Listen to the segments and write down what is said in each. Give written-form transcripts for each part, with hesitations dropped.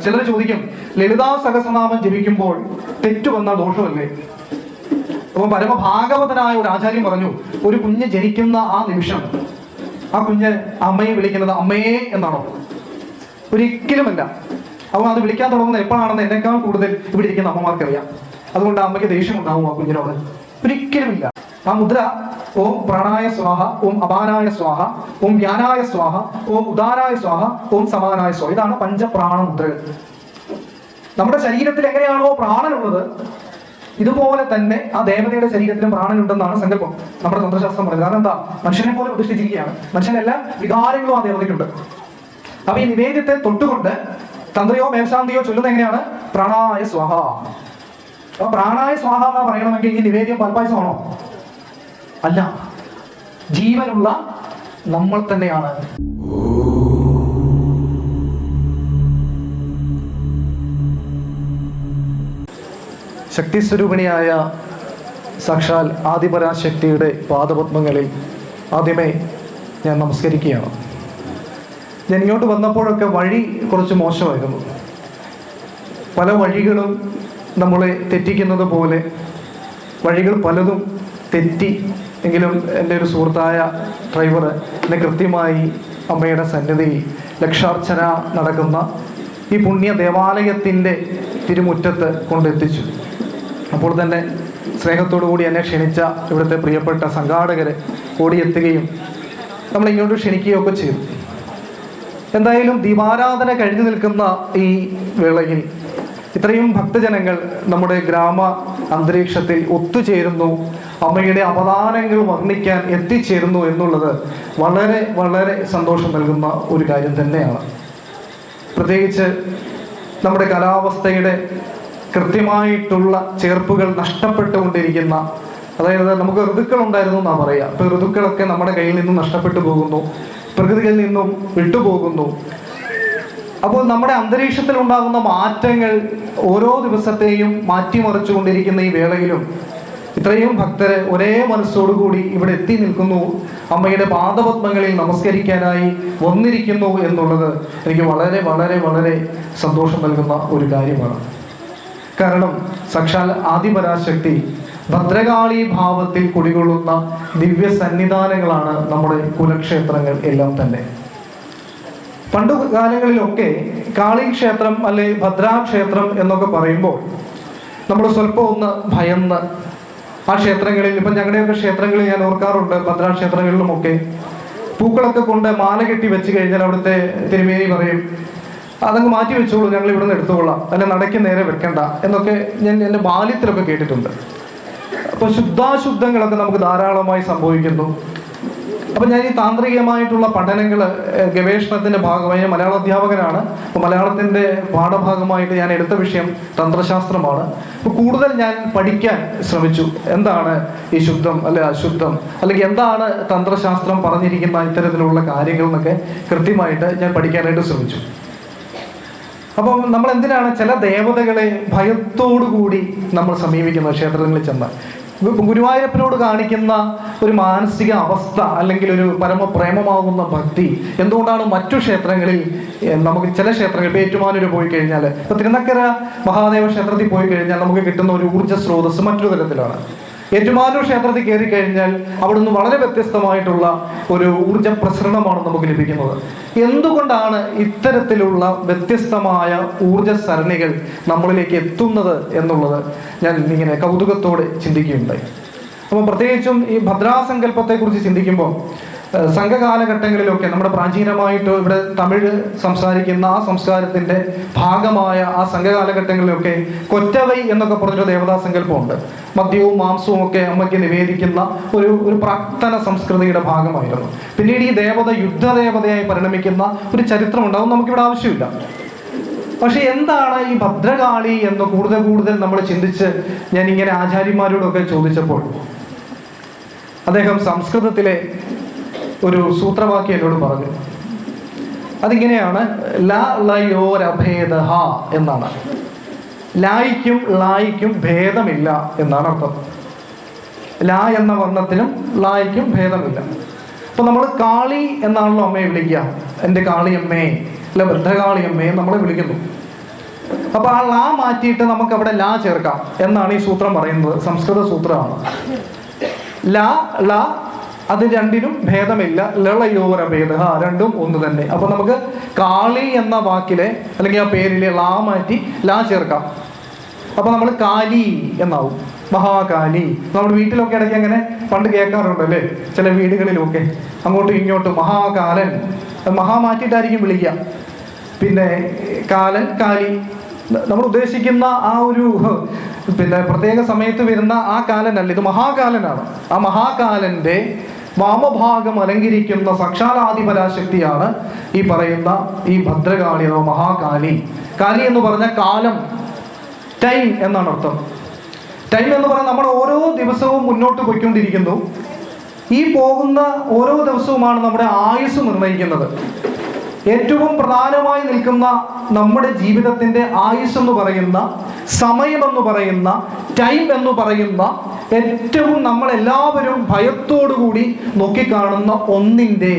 ചിലർ ചോദിക്കും, ലളിതാ സഹസ്രനാമം ജപിക്കുമ്പോൾ തെറ്റു വന്നാൽ ദോഷമല്ലേ? അപ്പൊ പരമഭാഗവതനായ ഒരു ആചാര്യൻ പറഞ്ഞു, ഒരു കുഞ്ഞ് ജനിക്കുന്ന ആ നിമിഷം ആ കുഞ്ഞ് അമ്മയെ വിളിക്കുന്നത് അമ്മയെ എന്നാണോ? ഒരിക്കലുമല്ല. അപ്പോൾ അത് വിളിക്കാൻ തുടങ്ങുന്നത് എപ്പോഴാണെന്ന് എന്നെക്കാൾ കൂടുതൽ ഇവിടെ ഇരിക്കുന്ന അമ്മമാർക്കറിയാം. അതുകൊണ്ട് അമ്മയ്ക്ക് ദേഷ്യം ഉണ്ടാവും ആ കുഞ്ഞിനോട്? ഒരിക്കലുമില്ല. ആ മുദ്ര ഓം പ്രാണായ സ്വാഹ, ഓം അപാനായ സ്വാഹ, ഓം ജ്ഞാനായ സ്വാഹ, ഓം ഉദാനായ സ്വാഹ, ഓം സമാനായ സ്വാഹ. ഇതാണ് പഞ്ചപ്രാണ മുദ്രകൾ. നമ്മുടെ ശരീരത്തിൽ എങ്ങനെയാണോ പ്രാണനുള്ളത്, ഇതുപോലെ തന്നെ ആ ദേവതയുടെ ശരീരത്തിലും പ്രാണനുണ്ടെന്നാണ് സങ്കല്പം. നമ്മുടെ തന്ത്രശാസ്ത്രം പറയുന്നത്. കാരണം എന്താ? മനുഷ്യനെ പോലെ പ്രതിഷ്ഠിച്ചിരിക്കുകയാണ്. മനുഷ്യനെല്ലാം വികാരങ്ങളും ആ ദേവതയ്ക്കുണ്ട്. അപ്പൊ ഈ നിവേദ്യത്തെ തൊട്ടുകൊണ്ട് തന്ത്രിയോ മേൽശാന്തിയോ ചൊല്ലുന്നത് എങ്ങനെയാണ്? പ്രാണായ സ്വാഹ. അപ്പൊ പ്രാണായ സ്വാഹ എന്ന് പറയണമെങ്കിൽ ഈ നിവേദ്യം പാൽപ്പായസമാണോ? അല്ല, ജീവനുള്ള നമ്മൾ തന്നെയാണ്. ശക്തിസ്വരൂപിണിയായ സാക്ഷാൽ ആദിപരാശക്തിയുടെ പാദപത്മങ്ങളിൽ ആദ്യമേ ഞാൻ നമസ്കരിക്കുകയാണ്. ഞാൻ ഇങ്ങോട്ട് വന്നപ്പോഴൊക്കെ വഴി കുറച്ച് മോശമായിരുന്നു. പല വഴികളും നമ്മളെ തെറ്റിക്കുന്നത് പോലെ വഴികൾ പലതും തെറ്റി. എങ്കിലും എൻ്റെ ഒരു സുഹൃത്തായ ഡ്രൈവർ എന്നെ കൃത്യമായി അമ്മയുടെ സന്നിധിയിൽ ലക്ഷാർച്ചന നടക്കുന്ന ഈ പുണ്യ ദേവാലയത്തിൻ്റെ തിരുമുറ്റത്ത് കൊണ്ടെത്തിച്ചു. അപ്പോൾ തന്നെ സ്നേഹത്തോടു കൂടി എന്നെ ക്ഷണിച്ച ഇവിടുത്തെ പ്രിയപ്പെട്ട സംഘാടകർ ഓടിയെത്തുകയും നമ്മളിങ്ങോട്ട് ക്ഷണിക്കുകയൊക്കെ ചെയ്തു. എന്തായാലും ദീപാരാധന കഴിഞ്ഞു നിൽക്കുന്ന ഈ വേളയിൽ ഇത്രയും ഭക്തജനങ്ങൾ നമ്മുടെ ഗ്രാമ അന്തരീക്ഷത്തിൽ ഒത്തുചേരുന്നു, അമ്മയുടെ അവദാനങ്ങൾ വർണ്ണിക്കാൻ എത്തിച്ചേരുന്നു എന്നുള്ളത് വളരെ വളരെ സന്തോഷം നൽകുന്ന ഒരു കാര്യം തന്നെയാണ്. പ്രത്യേകിച്ച് നമ്മുടെ കാലാവസ്ഥയുടെ കൃത്യമായിട്ടുള്ള ചേർപ്പുകൾ നഷ്ടപ്പെട്ടുകൊണ്ടിരിക്കുന്ന, അതായത് നമുക്ക് ഋതുക്കൾ ഉണ്ടായിരുന്നു എന്നാണ് പറയുക. ഇപ്പോൾ ഋതുക്കളൊക്കെ നമ്മുടെ കയ്യിൽ നിന്നും നഷ്ടപ്പെട്ടു പോകുന്നു, പ്രകൃതിയിൽ നിന്നും വിട്ടുപോകുന്നു. അപ്പോൾ നമ്മുടെ അന്തരീക്ഷത്തിൽ ഉണ്ടാകുന്ന മാറ്റങ്ങൾ ഓരോ ദിവസത്തെയും മാറ്റിമറിച്ചുകൊണ്ടിരിക്കുന്ന ഈ വേളയിലും ഇത്രയും ഭക്തരെ ഒരേ മനസ്സോടുകൂടി ഇവിടെ എത്തി നിൽക്കുന്നു, അമ്മയുടെ പാദപത്മങ്ങളിൽ നമസ്കരിക്കാനായി വന്നിരിക്കുന്നു എന്നുള്ളത് എനിക്ക് വളരെ വളരെ വളരെ സന്തോഷം നൽകുന്ന ഒരു കാര്യമാണ്. കാരണം സാക്ഷാൽ ആദിപരാശക്തി ഭദ്രകാളി ഭാവത്തിൽ കുടികൊള്ളുന്ന ദിവ്യ സന്നിധാനങ്ങളാണ് നമ്മുടെ കുലക്ഷേത്രങ്ങൾ എല്ലാം തന്നെ. പണ്ടു കാലങ്ങളിലൊക്കെ കാളി ക്ഷേത്രം അല്ലെ ഭദ്രാക്ഷേത്രം എന്നൊക്കെ പറയുമ്പോൾ നമ്മൾ സ്വല്പം ഒന്ന് ഭയന്ന് ആ ക്ഷേത്രങ്ങളിൽ, ഇപ്പം ഞങ്ങളുടെയൊക്കെ ക്ഷേത്രങ്ങളിൽ ഞാൻ ഓർക്കാറുണ്ട്, ഭദ്രാക്ഷേത്രങ്ങളിലുമൊക്കെ പൂക്കളൊക്കെ കൊണ്ട് മാല കെട്ടി വെച്ച് കഴിഞ്ഞാൽ അവിടുത്തെ തിരുമേനി പറയും, അതങ്ങ് മാറ്റി വെച്ചോളൂ, ഞങ്ങൾ ഇവിടെ നിന്ന് എടുത്തുകൊള്ളാം, അല്ലെ നടയ്ക്ക് നേരെ വെക്കണ്ട എന്നൊക്കെ ഞാൻ എൻ്റെ ബാല്യത്തിലൊക്കെ കേട്ടിട്ടുണ്ട്. അപ്പോൾ ശുദ്ധാശുദ്ധങ്ങളൊക്കെ നമുക്ക് ധാരാളമായി സംഭവിക്കുന്നു. അപ്പം ഞാൻ ഈ താന്ത്രികമായിട്ടുള്ള പഠനങ്ങൾ, ഗവേഷണത്തിൻ്റെ ഭാഗമായി, ഞാൻ മലയാള അധ്യാപകനാണ്. അപ്പോൾ മലയാളത്തിൻ്റെ പാഠഭാഗമായിട്ട് ഞാൻ എടുത്ത വിഷയം തന്ത്രശാസ്ത്രമാണ്. അപ്പോൾ കൂടുതൽ ഞാൻ പഠിക്കാൻ ശ്രമിച്ചു. എന്താണ് ഈ ശുദ്ധം അല്ലെ അശുദ്ധം, അല്ലെങ്കിൽ എന്താണ് തന്ത്രശാസ്ത്രം പറഞ്ഞിരിക്കുന്ന ഇത്തരത്തിലുള്ള കാര്യങ്ങൾ എന്നൊക്കെ കൃത്യമായിട്ട് ഞാൻ പഠിക്കാനായിട്ട് ശ്രമിച്ചു. അപ്പം നമ്മൾ എന്തിനാണ് ചില ദേവതകളെ ഭയത്തോടു കൂടി നമ്മൾ സമീപിക്കുന്നത്? ക്ഷേത്രങ്ങളിൽ ചെന്നാൽ ഗുരുവായൂരപ്പനോട് കാണിക്കുന്ന ഒരു മാനസിക അവസ്ഥ അല്ലെങ്കിൽ ഒരു പരമപ്രേമമാകുന്ന ഭക്തി എന്തുകൊണ്ടാണ് മറ്റു ക്ഷേത്രങ്ങളിൽ നമുക്ക്, ചില ക്ഷേത്രങ്ങൾ, ഇപ്പോൾ ഏറ്റുമാനൂർ പോയി കഴിഞ്ഞാൽ, ഇപ്പോൾ തിരുനക്കര മഹാദേവ ക്ഷേത്രത്തിൽ പോയി കഴിഞ്ഞാൽ നമുക്ക് കിട്ടുന്ന ഒരു ഊർജ്ജ സ്രോതസ് മറ്റൊരു തരത്തിലാണ്. ഏറ്റുമാനൂർ ക്ഷേത്രത്തിൽ കയറി കഴിഞ്ഞാൽ അവിടുന്ന് വളരെ വ്യത്യസ്തമായിട്ടുള്ള ഒരു ഊർജ്ജ പ്രസരണമാണ് നമുക്ക് ലഭിക്കുന്നത്. എന്തുകൊണ്ടാണ് ഇത്തരത്തിലുള്ള വ്യത്യസ്തമായ ഊർജ്ജ സരണികൾ നമ്മളിലേക്ക് എത്തുന്നത് എന്നുള്ളത് ഞാൻ ഇങ്ങനെ കൗതുകത്തോടെ ചിന്തിക്കുകയുണ്ടായി. അപ്പോൾ പ്രത്യേകിച്ചും ഈ ഭദ്രാസങ്കല്പത്തെക്കുറിച്ച് ചിന്തിക്കുമ്പോൾ സംഘകാലഘട്ടങ്ങളിലൊക്കെ നമ്മുടെ പ്രാചീനമായിട്ട് ഇവിടെ തമിഴ് സംസാരിക്കുന്ന ആ സംസ്കാരത്തിൻ്റെ ഭാഗമായ ആ സംഘകാലഘട്ടങ്ങളിലൊക്കെ കൊറ്റവൈ എന്നൊക്കെ പറഞ്ഞൊരു ദേവതാ സങ്കല്പമുണ്ട്. മദ്യവും മാംസവും ഒക്കെ അമ്മയ്ക്ക് നിവേദിക്കുന്ന ഒരു പ്രാക്തന സംസ്കൃതിയുടെ ഭാഗമായിരുന്നു. പിന്നീട് ഈ ദേവത യുദ്ധദേവതയായി പരിണമിക്കുന്ന ഒരു ചരിത്രം ഉണ്ടാവും, നമുക്കിവിടെ ആവശ്യമില്ല. പക്ഷെ എന്താണ് ഈ ഭദ്രകാളി എന്ന് കൂടുതൽ നമ്മൾ ചിന്തിച്ച് ഞാൻ ഇങ്ങനെ ആചാര്യന്മാരോടൊക്കെ ചോദിച്ചപ്പോൾ അദ്ദേഹം സംസ്കൃതത്തിലെ ഒരു സൂത്രവാക്യം എന്നോട് പറഞ്ഞു. അതിങ്ങനെയാണ്, ല ലയോരഭേദ എന്നാണ്. ലായിക്കും ലായിക്കും ഭേദമില്ല എന്നാണ് അർത്ഥം. ലാ എന്ന വർണ്ണത്തിനും ലായിക്കും ഭേദമില്ല. അപ്പൊ നമ്മൾ കാളി എന്നാണല്ലോ അമ്മയെ വിളിക്കുക, എൻ്റെ കാളിയമ്മേ അല്ല ഭദ്രകാളിയമ്മയെ നമ്മളെ വിളിക്കുന്നു. അപ്പൊ ആ ലാ മാറ്റിയിട്ട് നമുക്ക് അവിടെ ലാ ചേർക്കാം എന്നാണ് ഈ സൂത്രം പറയുന്നത്. സംസ്കൃത സൂത്രമാണ്. ലാ ല അത് രണ്ടിനും ഭേദമില്ല. ലളയോരഭേദ, രണ്ടും ഒന്ന് തന്നെ. അപ്പൊ നമുക്ക് കാളി എന്ന വാക്കിലെ അല്ലെങ്കിൽ ആ പേരിലെ ലാ മാറ്റി ലാ ചേർക്കാം. അപ്പൊ നമ്മൾ കാലി എന്നാവും, മഹാകാലി. നമ്മുടെ വീട്ടിലൊക്കെ ഇടയ്ക്ക് അങ്ങനെ പണ്ട് കേൾക്കാറുണ്ടല്ലേ, ചില വീടുകളിലൊക്കെ അങ്ങോട്ടും ഇങ്ങോട്ടും മഹാകാലൻ, മഹാ മാറ്റിയിട്ടായിരിക്കും വിളിക്കുക. പിന്നെ കാലൻ, കാലി, നമ്മൾ ഉദ്ദേശിക്കുന്ന ആ ഒരു പിന്നെ പ്രത്യേക സമയത്ത് വരുന്ന ആ കാലനല്ല, ഇത് മഹാകാലനാണ്. ആ മഹാകാലന്റെ വാമഭാഗം അലങ്കരിക്കുന്ന സാക്ഷാലാദിപരാശക്തിയാണ് ഈ പറയുന്ന ഈ ഭദ്രകാളി അഥവാ മഹാകാലി. കാലി എന്ന് പറഞ്ഞ കാലം, ടൈം എന്നാണ് അർത്ഥം. ടൈം എന്ന് പറഞ്ഞാൽ നമ്മൾ ഓരോ ദിവസവും മുന്നോട്ട് പോയിക്കൊണ്ടിരിക്കുന്നു. ഈ പോകുന്ന ഓരോ ദിവസവുമാണ് നമ്മുടെ ആയുസ് നിർണ്ണയിക്കുന്നത്. ഏറ്റവും പ്രധാനമായി നിൽക്കുന്ന നമ്മുടെ ജീവിതത്തിൻ്റെ ആയുസ് എന്ന് പറയുന്ന, സമയമെന്ന് പറയുന്ന, ടൈം എന്ന് പറയുന്ന ഏറ്റവും നമ്മളെല്ലാവരും ഭയത്തോടുകൂടി നോക്കിക്കാണുന്ന ഒന്നിൻ്റെ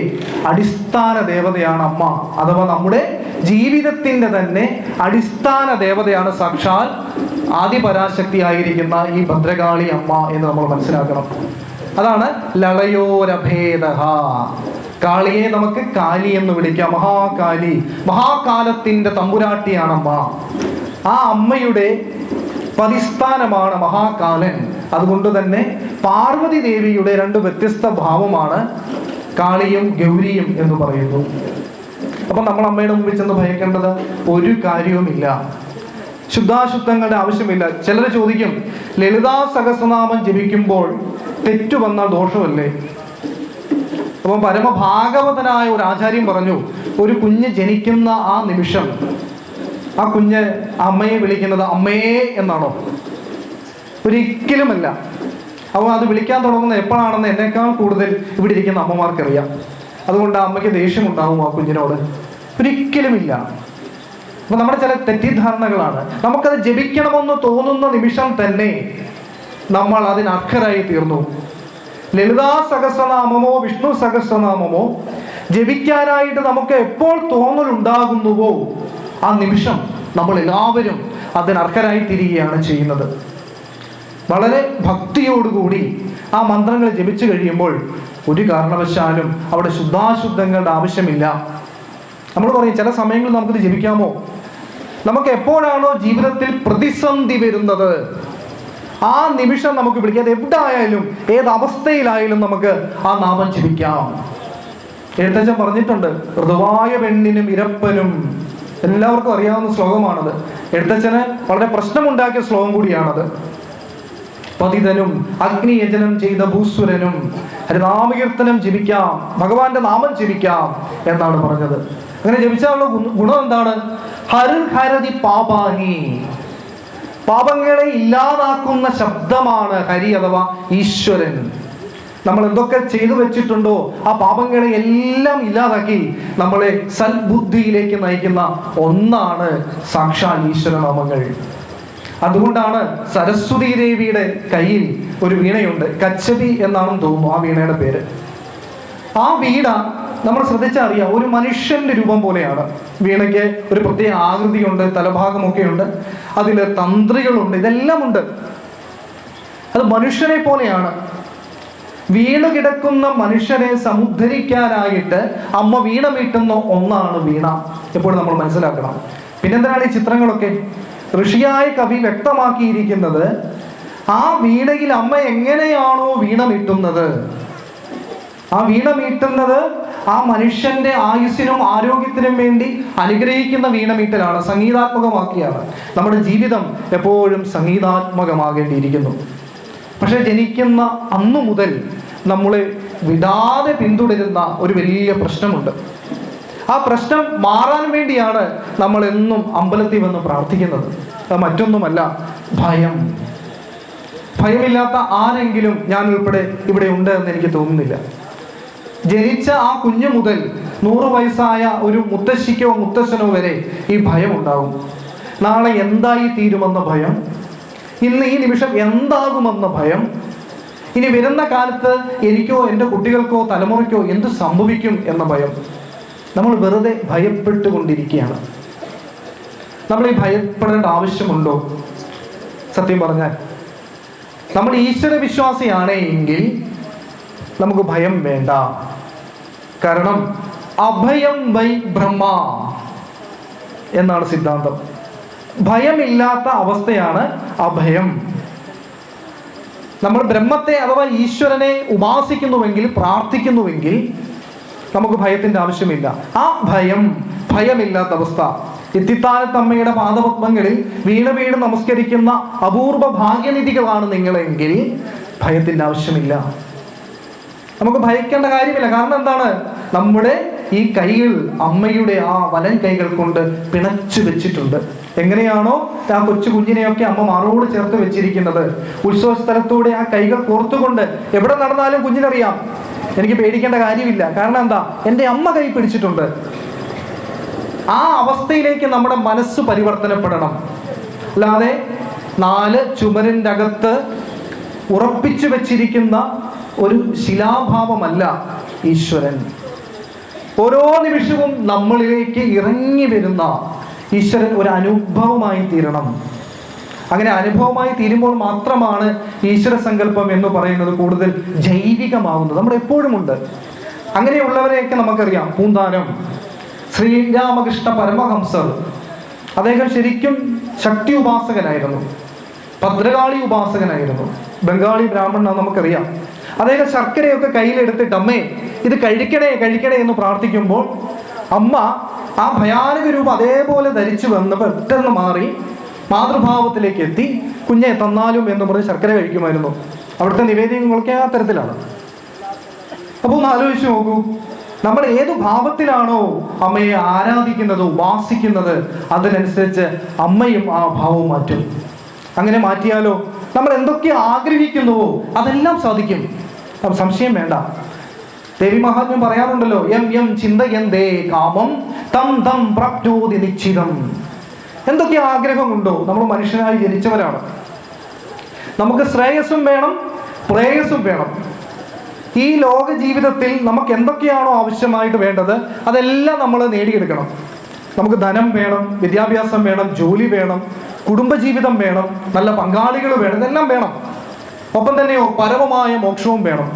അടിസ്ഥാന ദേവതയാണ് അമ്മ. അഥവാ നമ്മുടെ ജീവിതത്തിൻ്റെ തന്നെ അടിസ്ഥാന ദേവതയാണ് സാക്ഷാൽ ആദിപരാശക്തി ആയിരിക്കുന്ന ഈ ഭദ്രകാളി അമ്മ എന്ന് നമ്മൾ മനസ്സിലാക്കണം. അതാണ് ലളയോരഭേദ. കാളിയെ നമുക്ക് കാലി എന്ന് വിളിക്കാം, മഹാകാലി, മഹാകാലത്തിന്റെ തമ്പുരാട്ടിയാണമ്മ. ആ അമ്മയുടെ പതിസ്ഥാനമാണ് മഹാകാലൻ. അതുകൊണ്ട് തന്നെ പാർവതി ദേവിയുടെ രണ്ട് വ്യത്യസ്ത ഭാവമാണ് കാളിയും ഗൗരിയും എന്ന് പറയുന്നു. അപ്പൊ നമ്മൾ അമ്മയുടെ മുമ്പിൽ ചെന്ന് ഭയക്കേണ്ടത് ഒരു കാര്യവുമില്ല, ശുദ്ധാശുദ്ധങ്ങളുടെ ആവശ്യമില്ല. ചിലർ ചോദിക്കും, ലളിതാ സഹസ്രനാമം ജപിക്കുമ്പോൾ തെറ്റു വന്നാൽ ദോഷമല്ലേ? അപ്പം പരമഭാഗവതനായ ഒരു ആചാര്യൻ പറഞ്ഞു, ഒരു കുഞ്ഞ് ജനിക്കുന്ന ആ നിമിഷം ആ കുഞ്ഞ് അമ്മയെ വിളിക്കുന്നത് അമ്മേ എന്നാണോ? ഒരിക്കലുമല്ല. അപ്പോൾ അത് വിളിക്കാൻ തുടങ്ങുന്നത് എപ്പോഴാണെന്ന് എന്നേക്കാൾ കൂടുതൽ ഇവിടെ ഇരിക്കുന്ന അമ്മമാർക്കറിയാം. അതുകൊണ്ട് അമ്മയ്ക്ക് ദേഷ്യമുണ്ടാവും ആ കുഞ്ഞിനോട്? ഒരിക്കലുമില്ല. അപ്പൊ നമ്മുടെ ചില തെറ്റിദ്ധാരണകളാണ്. നമുക്കത് ജപിക്കണമെന്ന് തോന്നുന്ന നിമിഷം തന്നെ നമ്മൾ അതിനർഹരായി തീർന്നു. ലളിതാ സഹസ്രനാമമോ വിഷ്ണു സഹസ്രനാമമോ ജപിക്കാനായിട്ട് നമുക്ക് എപ്പോൾ തോന്നലുണ്ടാകുന്നുവോ ആ നിമിഷം നമ്മൾ എല്ലാവരും അതിനർഹരായി തീരുകയാണ് ചെയ്യുന്നത്. വളരെ ഭക്തിയോടുകൂടി ആ മന്ത്രങ്ങൾ ജപിച്ചു കഴിയുമ്പോൾ ഒരു കാരണവശാലും അവിടെ ശുദ്ധാശുദ്ധങ്ങളുടെ ആവശ്യമില്ല. നമ്മൾ പറയും ചില സമയങ്ങളിൽ നമുക്കിത് ജപിക്കാമോ? നമുക്ക് എപ്പോഴാണോ ജീവിതത്തിൽ പ്രതിസന്ധി വരുന്നത് ആ നിമിഷം നമുക്ക് വിളിക്കാം. അത് എവിടെ ആയാലും ഏത് അവസ്ഥയിലായാലും നമുക്ക് ആ നാമം ജപിക്കാം. എഴുത്തച്ഛൻ പറഞ്ഞിട്ടുണ്ട്, ഋതുവായ പെണ്ണിനും ഇരപ്പനും. എല്ലാവർക്കും അറിയാവുന്ന ശ്ലോകമാണത്. എഴുത്തച്ഛന് വളരെ പ്രശ്നമുണ്ടാക്കിയ ശ്ലോകം കൂടിയാണത്. പതിതനും അഗ്നിയജനം ചെയ്ത ഭൂസ്വരനും ഹരിനാമകീർത്തനം ജപിക്കാം, ഭഗവാന്റെ നാമം ജപിക്കാം എന്നാണ് പറഞ്ഞത്. അങ്ങനെ ജപിച്ചാലുള്ള ഗുണം എന്താണ്? ഹരതി പാപാനി, പാപങ്ങളെ ഇല്ലാതാക്കുന്ന ശബ്ദമാണ് ഹരി അഥവാ ഈശ്വരൻ. നമ്മൾ എന്തൊക്കെ ചെയ്തു വെച്ചിട്ടുണ്ടോ ആ പാപങ്ങളെ എല്ലാം ഇല്ലാതാക്കി നമ്മളെ സൽബുദ്ധിയിലേക്ക് നയിക്കുന്ന ഒന്നാണ് സാക്ഷാൽ ഈശ്വരനാമങ്ങൾ. അതുകൊണ്ടാണ് സരസ്വതി ദേവിയുടെ കയ്യിൽ ഒരു വീണയുണ്ട്, കച്ചപി എന്നാണെന്ന് തോന്നുന്നു ആ വീണയുടെ പേര്. ആ വീണ നമ്മൾ ശ്രദ്ധിച്ചറിയാം, ഒരു മനുഷ്യന്റെ രൂപം പോലെയാണ്. വീണയ്ക്ക് ഒരു പ്രത്യേക ആകൃതിയുണ്ട്, തലഭാഗമൊക്കെ ഉണ്ട്, അതിൽ തന്ത്രികളുണ്ട്, ഇതെല്ലാം ഉണ്ട്. അത് മനുഷ്യനെ പോലെയാണ്. വീണ് കിടക്കുന്ന മനുഷ്യനെ സമുദ്ധരിക്കാനായിട്ട് അമ്മ വീണ മീട്ടുന്ന ഒന്നാണ് വീണ. എപ്പോഴും നമ്മൾ മനസ്സിലാക്കണം. പിന്നെന്തിനാണ് ഈ ചിത്രങ്ങളൊക്കെ? ഋഷിയായ കവി വ്യക്തമാക്കിയിരിക്കുന്നത് ആ വീണയിൽ അമ്മ എങ്ങനെയാണോ വീണ മീട്ടുന്നത്, ആ വീണ മീട്ടുന്നത് ആ മനുഷ്യന്റെ ആയുസ്സിനും ആരോഗ്യത്തിനും വേണ്ടി അനുഗ്രഹിക്കുന്ന വീണമീട്ടലാണ്, സംഗീതാത്മകമാക്കിയാണ്. നമ്മുടെ ജീവിതം എപ്പോഴും സംഗീതാത്മകമാകേണ്ടിയിരിക്കുന്നു. പക്ഷെ ജനിക്കുന്ന അന്നു മുതൽ നമ്മളെ വിടാതെ പിന്തുടരുന്ന ഒരു വലിയ പ്രശ്നമുണ്ട്. ആ പ്രശ്നം മാറാൻ വേണ്ടിയാണ് നമ്മൾ എന്നും അമ്പലത്തിൽ വന്ന് പ്രാർത്ഥിക്കുന്നത്. അത് മറ്റൊന്നുമല്ല, ഭയം. ഭയമില്ലാത്ത ആരെങ്കിലും ഞാൻ ഉൾപ്പെടെ ഇവിടെ ഉണ്ട് എന്ന് എനിക്ക് തോന്നുന്നില്ല. ജനിച്ച ആ കുഞ്ഞു മുതൽ 100 വയസ്സായ ഒരു മുത്തശ്ശിക്കോ മുത്തശ്ശനോ വരെ ഈ ഭയം ഉണ്ടാവും. നാളെ എന്തായി തീരുമെന്ന ഭയം, ഇന്ന് ഈ നിമിഷം എന്താകുമെന്ന ഭയം, ഇനി വരുന്ന കാലത്ത് എനിക്കോ എൻ്റെ കുട്ടികൾക്കോ തലമുറയ്ക്കോ എന്ത് സംഭവിക്കും എന്ന ഭയം. നമ്മൾ വെറുതെ ഭയപ്പെട്ടുകൊണ്ടിരിക്കുകയാണ്. നമ്മൾ ഈ ഭയപ്പെടേണ്ട ആവശ്യമുണ്ടോ? സത്യം പറഞ്ഞാൽ നമ്മൾ ഈശ്വര വിശ്വാസിയാണ് എങ്കിൽ നമുക്ക് ഭയം വേണ്ട. കാരണം അഭയം വൈ ബ്രഹ്മ എന്നാണ് സിദ്ധാന്തം. ഭയമില്ലാത്ത അവസ്ഥയാണ് അഭയം. നമ്മൾ ബ്രഹ്മത്തെ അഥവാ ഈശ്വരനെ ഉപാസിക്കുന്നുവെങ്കിൽ, പ്രാർത്ഥിക്കുന്നുവെങ്കിൽ നമുക്ക് ഭയത്തിന്റെ ആവശ്യമില്ല. ആ ഭയമില്ലാത്ത അവസ്ഥ. ഇത്തിത്താനത്തമ്മയുടെ പാദപത്മങ്ങളിൽ വീണ് വീണ് നമസ്കരിക്കുന്ന അപൂർവ ഭാഗ്യനിധികളാണ് നിങ്ങളെങ്കിൽ ഭയത്തിന്റെ ആവശ്യമില്ല. നമുക്ക് ഭയക്കേണ്ട കാര്യമില്ല. കാരണം എന്താണ്? നമ്മുടെ ഈ കൈകൾ അമ്മയുടെ ആ വലൻ കൈകൾ കൊണ്ട് പിണച്ചു വെച്ചിട്ടുണ്ട്. എങ്ങനെയാണോ ആ കൊച്ചു കുഞ്ഞിനെയൊക്കെ അമ്മ മാറോട് ചേർത്ത് വെച്ചിരിക്കുന്നത്, ഉത്സവ സ്ഥലത്തൂടെ ആ കൈകൾ കോർത്തുകൊണ്ട് എവിടെ നടന്നാലും കുഞ്ഞിനറിയാം എനിക്ക് പേടിക്കേണ്ട കാര്യമില്ല. കാരണം എന്താ? എൻ്റെ അമ്മ കൈ പിടിച്ചിട്ടുണ്ട്. ആ അവസ്ഥയിലേക്ക് നമ്മുടെ മനസ്സ് പരിവർത്തനപ്പെടണം. അല്ലാതെ 4 ചുമരിൻ്റെ അകത്ത് ഉറപ്പിച്ചു വെച്ചിരിക്കുന്ന ഒരു ശിലാഭാവമല്ല ഈശ്വരൻ. ഓരോ നിമിഷവും നമ്മളിലേക്ക് ഇറങ്ങി വരുന്ന ഈശ്വരൻ ഒരു അനുഭവമായി തീരണം. അങ്ങനെ അനുഭവമായി തീരുമ്പോൾ മാത്രമാണ് ഈശ്വര സങ്കല്പം എന്ന് പറയുന്നത് കൂടുതൽ ജൈവികമാകുന്നത്. നമ്മൾ എപ്പോഴും ഉണ്ട്. അങ്ങനെയുള്ളവരെയൊക്കെ നമുക്കറിയാം. പൂന്താനം ശ്രീരാമകൃഷ്ണ പരമഹംസർ, അദ്ദേഹം ശരിക്കും ശക്തി ഉപാസകനായിരുന്നു, ഭദ്രകാളി ഉപാസകനായിരുന്നു, ബംഗാളി ബ്രാഹ്മണനാണ് നമുക്കറിയാം. അദ്ദേഹം ശർക്കരയൊക്കെ കയ്യിലെടുത്തിട്ട് അമ്മേ ഇത് കഴിക്കണേ എന്ന് പ്രാർത്ഥിക്കുമ്പോൾ അമ്മ ആ ഭയാനക രൂപം അതേപോലെ ധരിച്ചു വന്ന് പെട്ടെന്ന് മാറി മാതൃഭാവത്തിലേക്ക് എത്തി കുഞ്ഞെ തന്നാലും എന്ന് പറഞ്ഞ് ശർക്കര കഴിക്കുമായിരുന്നു. അവിടുത്തെ നിവേദ്യങ്ങളൊക്കെ ആ തരത്തിലാണ്. അപ്പോൾ ഒന്ന് ആലോചിച്ച് നോക്കൂ, നമ്മൾ ഏതു ഭാവത്തിലാണോ അമ്മയെ ആരാധിക്കുന്നത്, ഉപാസിക്കുന്നത്, അതിനനുസരിച്ച് അമ്മയും ആ ഭാവം മാറ്റും. അങ്ങനെ മാറ്റിയാലോ നമ്മൾ എന്തൊക്കെ ആഗ്രഹിക്കുന്നുവോ അതെല്ലാം സാധിക്കും. സംശയം വേണ്ട. ദേവി മഹാത്മ്യം പറയാറുണ്ടല്ലോ, യം ചിന്തയന്തേ കാമം തം തം പ്രാപ്നോതി നിശ്ചിതം. എന്തൊക്കെ ആഗ്രഹമുണ്ടോ, നമ്മൾ മനുഷ്യനായി ജനിച്ചവരാണ്. നമുക്ക് ശ്രേയസ്സും വേണം, പ്രേയസ്സും വേണം. ഈ ലോക ജീവിതത്തിൽ നമുക്ക് എന്തൊക്കെയാണോ ആവശ്യമായിട്ട് വേണ്ടത് അതെല്ലാം നമ്മൾ നേടിയെടുക്കണം. നമുക്ക് ധനം വേണം, വിദ്യാഭ്യാസം വേണം, ജോലി വേണം, കുടുംബജീവിതം വേണം, നല്ല പങ്കാളികൾ വേണം, ഇതെല്ലാം വേണം. ഒപ്പം തന്നെയോ പരമമായ മോക്ഷവും വേണം.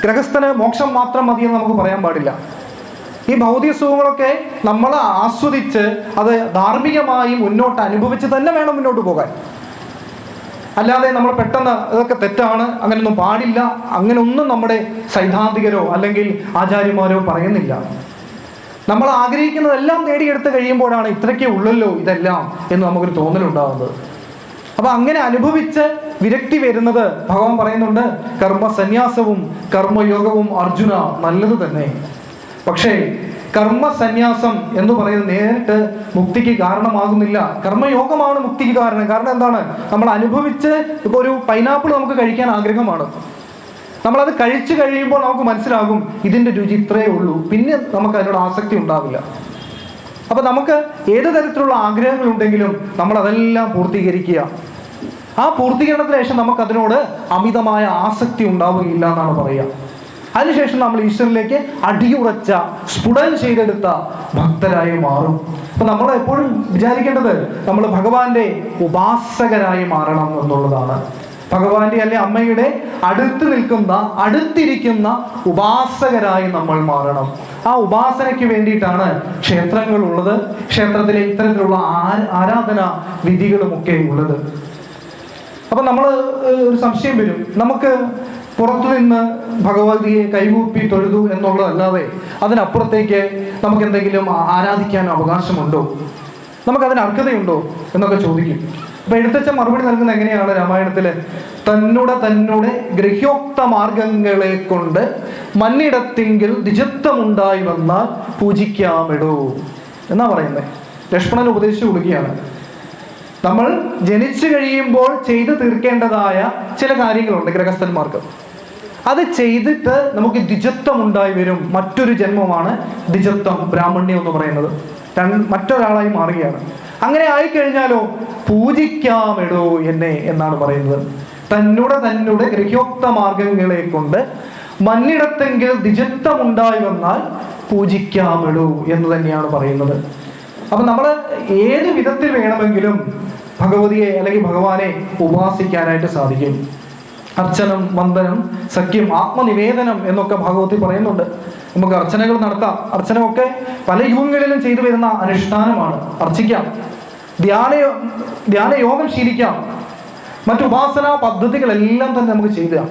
ഗ്രഹസ്ഥന് മോക്ഷം മാത്രം മതിയെന്ന് നമുക്ക് പറയാൻ പാടില്ല. ഈ ഭൗതിക സുഖങ്ങളൊക്കെ നമ്മൾ ആസ്വദിച്ച് അത് ധാർമ്മികമായി മുന്നോട്ട് അനുഭവിച്ച് തന്നെ വേണം മുന്നോട്ട് പോകാൻ. അല്ലാതെ നമ്മൾ പെട്ടെന്ന് ഇതൊക്കെ തെറ്റാണ്, അങ്ങനെയൊന്നും പാടില്ല, അങ്ങനെയൊന്നും നമ്മുടെ സൈദ്ധാന്തികരോ അല്ലെങ്കിൽ ആചാര്യന്മാരോ പറയുന്നില്ല. നമ്മൾ ആഗ്രഹിക്കുന്നതെല്ലാം നേടിയെടുത്ത് കഴിയുമ്പോഴാണ് ഇത്രയ്ക്കേ ഉള്ളല്ലോ ഇതെല്ലാം എന്ന് നമുക്കൊരു തോന്നലുണ്ടാകുന്നത്. അപ്പൊ അങ്ങനെ അനുഭവിച്ച് വിരക്തി വരുന്നത് ഭഗവാൻ പറയുന്നുണ്ട്, കർമ്മ സന്യാസവും കർമ്മയോഗവും അർജുന നല്ലത് തന്നെ. പക്ഷേ കർമ്മ സന്യാസം എന്ന് പറയുന്നത് നേരിട്ട് മുക്തിക്ക് കാരണമാകുന്നില്ല. കർമ്മയോഗമാണ് മുക്തിക്ക് കാരണം. കാരണം എന്താണ്? നമ്മൾ അനുഭവിച്ച് ഇപ്പോൾ ഒരു പൈനാപ്പിൾ നമുക്ക് കഴിക്കാൻ ആഗ്രഹമാണ്. നമ്മളത് കഴിച്ചു കഴിയുമ്പോൾ നമുക്ക് മനസ്സിലാകും ഇതിൻ്റെ രുചി ഇത്രയേ ഉള്ളൂ, പിന്നെ നമുക്ക് അതിനോട് ആസക്തി ഉണ്ടാവില്ല. അപ്പൊ നമുക്ക് ഏത് തരത്തിലുള്ള ആഗ്രഹങ്ങളുണ്ടെങ്കിലും നമ്മൾ അതെല്ലാം പൂർത്തീകരിക്കുക. ആ പൂർത്തീകരണത്തിന് ശേഷം നമുക്ക് അതിനോട് അമിതമായ ആസക്തി ഉണ്ടാവുകയില്ല എന്നാണ് പറയുക. അതിനുശേഷം നമ്മൾ ഈശ്വരനിലേക്ക് അടിയുറച്ച സ്ഫുടൻ ചെയ്തെടുത്ത ഭക്തരായി മാറും. അപ്പൊ നമ്മൾ എപ്പോഴും വിചാരിക്കേണ്ടത് നമ്മൾ ഭഗവാന്റെ ഉപാസകരായി മാറണം എന്നുള്ളതാണ്. ഭഗവാന്റെ അല്ലെ അമ്മയുടെ അടുത്തിരിക്കുന്ന ഉപാസകരായി നമ്മൾ മാറണം. ആ ഉപാസനയ്ക്ക് വേണ്ടിയിട്ടാണ് ക്ഷേത്രങ്ങൾ ഉള്ളത്. ക്ഷേത്രത്തിലെ ഇത്തരത്തിലുള്ള ആരാധന വിധികളുമൊക്കെ ഉള്ളത്. അപ്പൊ നമ്മൾ ഒരു സംശയം വരും, നമുക്ക് പുറത്തു നിന്ന് ഭഗവതിയെ കൈകൂപ്പി തൊഴുതു എന്നുള്ളതല്ലാതെ അതിനപ്പുറത്തേക്ക് നമുക്ക് എന്തെങ്കിലും ആരാധിക്കാൻ അവകാശമുണ്ടോ, നമുക്കതിന് അർഹതയുണ്ടോ എന്നൊക്കെ ചോദിക്കും. അപ്പൊ എഴുത്തച്ഛൻ മറുപടി നൽകുന്നത് എങ്ങനെയാണ് രാമായണത്തില്? തന്നെ ഗ്രഹ്യോക്ത മാർഗങ്ങളെ കൊണ്ട് മന്നിടത്തിങ്കിൽ ദ്വിജത്വമുണ്ടായി വന്നാൽ പൂജിക്കാമിടൂ എന്നാ പറയുന്നത്. ലക്ഷ്മണൻ ഉപദേശിച്ചു കൊടുക്കുകയാണ്, നമ്മൾ ജനിച്ചു കഴിയുമ്പോൾ ചെയ്തു തീർക്കേണ്ടതായ ചില കാര്യങ്ങളുണ്ട് ഗ്രഹസ്ഥന്മാർക്ക്. അത് ചെയ്തിട്ട് നമുക്ക് ദ്വിജത്വം ഉണ്ടായി വരും. മറ്റൊരു ജന്മമാണ് ദ്വിജത്വം, ബ്രാഹ്മണ്യം എന്ന് പറയുന്നത്. മറ്റൊരാളായി മാറുകയാണ്. അങ്ങനെ ആയിക്കഴിഞ്ഞാലോ പൂജിക്കാമിടൂ എന്നെ എന്നാണ് പറയുന്നത്. തന്നെ ഗ്രഹ്യോക്ത മാർഗങ്ങളെ കൊണ്ട് മന്നിടത്തെങ്കിൽ ദ്വിജത്വം ഉണ്ടായി വന്നാൽ പൂജിക്കാമിടൂ എന്ന് തന്നെയാണ് പറയുന്നത്. അപ്പം നമ്മൾ ഏത് വിധത്തിൽ വേണമെങ്കിലും ഭഗവതിയെ അല്ലെങ്കിൽ ഭഗവാനെ ഉപാസിക്കാനായിട്ട് സാധിക്കും. അർച്ചനം, വന്ദനം, സഖ്യം, ആത്മനിവേദനം എന്നൊക്കെ ഭാഗവത്തിൽ പറയുന്നുണ്ട്. നമുക്ക് അർച്ചനകൾ നടത്താം. അർച്ചനമൊക്കെ പല യുഗങ്ങളിലും ചെയ്തു വരുന്ന അനുഷ്ഠാനമാണ്. അർച്ചിക്കാം, ധ്യാനയോഗം ശീലിക്കാം, മറ്റു ഉപാസനാ പദ്ധതികളെല്ലാം തന്നെ നമുക്ക് ചെയ്യാം.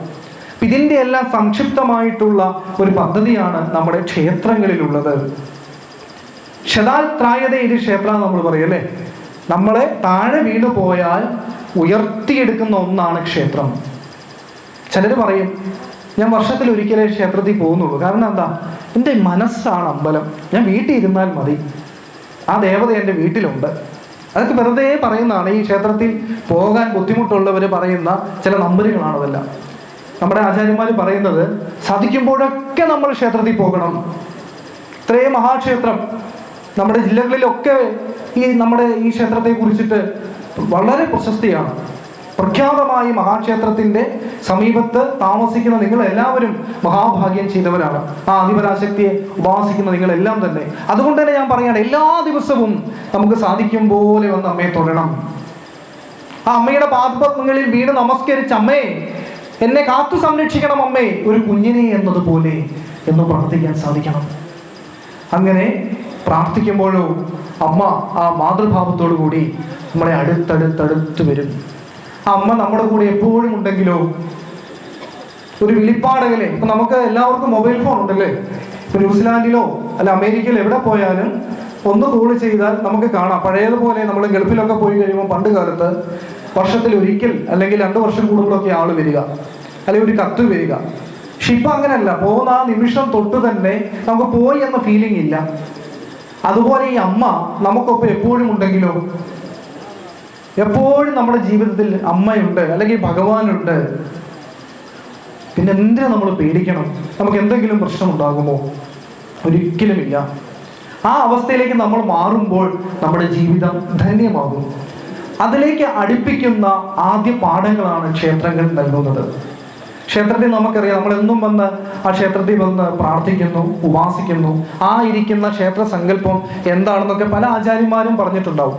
ഇതിൻ്റെ എല്ലാം സംക്ഷിപ്തമായിട്ടുള്ള ഒരു പദ്ധതിയാണ് നമ്മുടെ ക്ഷേത്രങ്ങളിലുള്ളത്. ക്ഷതാത്രായത ഇത് ക്ഷേത്ര നമ്മൾ പറയും അല്ലേ. നമ്മളെ താഴെ വീണു പോയാൽ ഉയർത്തിയെടുക്കുന്ന ഒന്നാണ് ക്ഷേത്രം. ചിലർ പറയും, ഞാൻ വർഷത്തിൽ ഒരിക്കലേ ക്ഷേത്രത്തിൽ പോകുന്നുള്ളൂ. കാരണം എന്താ? എൻ്റെ മനസ്സാണ് അമ്പലം, ഞാൻ വീട്ടിൽ ഇരുന്നാൽ മതി, ആ ദേവത എൻ്റെ വീട്ടിലുണ്ട്. അതൊക്കെ വെറുതെ പറയുന്നതാണ്. ഈ ക്ഷേത്രത്തിൽ പോകാൻ ബുദ്ധിമുട്ടുള്ളവർ പറയുന്ന ചില നമ്പറുകളാണതെല്ലാം. നമ്മുടെ ആചാര്യന്മാർ പറയുന്നത്, സാധിക്കുമ്പോഴൊക്കെ നമ്മൾ ക്ഷേത്രത്തിൽ പോകണം. ഇത്രയും മഹാക്ഷേത്രം നമ്മുടെ ജില്ലകളിലൊക്കെ നമ്മുടെ ഈ ക്ഷേത്രത്തെ കുറിച്ചിട്ട് വളരെ പ്രശസ്തിയാണ്. പ്രഖ്യാതമായി മഹാക്ഷേത്രത്തിൻ്റെ സമീപത്ത് താമസിക്കുന്ന നിങ്ങൾ എല്ലാവരും മഹാഭാഗ്യം ചെയ്തവരാണ്. ആ ആദിപരാശക്തിയെ ഉപാസിക്കുന്ന നിങ്ങളെല്ലാം തന്നെ. അതുകൊണ്ട് തന്നെ ഞാൻ പറയുകയാണ്, എല്ലാ ദിവസവും നമുക്ക് സാധിക്കും പോലെ വന്ന് അമ്മയെ തൊഴണം. ആ അമ്മയുടെ പാദപത്മങ്ങളിൽ വീണ് നമസ്കരിച്ച്, അമ്മേ എന്നെ കാത്തു സംരക്ഷിക്കണം അമ്മേ, ഒരു കുഞ്ഞിനെ എന്നതുപോലെ എന്ന് പ്രാർത്ഥിക്കാൻ സാധിക്കണം. അങ്ങനെ പ്രാർത്ഥിക്കുമ്പോഴോ അമ്മ ആ മാതൃഭാവത്തോടു കൂടി നമ്മളെ അടുത്തടുത്തടുത്ത് വരും. ആ അമ്മ നമ്മുടെ കൂടെ എപ്പോഴും ഉണ്ടെങ്കിലോ ഒരു വിളിപ്പാടകലെ. ഇപ്പം നമുക്ക് എല്ലാവർക്കും മൊബൈൽ ഫോൺ ഉണ്ടല്ലേ. ഇപ്പം ന്യൂസിലാൻഡിലോ അല്ല അമേരിക്കയിലോ എവിടെ പോയാലും ഒന്ന് കോൾ ചെയ്താൽ നമുക്ക് കാണാം. പഴയതുപോലെ നമ്മൾ ഗൾഫിലൊക്കെ പോയി കഴിയുമ്പോൾ പണ്ട് കാലത്ത് വർഷത്തിൽ ഒരിക്കൽ അല്ലെങ്കിൽ 2 വർഷം കൂടുമ്പോഴൊക്കെ ആൾ വരിക, അല്ലെങ്കിൽ ഒരു കത്ത് വരിക. പക്ഷെ ഇപ്പം അങ്ങനെയല്ല. പോകുന്ന ആ നിമിഷം തൊട്ട് തന്നെ നമുക്ക് പോയി എന്ന ഫീലിംഗ് ഇല്ല. അതുപോലെ ഈ അമ്മ നമുക്കൊപ്പം എപ്പോഴും ഉണ്ടെങ്കിലോ, എപ്പോഴും നമ്മുടെ ജീവിതത്തിൽ അമ്മയുണ്ട് അല്ലെങ്കിൽ ഭഗവാനുണ്ട്, പിന്നെ എന്തിനാ നമ്മൾ പേടിക്കണം? നമുക്ക് എന്തെങ്കിലും പ്രശ്നം ഉണ്ടാകുമോ? ഒരിക്കലുമില്ല. ആ അവസ്ഥയിലേക്ക് നമ്മൾ മാറുമ്പോൾ നമ്മുടെ ജീവിതം ധന്യമാകും. അതിലേക്ക് അടുപ്പിക്കുന്ന ആദ്യ പാഠങ്ങളാണ് ക്ഷേത്രങ്ങൾ നൽകുന്നത്. ക്ഷേത്രത്തിൽ നമുക്കറിയാം, നമ്മളെന്നും വന്ന് ആ ക്ഷേത്രത്തിൽ വന്ന് പ്രാർത്ഥിക്കുന്നു, ഉപാസിക്കുന്നു. ആ ഇരിക്കുന്ന ക്ഷേത്ര സങ്കല്പം എന്താണെന്നൊക്കെ പല ആചാര്യന്മാരും പറഞ്ഞിട്ടുണ്ടാവും.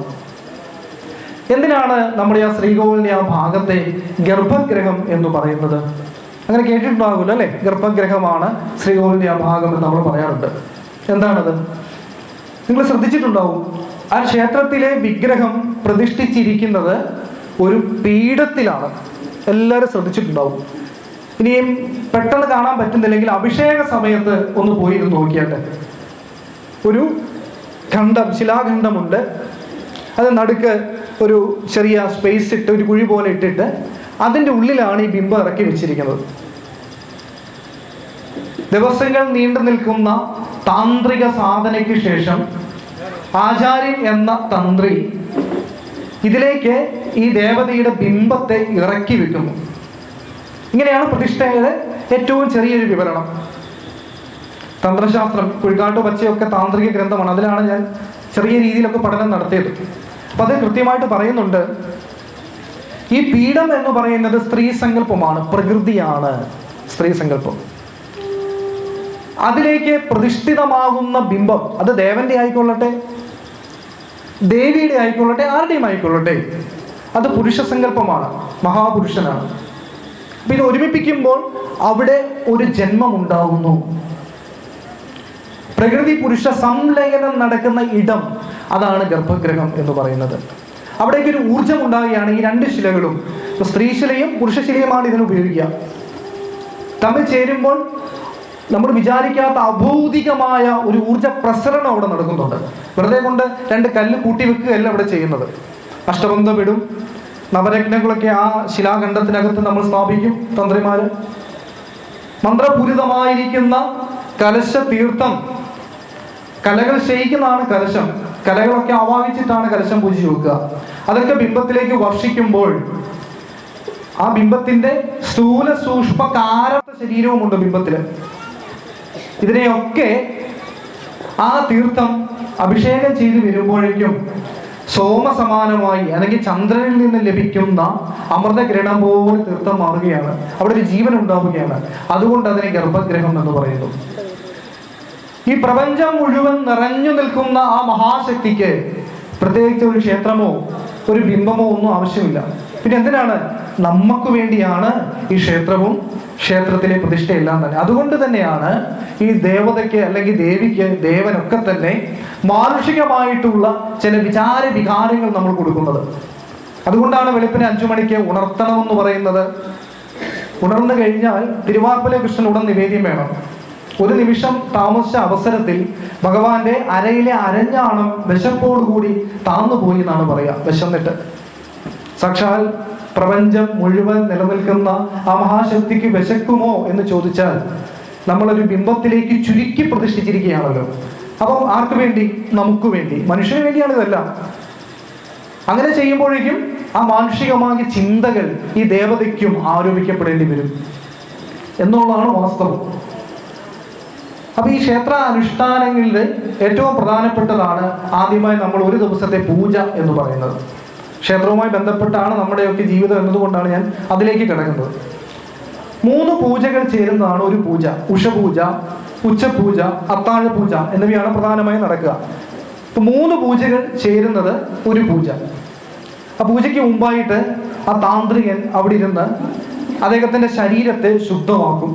എന്തിനാണ് നമ്മുടെ ആ ശ്രീകോവിലിന്റെ ആ ഭാഗത്തെ ഗർഭഗൃഹം എന്ന് പറയുന്നത്? അങ്ങനെ കേട്ടിട്ടുണ്ടാകുമല്ലോ അല്ലെ. ഗർഭഗൃഹമാണ് ശ്രീകോവിലിന്റെ ആ ഭാഗം എന്ന് നമ്മൾ പറയാറുണ്ട്. എന്താണത്? നിങ്ങൾ ശ്രദ്ധിച്ചിട്ടുണ്ടാവും, ആ ക്ഷേത്രത്തിലെ വിഗ്രഹം പ്രതിഷ്ഠിച്ചിരിക്കുന്നത് ഒരു പീഠത്തിലാണ്. എല്ലാവരും ശ്രദ്ധിച്ചിട്ടുണ്ടാവും. ഇനിയും പെട്ടെന്ന് കാണാൻ പറ്റുന്നില്ലെങ്കിൽ അഭിഷേക സമയത്ത് ഒന്ന് പോയിരുന്നു നോക്കിയാട്ടെ. ഒരു ഖണ്ഡം, ശിലാഖണ്ഡമുണ്ട്. അത് നടുക്ക് ഒരു ചെറിയ സ്പേസ് ഇട്ട്, ഒരു കുഴി പോലെ ഇട്ടിട്ട് അതിൻ്റെ ഉള്ളിലാണ് ഈ ബിംബം ഇറക്കി വെച്ചിരിക്കുന്നത്. ദിവസങ്ങൾ നീണ്ടു നിൽക്കുന്ന താന്ത്രിക സാധനയ്ക്ക് ശേഷം ആചാര്യൻ എന്ന തന്ത്രി ഇതിലേക്ക് ഈ ദേവതയുടെ ബിംബത്തെ ഇറക്കി വെക്കുന്നു. ഇങ്ങനെയാണ് പ്രതിഷ്ഠയുടെ ഏറ്റവും ചെറിയൊരു വിവരണം. തന്ത്രശാസ്ത്രം, കുഴിക്കാട്ടു പച്ചയൊക്കെ താന്ത്രിക ഗ്രന്ഥമാണ്. അതിലാണ് ഞാൻ ചെറിയ രീതിയിലൊക്കെ പഠനം നടത്തിയത്. അപ്പം അത് കൃത്യമായിട്ട് പറയുന്നുണ്ട്, ഈ പീഠം എന്ന് പറയുന്നത് സ്ത്രീ സങ്കല്പമാണ്, പ്രകൃതിയാണ് സ്ത്രീ സങ്കല്പം. അതിലേക്ക് പ്രതിഷ്ഠിതമാകുന്ന ബിംബം, അത് ദേവന്റെ ആയിക്കൊള്ളട്ടെ, ദേവിയുടെ ആയിക്കൊള്ളട്ടെ, ആരുടെയും ആയിക്കൊള്ളട്ടെ, അത് പുരുഷ സങ്കല്പമാണ്, മഹാപുരുഷനാണ്. അപ്പൊ ഇത് ഒരുമിപ്പിക്കുമ്പോൾ അവിടെ ഒരു ജന്മം ഉണ്ടാകുന്നു. പ്രകൃതി പുരുഷ സംലയനം നടക്കുന്ന ഇടം, അതാണ് ഗർഭഗൃഹം എന്ന് പറയുന്നത്. അവിടേക്ക് ഒരു ഊർജം ഉണ്ടാകുകയാണ്. ഈ 2 ശിലകളും, സ്ത്രീശിലയും പുരുഷശിലയുമാണ് ഇതിന് ഉപയോഗിക്കുക. തമ്മിൽ ചേരുമ്പോൾ നമ്മൾ വിചാരിക്കാത്ത അഭൗതികമായ ഒരു ഊർജ പ്രസരണം അവിടെ നടക്കുന്നുണ്ട്. വെറുതെ കൊണ്ട് 2 കല്ല് കൂട്ടി വെക്കുകയല്ല അവിടെ ചെയ്യുന്നത്. അഷ്ടബന്ധമിടും, നവരത്നങ്ങളൊക്കെ ആ ശിലാഖണ്ഡത്തിനകത്ത് നമ്മൾ സ്ഥാപിക്കും തന്ത്രിമാര്. മന്ത്രപൂരിതമായിരിക്കുന്ന കലശ തീർത്ഥം, കലകൾ ശയിക്കുന്നതാണ് കലശം. കലകളൊക്കെ ആവാഹിച്ചിട്ടാണ് കലശം പൂജിച്ചു വെക്കുക. അതൊക്കെ ബിംബത്തിലേക്ക് വർഷിക്കുമ്പോൾ ആ ബിംബത്തിന്റെ സ്ഥൂല സൂക്ഷ്മ കാരത്ത ശരീരവുമുണ്ട് ബിംബത്തില്. ഇതിനെയൊക്കെ ആ തീർത്ഥം അഭിഷേകം ചെയ്ത് വരുമ്പോഴേക്കും സോമസമാനമായി അല്ലെങ്കിൽ ചന്ദ്രനിൽ നിന്ന് ലഭിക്കുന്ന അമൃതകിരണം പോലെ തീർത്ഥം മാറുകയാണ്. അവിടെ ഒരു ജീവൻ ഉണ്ടാവുകയാണ്. അതുകൊണ്ട് അതിനെ ഗർഭഗൃഹം എന്ന് പറയുന്നു. ഈ പ്രപഞ്ചം മുഴുവൻ നിറഞ്ഞു നിൽക്കുന്ന ആ മഹാശക്തിക്ക് പ്രത്യേകിച്ച് ഒരു ക്ഷേത്രമോ ഒരു ബിംബമോ ഒന്നും ആവശ്യമില്ല. പിന്നെ എന്തിനാണ്? നമുക്ക് വേണ്ടിയാണ് ഈ ക്ഷേത്രവും ക്ഷേത്രത്തിലെ പ്രതിഷ്ഠയെല്ലാം തന്നെ. അതുകൊണ്ട് തന്നെയാണ് ഈ ദേവതയ്ക്ക് അല്ലെങ്കിൽ ദേവിക്ക് ദേവനൊക്കെ തന്നെ മാനുഷികമായിട്ടുള്ള ചില വികാരങ്ങൾ നമ്മൾ കൊടുക്കുന്നത്. അതുകൊണ്ടാണ് വെളുപ്പിന് 5 മണിക്ക് ഉണർത്തണമെന്ന് പറയുന്നത്. ഉണർന്നു കഴിഞ്ഞാൽ തിരുവാർപ്പല കൃഷ്ണൻ ഉടൻ നിവേദ്യം വേണം. ഒരു നിമിഷം താമസിച്ച അവസരത്തിൽ ഭഗവാന്റെ അരയിലെ അരഞ്ഞാണം വിശപ്പോടുകൂടി താന്നുപോയി എന്നാണ് പറയുക. വിശന്നിട്ട് സാക്ഷാൽ പ്രപഞ്ചം മുഴുവൻ നിലനിൽക്കുന്ന ആ മഹാശക്തിക്ക് വിശക്കുമോ എന്ന് ചോദിച്ചാൽ നമ്മളൊരു ബിംബത്തിലേക്ക് ചുരുക്കി പ്രതിഷ്ഠിച്ചിരിക്കുകയാണല്ലോ. അപ്പം ആർക്ക് വേണ്ടി? നമുക്ക് വേണ്ടി, മനുഷ്യന് വേണ്ടിയാണ് ഇതെല്ലാം. അങ്ങനെ ചെയ്യുമ്പോഴേക്കും ആ മാനുഷികമായ ചിന്തകൾ ഈ ദേവതയ്ക്കും ആരോപിക്കപ്പെടേണ്ടി വരും എന്നുള്ളതാണ് വാസ്തവം. അപ്പൊ ഈ ക്ഷേത്ര അനുഷ്ഠാനങ്ങളിൽ ഏറ്റവും പ്രധാനപ്പെട്ടതാണ് ആദ്യമായി നമ്മൾ ഒരു ദിവസത്തെ പൂജ എന്ന് പറയുന്നത്. ക്ഷേത്രവുമായി ബന്ധപ്പെട്ടാണ് നമ്മുടെയൊക്കെ ജീവിതം എന്നതുകൊണ്ടാണ് ഞാൻ അതിലേക്ക് കിടക്കുന്നത്. 3 പൂജകൾ ചേരുന്നതാണ് ഒരു പൂജ. ഉഷപൂജ, ഉച്ചപൂജ, അത്താഴ പൂജ എന്നിവയാണ് പ്രധാനമായും നടക്കുക. 3 പൂജകൾ ചേരുന്നത് ഒരു പൂജ. ആ പൂജയ്ക്ക് മുമ്പായിട്ട് ആ താന്ത്രികൻ അവിടെ ഇരുന്ന് അദ്ദേഹത്തിന്റെ ശരീരത്തെ ശുദ്ധമാക്കും.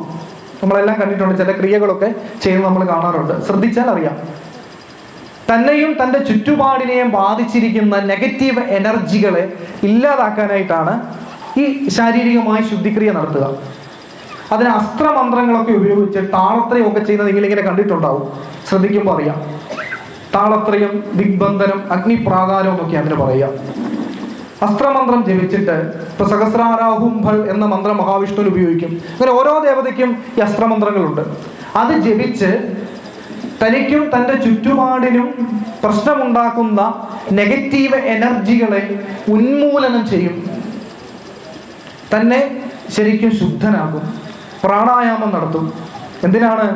നമ്മളെല്ലാം കണ്ടിട്ടുണ്ട്, ചില ക്രിയകളൊക്കെ ചെയ്ത് നമ്മൾ കാണാറുണ്ട്. ശ്രദ്ധിച്ചാൽ അറിയാം. തന്നെയും തൻ്റെ ചുറ്റുപാടിനെയും ബാധിച്ചിരിക്കുന്ന നെഗറ്റീവ് എനർജികളെ ഇല്ലാതാക്കാനായിട്ടാണ് ഈ ശാരീരികമായ ശുദ്ധിക്രിയ നടത്തുക. അതിന് അസ്ത്രമന്ത്രങ്ങളൊക്കെ ഉപയോഗിച്ച് താളത്രയൊക്കെ ചെയ്യുന്നത് നിങ്ങളിങ്ങനെ കണ്ടിട്ടുണ്ടാവും. ശ്രദ്ധിക്കുമ്പോൾ അറിയാം. താളത്രയം, ദിഗ്ബന്ധനം, അഗ്നിപ്രാകാരം എന്നൊക്കെ അതിന് പറയാം. അസ്ത്രമന്ത്രം ജപിച്ചിട്ട് ഇപ്പൊ സഹസ്രാരാഹുംഭൾ എന്ന മന്ത്രം മഹാവിഷ്ണുവിൽ ഉപയോഗിക്കും. അങ്ങനെ ഓരോ ദേവതയ്ക്കും ഈ അസ്ത്രമന്ത്രങ്ങളുണ്ട്. അത് ജപിച്ച് തനിക്കും തൻ്റെ ചുറ്റുപാടിനും പ്രശ്നമുണ്ടാക്കുന്ന നെഗറ്റീവ് എനർജികളെ ഉന്മൂലനം ചെയ്യും. തന്നെ ശരിക്കും ശുദ്ധനാകും. പ്രാണായാമം നടത്തും. എന്തിനാണ്?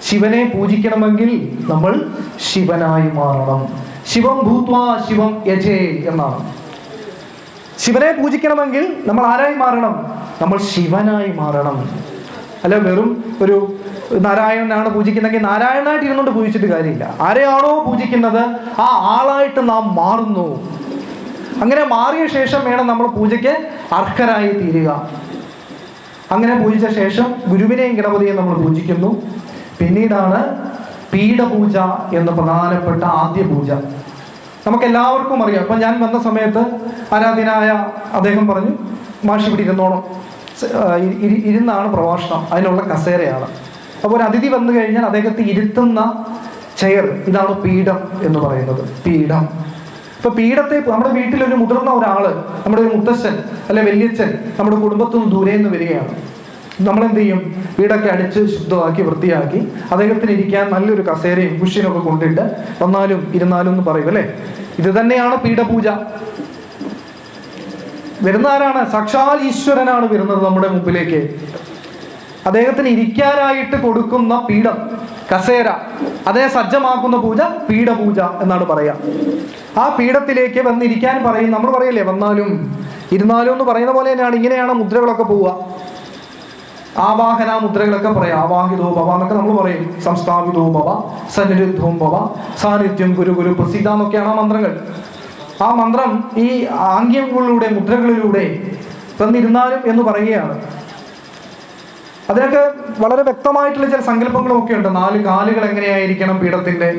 ശിവനെ പൂജിക്കണമെങ്കിൽ നമ്മൾ ശിവനായി മാറണം. ശിവം ഭൂത്വാ ശിവം യജേ എന്നാണ്. ശിവനെ പൂജിക്കണമെങ്കിൽ നമ്മൾ ആരായി മാറണം? നമ്മൾ ശിവനായി മാറണം. അല്ല വെറും ഒരു നാരായണനാണ് പൂജിക്കുന്നതെങ്കിൽ നാരായണനായിട്ട് ഇരുന്നുകൊണ്ട് പൂജിച്ചിട്ട് കാര്യമില്ല. ആരെയാണോ പൂജിക്കുന്നത് ആ ആളായിട്ട് നാം മാറുന്നു. അങ്ങനെ മാറിയ ശേഷം വേണം നമ്മൾ പൂജയ്ക്ക് അർഹരായി തീരുക. അങ്ങനെ പൂജിച്ച ശേഷം ഗുരുവിനെയും ഗണപതിയെയും നമ്മൾ പൂജിക്കുന്നു. പിന്നീടാണ് പീഠപൂജ എന്ന പ്രധാനപ്പെട്ട ആദ്യ പൂജ. നമുക്കെല്ലാവർക്കും അറിയാം. അപ്പം ഞാൻ വന്ന സമയത്ത് ആരാധ്യനായ അദ്ദേഹം പറഞ്ഞു, മാഷി ഇവിടെ ഇരുന്നോണം. ഇരുന്നാണ് പ്രഭാഷണം, അതിനുള്ള കസേരയാണ്. അപ്പോൾ ഒരു അതിഥി വന്നു കഴിഞ്ഞാൽ അദ്ദേഹത്തെ ഇരുത്തുന്ന ചെയർ, ഇതാണ് പീഠം എന്ന് പറയുന്നത്. പീഠം. ഇപ്പൊ പീഠത്തെ നമ്മുടെ വീട്ടിലൊരു മുതിർന്ന ഒരാള്, നമ്മുടെ ഒരു മുത്തശ്ശൻ അല്ലെ വല്യച്ഛൻ നമ്മുടെ കുടുംബത്തിൽ നിന്ന് ദൂരെ നിന്ന് വരികയാണ്. നമ്മളെന്ത് ചെയ്യും? വീടൊക്കെ അടിച്ച് ശുദ്ധമാക്കി വൃത്തിയാക്കി അദ്ദേഹത്തിന് ഇരിക്കാൻ നല്ലൊരു കസേരയും കുഷ്യനൊക്കെ കൊണ്ടിട്ട് വന്നാലും ഇരുന്നാലും എന്ന് പറയും അല്ലേ. ഇത് തന്നെയാണ് പീഠപൂജ. വരുന്ന ആരാണ്? സാക്ഷാൽ ഈശ്വരനാണ് വരുന്നത് നമ്മുടെ മുമ്പിലേക്ക്. അദ്ദേഹത്തിന് ഇരിക്കാനായിട്ട് കൊടുക്കുന്ന പീഠം, കസേര, അതിനെ സജ്ജമാക്കുന്ന പൂജ പീഠപൂജ എന്നാണ് പറയാ. ആ പീഠത്തിലേക്ക് വന്നിരിക്കാൻ പറയും. നമ്മൾ പറയില്ലേ വന്നാലും ഇരുന്നാലും എന്ന് പറയുന്ന പോലെ തന്നെയാണ്. ഇങ്ങനെയാണ് മുദ്രകളൊക്കെ പോവുക. ആവാഹന മുദ്രകളൊക്കെ പറയാം. ആവാഹിതോ ഭവ എന്നൊക്കെ നമ്മൾ പറയും. സംസ്ഥാപിതോ ഭവ, സന്നിരുദ്ധവും ഭവ, സാന്നിധ്യം ഗുരു ഗുരു പ്രസീത എന്നൊക്കെയാണ് ആ മന്ത്രങ്ങൾ. ആ മന്ത്രം ഈ ആംഗ്യങ്ങളിലൂടെ, മുദ്രകളിലൂടെ വന്നിരുന്നാലും എന്ന് പറയുകയാണ്. അതിനൊക്കെ വളരെ വ്യക്തമായിട്ടുള്ള ചില സങ്കല്പങ്ങളും ഒക്കെ ഉണ്ട്. 4 കാലുകൾ എങ്ങനെയായിരിക്കണം പീഠത്തിന്റെ,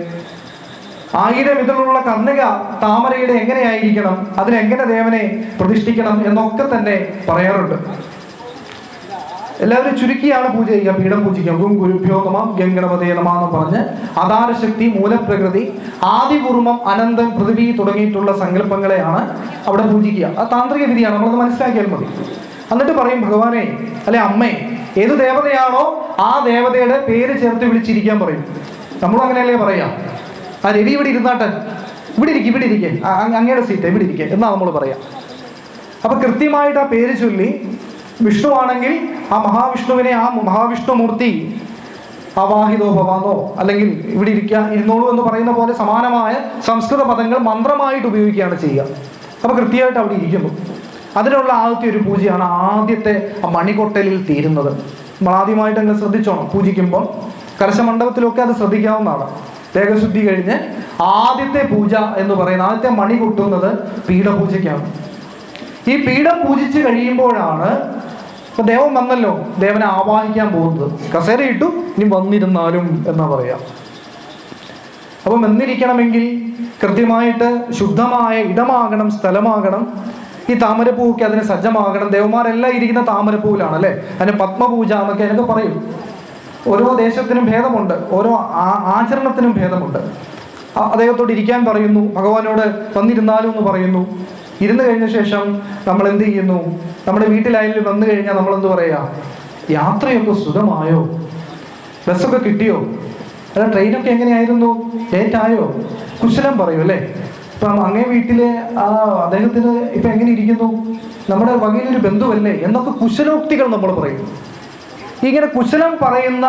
1000 ഇതിലുള്ള കർണിക താമരയുടെ എങ്ങനെയായിരിക്കണം, അതിനെങ്ങനെ ദേവനെ പ്രതിഷ്ഠിക്കണം എന്നൊക്കെ തന്നെ പറയാറുണ്ട്. എല്ലാവരും ചുരുക്കിയാണ് പൂജ ചെയ്യുക. പീഠം പൂജിക്കും. ഗും ഗുരുഭ്യോ നമ, ഗംഗണപതേ നമ എന്ന് പറഞ്ഞ് ആധാരശക്തി, മൂലപ്രകൃതി, ആദികൂർമ്മം, അനന്തം, പൃഥ്വി തുടങ്ങിയിട്ടുള്ള സങ്കല്പങ്ങളെയാണ് അവിടെ പൂജിക്കുക. ആ താന്ത്രിക വിധിയാണ്, നമ്മളത് മനസ്സിലാക്കിയാൽ മതി. എന്നിട്ട് പറയും ഭഗവാനെ അല്ലെ അമ്മേ, ഏത് ദേവതയാണോ ആ ദേവതയുടെ പേര് ചേർത്ത് വിളിച്ചിരിക്കാൻ പറയും. നമ്മളും അങ്ങനെയല്ലേ പറയാം. ആ രവി ഇവിടെ ഇരുന്നാട്ടെ, ഇവിടെ ഇരിക്കും, ഇവിടെ ഇരിക്കേ, അങ്ങയുടെ സീറ്റ് ഇവിടെ ഇരിക്കേ എന്നാ നമ്മൾ പറയാം. അപ്പൊ കൃത്യമായിട്ട് ആ പേര് ചൊല്ലി, വിഷ്ണു ആണെങ്കിൽ ആ മഹാവിഷ്ണുവിനെ, ആ മഹാവിഷ്ണുമൂർത്തി ആവാഹിതോ ഭവാന്നോ അല്ലെങ്കിൽ ഇവിടെ ഇരുന്നോളൂ എന്ന് പറയുന്ന പോലെ സമാനമായ സംസ്കൃത പദങ്ങൾ മന്ത്രമായിട്ട് ഉപയോഗിക്കുകയാണ് ചെയ്യുക. അപ്പൊ കൃത്യമായിട്ട് അവിടെ ഇരിക്കുന്നു. അതിനുള്ള ആദ്യത്തെ ഒരു പൂജയാണ് ആദ്യത്തെ മണികൊട്ടലിൽ തീരുന്നത്. നമ്മൾ ആദ്യമായിട്ട് അങ്ങനെ ശ്രദ്ധിച്ചോണം. പൂജിക്കുമ്പോൾ കലശമണ്ഡപത്തിലൊക്കെ അത് ശ്രദ്ധിക്കാവുന്നതാണ്. ദേഹശുദ്ധി കഴിഞ്ഞ് ആദ്യത്തെ പൂജ എന്ന് പറയുന്നത്, ആദ്യത്തെ മണി കൊട്ടുന്നത് പീഠപൂജയ്ക്കാണ്. ഈ പീഠം പൂജിച്ച് കഴിയുമ്പോഴാണ് ഇപ്പൊ ദേവൻ വന്നല്ലോ, ദേവനെ ആവാഹിക്കാൻ പോകുന്നത്. കസേര ഇട്ടു, ഇനി വന്നിരുന്നാലും എന്നാ പറയാം. അപ്പം വന്നിരിക്കണമെങ്കിൽ കൃത്യമായിട്ട് ശുദ്ധമായ ഇടമാകണം, സ്ഥലമാകണം. ഈ താമരപ്പൂവൊക്കെ അതിന് സജ്ജമാകണം. ദേവന്മാരെല്ലാം ഇരിക്കുന്ന താമരപ്പൂവിലാണ് അല്ലേ, അതിന് പത്മപൂജ എന്നൊക്കെ എനിക്ക് പറയും. ഓരോ ദേശത്തിനും ഭേദമുണ്ട്, ഓരോ ആചരണത്തിനും ഭേദമുണ്ട്. അദ്ദേഹത്തോട് ഇരിക്കാൻ പറയുന്നു, ഭഗവാനോട് വന്നിരുന്നാലും എന്ന് പറയുന്നു. ഇരുന്ന് കഴിഞ്ഞ ശേഷം നമ്മൾ എന്ത് ചെയ്യുന്നു? നമ്മുടെ വീട്ടിലായാലും വന്നു കഴിഞ്ഞാൽ നമ്മളെന്ത് പറയാ? യാത്രയൊക്കെ സുഖമായോ? ബസ്സൊക്കെ കിട്ടിയോ? അല്ല ട്രെയിനൊക്കെ എങ്ങനെയായിരുന്നു? ലേറ്റായോ? കുശലം പറയൂ അല്ലേ. ഇപ്പം അങ്ങേ വീട്ടിലെ അദ്ദേഹത്തിന് ഇപ്പം എങ്ങനെ ഇരിക്കുന്നു? നമ്മുടെ വകയിലൊരു ബന്ധുവല്ലേ എന്നൊക്കെ കുശലോക്തികൾ നമ്മൾ പറയും. ഇങ്ങനെ കുശലം പറയുന്ന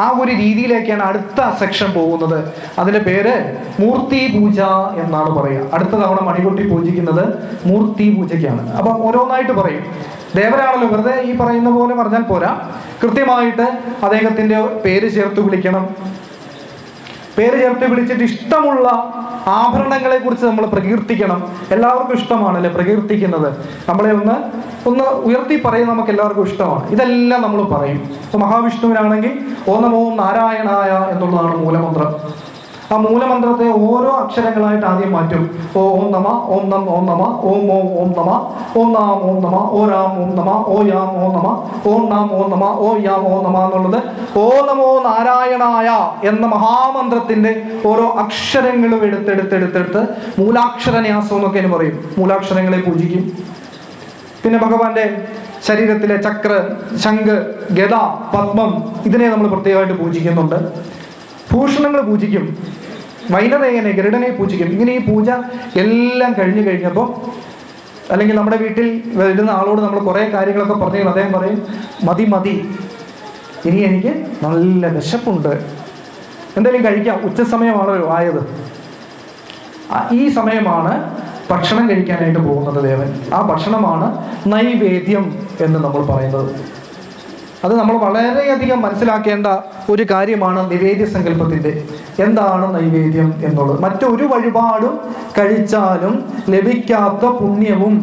ആ ഒരു രീതിയിലേക്കാണ് അടുത്ത സെക്ഷൻ പോകുന്നത്. അതിൻ്റെ പേര് മൂർത്തി പൂജ എന്നാണ് പറയുക. അടുത്ത തവണ മണികൊട്ടി പൂജിക്കുന്നത് മൂർത്തി പൂജയ്ക്കാണ്. അപ്പം ഓരോന്നായിട്ട് പറയും. ദേവരാണല്ലോ, വെറുതെ ഈ പറയുന്ന പോലെ പറഞ്ഞാൽ പോരാ, കൃത്യമായിട്ട് അദ്ദേഹത്തിൻ്റെ പേര് ചേർത്ത് വിളിക്കണം. പേര് ചേർത്ത് വിളിച്ചിട്ട് ഇഷ്ടമുള്ള ആഭരണങ്ങളെ കുറിച്ച് നമ്മൾ പ്രകീർത്തിക്കണം. എല്ലാവർക്കും ഇഷ്ടമാണല്ലേ പ്രകീർത്തിക്കുന്നത്. നമ്മളെ ഒന്ന് ഉയർത്തി പറയുന്നത് നമുക്ക് എല്ലാവർക്കും ഇഷ്ടമാണ്. ഇതെല്ലാം നമ്മൾ പറയും. ഇപ്പൊ മഹാവിഷ്ണുവിനാണെങ്കിൽ ഓം നമോ നാരായണായ എന്നുള്ളതാണ് മൂലമന്ത്രം. ആ മൂലമന്ത്രത്തെ ഓരോ അക്ഷരങ്ങളായിട്ട് ആദ്യം മാറ്റും. ഓം നമ, ഓം നം ഓം നമ, ഓം ഓം ഓം നമ, ഓം നാം ഓം നമ, ഓ രാം ഓം നമ, ഓ യാം ഓം നമ, ഓം നാം ഓം നമ, ഓ യാം ഓം നമ എന്നുള്ളത് ഓ നമോ നാരായണായ എന്ന മഹാമന്ത്രത്തിന്റെ ഓരോ അക്ഷരങ്ങളും എടുത്തെടുത്ത് മൂലാക്ഷരന്യാസം എന്നൊക്കെ പറയും. മൂലാക്ഷരങ്ങളെ പൂജിക്കും. പിന്നെ ഭഗവാന്റെ ശരീരത്തിലെ ചക്ര, ശംഖ്, ഗദ, പത്മം ഇതിനെ നമ്മൾ പ്രത്യേകമായിട്ട് പൂജിക്കുന്നുണ്ട്. ഭൂഷണങ്ങൾ പൂജിക്കും. വൈനതേയനെ, ഗരുഡനെ പൂജിക്കും. ഇങ്ങനെ ഈ പൂജ എല്ലാം കഴിഞ്ഞു കഴിഞ്ഞപ്പോൾ, അല്ലെങ്കിൽ നമ്മുടെ വീട്ടിൽ വരുന്ന ആളോട് നമ്മൾ കുറേ കാര്യങ്ങളൊക്കെ പറഞ്ഞു, അദ്ദേഹം പറയും മതി, ഇനി എനിക്ക് നല്ല വിശപ്പുണ്ട്, എന്തെങ്കിലും കഴിക്കാം. ഉച്ച സമയമാണല്ലോ ആയത്. ഈ സമയമാണ് ഭക്ഷണം കഴിക്കാനായിട്ട് പോകുന്നത് ദേവൻ. ആ ഭക്ഷണമാണ് നൈവേദ്യം എന്ന് നമ്മൾ പറയുന്നത്. അത് നമ്മൾ വളരെയധികം മനസ്സിലാക്കേണ്ട ഒരു കാര്യമാണ് നിവേദ്യ സങ്കല്പത്തിൻ്റെ. എന്താണ് നൈവേദ്യം എന്നുള്ളത്? മറ്റൊരു വഴിപാടും കഴിച്ചാലും ലഭിക്കാത്ത പുണ്യവും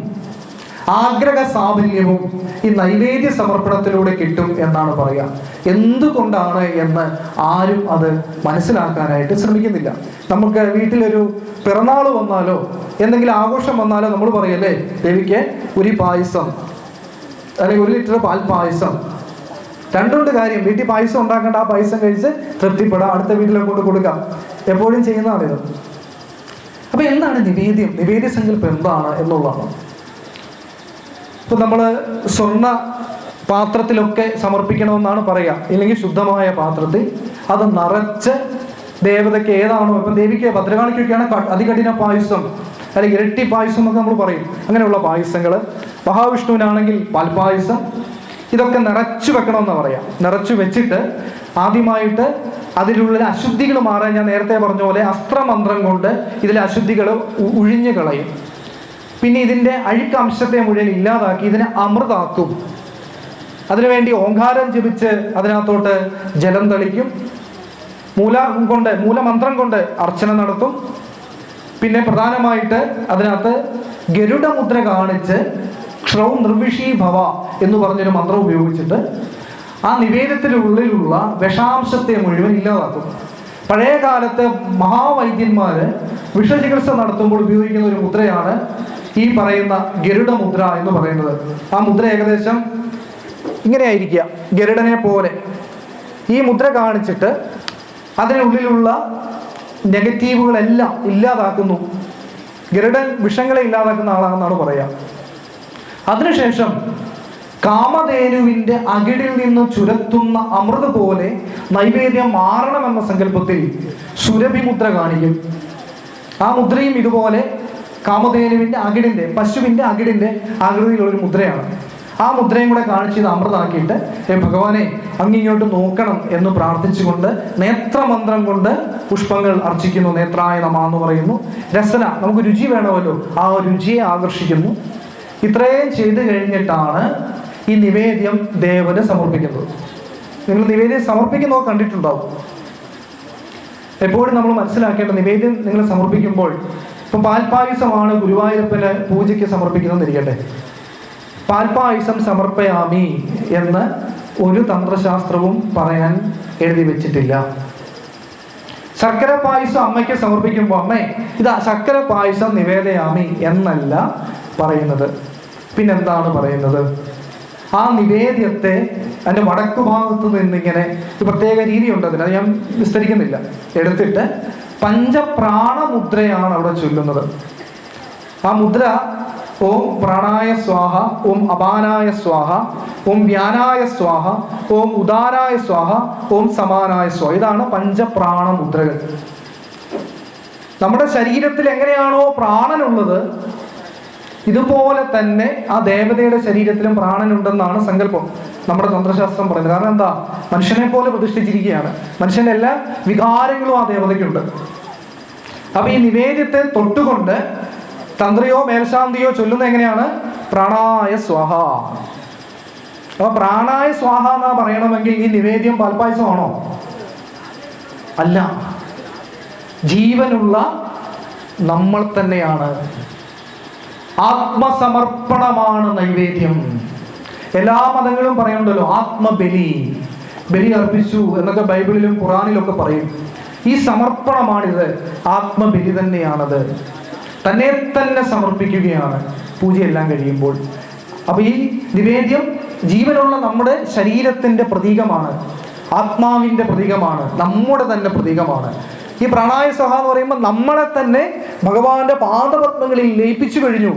ആഗ്രഹ സാഫല്യവും ഈ നൈവേദ്യ സമർപ്പണത്തിലൂടെ കിട്ടും എന്നാണ് പറയുക. എന്തുകൊണ്ടാണ് എന്ന് ആരും അത് മനസ്സിലാക്കാനായിട്ട് ശ്രമിക്കുന്നില്ല. നമുക്ക് വീട്ടിലൊരു പിറന്നാൾ വന്നാലോ എന്തെങ്കിലും ആഘോഷം വന്നാലോ നമ്മൾ പറയല്ലേ, ദേവിക്ക് ഒരു പായസം അല്ലെങ്കിൽ 1 ലിറ്റർ പാൽ പായസം. രണ്ടുണ്ട് കാര്യം. വീട്ടിൽ പായസം ഉണ്ടാക്കേണ്ട, ആ പായസം കഴിച്ച് തൃപ്തിപ്പെടാം, അടുത്ത വീട്ടിലൊക്കെ കൊണ്ട് കൊടുക്കാം. എപ്പോഴും ചെയ്യുന്നതാണിത്. അപ്പൊ എന്താണ് നിവേദ്യം? നിവേദ്യ സങ്കല്പം എന്താണ് എന്നുള്ളതാണ്. ഇപ്പൊ നമ്മൾ സ്വർണ്ണ പാത്രത്തിലൊക്കെ സമർപ്പിക്കണമെന്നാണ് പറയുക. ഇല്ലെങ്കിൽ ശുദ്ധമായ പാത്രത്തിൽ അത് നിറച്ച് ദേവതയ്ക്ക് ഏതാണോ, ഇപ്പം ദേവിക്ക് ഭദ്രകാളിക്കൊക്കെയാണ് അതികഠിന പായസം അല്ലെങ്കിൽ ഇരട്ടി പായസം എന്നൊക്കെ നമ്മൾ പറയും. അങ്ങനെയുള്ള പായസങ്ങൾ. മഹാവിഷ്ണുവിനാണെങ്കിൽ പാൽപായസം. ഇതൊക്കെ നിറച്ചു വെക്കണമെന്ന് പറയാം. നിറച്ചു വെച്ചിട്ട് ആദ്യമായിട്ട് അതിലുള്ള അശുദ്ധികൾ മാറാൻ ഞാൻ നേരത്തെ പറഞ്ഞ പോലെ അസ്ത്രമന്ത്രം കൊണ്ട് ഇതിലെ അശുദ്ധികൾ ഒഴിഞ്ഞു കളയും. പിന്നെ ഇതിൻ്റെ അഴുക്കംശത്തെ മുഴുവൻ ഇല്ലാതാക്കി ഇതിനെ അമൃതാക്കും. അതിനുവേണ്ടി ഓങ്കാരം ജപിച്ച് അതിനകത്തോട്ട് ജലം തളിക്കും. മൂലമന്ത്രം കൊണ്ട് അർച്ചന നടത്തും. പിന്നെ പ്രധാനമായിട്ട് അതിനകത്ത് ഗരുഡമുദ്ര കാണിച്ച് ക്ഷൗ നിർവിഷീ ഭവ എന്ന് പറഞ്ഞൊരു മന്ത്രം ഉപയോഗിച്ചിട്ട് ആ നിവേദ്യത്തിനുള്ളിലുള്ള വിഷാംശത്തെ മുഴുവൻ ഇല്ലാതാക്കും. പഴയ കാലത്ത് മഹാവൈദ്യന്മാര് വിഷചികിത്സ നടത്തുമ്പോൾ ഉപയോഗിക്കുന്ന ഒരു മുദ്രയാണ് ഈ പറയുന്ന ഗരുഡമുദ്ര എന്ന് പറയുന്നത്. ആ മുദ്ര ഏകദേശം ഇങ്ങനെ ആയിരിക്കുക, ഗരുഡനെ പോലെ. ഈ മുദ്ര കാണിച്ചിട്ട് അതിനുള്ളിലുള്ള നെഗറ്റീവുകളെല്ലാം ഇല്ലാതാക്കുന്നു. ഗരുഡൻ വിഷങ്ങളെ ഇല്ലാതാക്കുന്ന ആളാണെന്നാണ് പറയാം. അതിനുശേഷം കാമധേനുവിൻ്റെ അകിടിൽ നിന്ന് ചുരത്തുന്ന അമൃത് പോലെ നൈവേദ്യം മാറണമെന്ന സങ്കല്പത്തിൽ സുരഭിമുദ്ര കാണിക്കും. ആ മുദ്രയും ഇതുപോലെ കാമധേനുവിൻ്റെ അകിടിൻ്റെ, പശുവിൻ്റെ അകിടിൻ്റെ ആകൃതിയിലുള്ളൊരു മുദ്രയാണ്. ആ മുദ്രയും കൂടെ കാണിച്ച് ഇത് അമൃതാക്കിയിട്ട് ഭഗവാനെ അങ്ങിങ്ങോട്ട് നോക്കണം എന്ന് പ്രാർത്ഥിച്ചുകൊണ്ട് നേത്രമന്ത്രം കൊണ്ട് പുഷ്പങ്ങൾ അർച്ചിക്കുന്നു. നേത്രായ നമ എന്ന് പറയുന്നു. രസന, നമുക്ക് രുചി വേണമല്ലോ, ആ രുചിയെ ആകർഷിക്കുന്നു. ഇത്രയും ചെയ്ത് കഴിഞ്ഞിട്ടാണ് ഈ നിവേദ്യം ദേവന് സമർപ്പിക്കുന്നത്. നിങ്ങൾ നിവേദ്യം സമർപ്പിക്കുന്നതൊക്കെ കണ്ടിട്ടുണ്ടാവും. എപ്പോഴും നമ്മൾ മനസ്സിലാക്കേണ്ട, നിവേദ്യം നിങ്ങൾ സമർപ്പിക്കുമ്പോൾ, ഇപ്പം പാൽപ്പായസമാണ് ഗുരുവായൂരപ്പന് പൂജയ്ക്ക് സമർപ്പിക്കുന്നതെന്നിരിക്കട്ടെ, പാൽപ്പായസം സമർപ്പയാമി എന്ന് ഒരു തന്ത്രശാസ്ത്രവും പറയാൻ എഴുതി വെച്ചിട്ടില്ല. ശർക്കര പായസം അമ്മയ്ക്ക് സമർപ്പിക്കുമ്പോൾ അമ്മേ ഇതാ ശർക്കര പായസം നിവേദയാമി എന്നല്ല പറയുന്നത്. പിന്നെന്താണ് പറയുന്നത്? ആ നിവേദ്യത്തെ അതിൻ്റെ വടക്കു ഭാഗത്ത് നിന്നിങ്ങനെ ഒരു പ്രത്യേക രീതിയുണ്ട് അതിന്, അത് ഞാൻ വിസ്തരിക്കുന്നില്ല. എടുത്തിട്ട് പഞ്ചപ്രാണമുദ്രയാണ് അവിടെ ചൊല്ലുന്നത്. ആ മുദ്ര ഓം പ്രാണായ സ്വാഹ, ഓം അപാനായ സ്വാഹ, ഓം വ്യാനായ സ്വാഹ, ഓം ഉദാരായ സ്വാഹ, ഓം സമാനായ സ്വാഹ. ഇതാണ് പഞ്ചപ്രാണ മുദ്രകൾ. നമ്മുടെ ശരീരത്തിൽ എങ്ങനെയാണോ പ്രാണനുള്ളത്, ഇതുപോലെ തന്നെ ആ ദേവതയുടെ ശരീരത്തിലും പ്രാണനുണ്ടെന്നാണ് സങ്കല്പം നമ്മുടെ തന്ത്രശാസ്ത്രം പറയുന്നത്. കാരണം എന്താ? മനുഷ്യനെ പോലെ പ്രതിഷ്ഠിച്ചിരിക്കുകയാണ്. മനുഷ്യന്റെ എല്ലാ വികാരങ്ങളും ആ ദേവതയ്ക്കുണ്ട്. അപ്പൊ ഈ നിവേദ്യത്തെ തൊട്ടുകൊണ്ട് തന്ത്രിയോ മേൽശാന്തിയോ ചൊല്ലുന്ന എങ്ങനെയാണ്? പ്രാണായ സ്വാഹ. അപ്പൊ പ്രാണായ സ്വാഹ എന്നാ പറയണമെങ്കിൽ ഈ നിവേദ്യം പാൽപ്പായസമാണോ? അല്ല, ജീവനുള്ള നമ്മൾ തന്നെയാണ്. ആത്മസമർപ്പണമാണ് നൈവേദ്യം. എല്ലാ മതങ്ങളും പറയുന്നുണ്ടല്ലോ ആത്മബലി, ബലി അർപ്പിച്ചു എന്നൊക്കെ ബൈബിളിലും ഖുറാനിലും ഒക്കെ പറയും. ഈ സമർപ്പണമാണിത്, ആത്മബലി തന്നെയാണത്. തന്നെ തന്നെ സമർപ്പിക്കുകയാണ് പൂജയെല്ലാം കഴിയുമ്പോൾ. അപ്പൊ ഈ നിവേദ്യം ജീവനുള്ള നമ്മുടെ ശരീരത്തിന്റെ പ്രതീകമാണ്, ആത്മാവിന്റെ പ്രതീകമാണ്, നമ്മുടെ തന്നെ പ്രതീകമാണ്. ഈ പ്രാണായ സഹ എന്ന് പറയുമ്പോൾ നമ്മളെ തന്നെ ഭഗവാന്റെ പാദപത്മങ്ങളിൽ ലയിപ്പിച്ചു കഴിഞ്ഞു.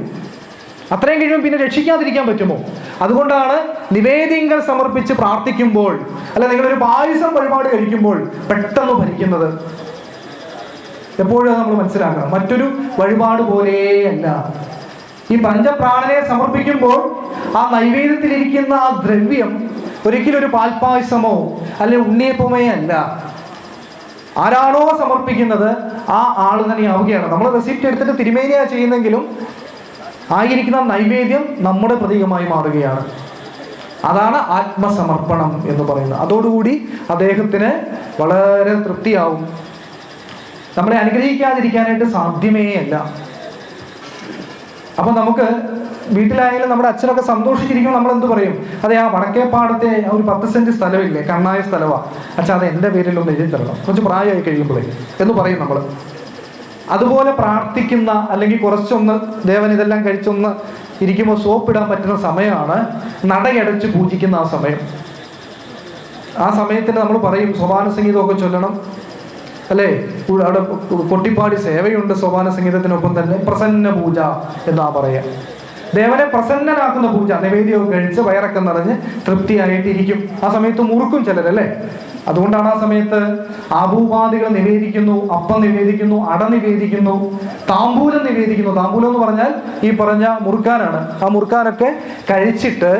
അത്രയും കഴിയുമ്പോൾ പിന്നെ രക്ഷിക്കാതിരിക്കാൻ പറ്റുമോ? അതുകൊണ്ടാണ് നിവേദ്യങ്ങൾ സമർപ്പിച്ച് പ്രാർത്ഥിക്കുമ്പോൾ, അല്ല നിങ്ങളൊരു പായസം വഴിപാട് കഴിക്കുമ്പോൾ പെട്ടെന്ന് ഭരിക്കുന്നത്. എപ്പോഴും നമ്മൾ മനസ്സിലാക്കണം, മറ്റൊരു വഴിപാട് പോലെയല്ല. ഈ പഞ്ചപ്രാണനെ സമർപ്പിക്കുമ്പോൾ ആ നൈവേദ്യത്തിലിരിക്കുന്ന ആ ദ്രവ്യം ഒരിക്കലും ഒരു പാൽപ്പായസമോ അല്ലെ ഉണ്ണിയപ്പമേ അല്ല. ആരാണോ സമർപ്പിക്കുന്നത് ആ ആൾ തന്നെ ആവുകയാണ്. നമ്മൾ റെസിപ്റ്റ് എടുത്തിട്ട് തിരുമേനിയാ ചെയ്യുന്നെങ്കിലും ആയിരിക്കുന്ന നൈവേദ്യം നമ്മുടെ പ്രതീകമായി മാറുകയാണ്. അതാണ് ആത്മസമർപ്പണം എന്ന് പറയുന്നത്. അതോടുകൂടി അദ്ദേഹത്തിന് വളരെ തൃപ്തിയാവും. നമ്മളെ അനുഗ്രഹിക്കാതിരിക്കാനായിട്ട് സാധ്യമേ അല്ല. അപ്പൊ നമുക്ക് വീട്ടിലായാലും നമ്മുടെ അച്ഛനൊക്കെ സന്തോഷിച്ചിരിക്കുമ്പോൾ നമ്മൾ എന്ത് പറയും? അതെ, ആ വടക്കേപ്പാടത്തെ ഒരു 10 സെന്റ് സ്ഥലമില്ലേ, കണ്ണായ സ്ഥലമാണ്, അച്ഛാ അത് എൻ്റെ പേരിലൊന്ന് എഴുതി തരണം, കുറച്ച് പ്രായമായി കഴിയുമ്പോഴേ എന്ന് പറയും നമ്മൾ. അതുപോലെ പ്രാർത്ഥിക്കുന്ന, അല്ലെങ്കിൽ കുറച്ചൊന്ന് ദേവൻ ഇതെല്ലാം കഴിച്ചൊന്ന് ഇരിക്കുമ്പോൾ സോപ്പിടാൻ പറ്റുന്ന സമയമാണ് നടയടച്ച് പൂജിക്കുന്ന ആ സമയം. ആ സമയത്തിന് നമ്മൾ പറയും സോപാന സംഗീതമൊക്കെ ചൊല്ലണം, അല്ലേ? അവിടെ കൊട്ടിപ്പാടി സേവയുണ്ട് സോപാന സംഗീതത്തിനൊപ്പം തന്നെ. പ്രസന്ന പൂജ എന്നാ പറയാ. ദേവനെ പ്രസന്നനാക്കുന്ന പൂജ. നിവേദ്യമൊക്കെ കഴിച്ച് വയറൊക്കെ നിറഞ്ഞ് തൃപ്തിയായിട്ടിരിക്കും. ആ സമയത്ത് മുറുക്കും ചിലരല്ലേ. അതുകൊണ്ടാണ് ആ സമയത്ത് ആഭൂപാദികൾ നിവേദിക്കുന്നു, അപ്പം നിവേദിക്കുന്നു, അട നിവേദിക്കുന്നു, താമ്പൂലം നിവേദിക്കുന്നു. താമ്പൂലം എന്ന് പറഞ്ഞാൽ ഈ പറഞ്ഞ മുറുക്കാനാണ്. ആ മുറുക്കാനൊക്കെ കഴിച്ചിട്ട്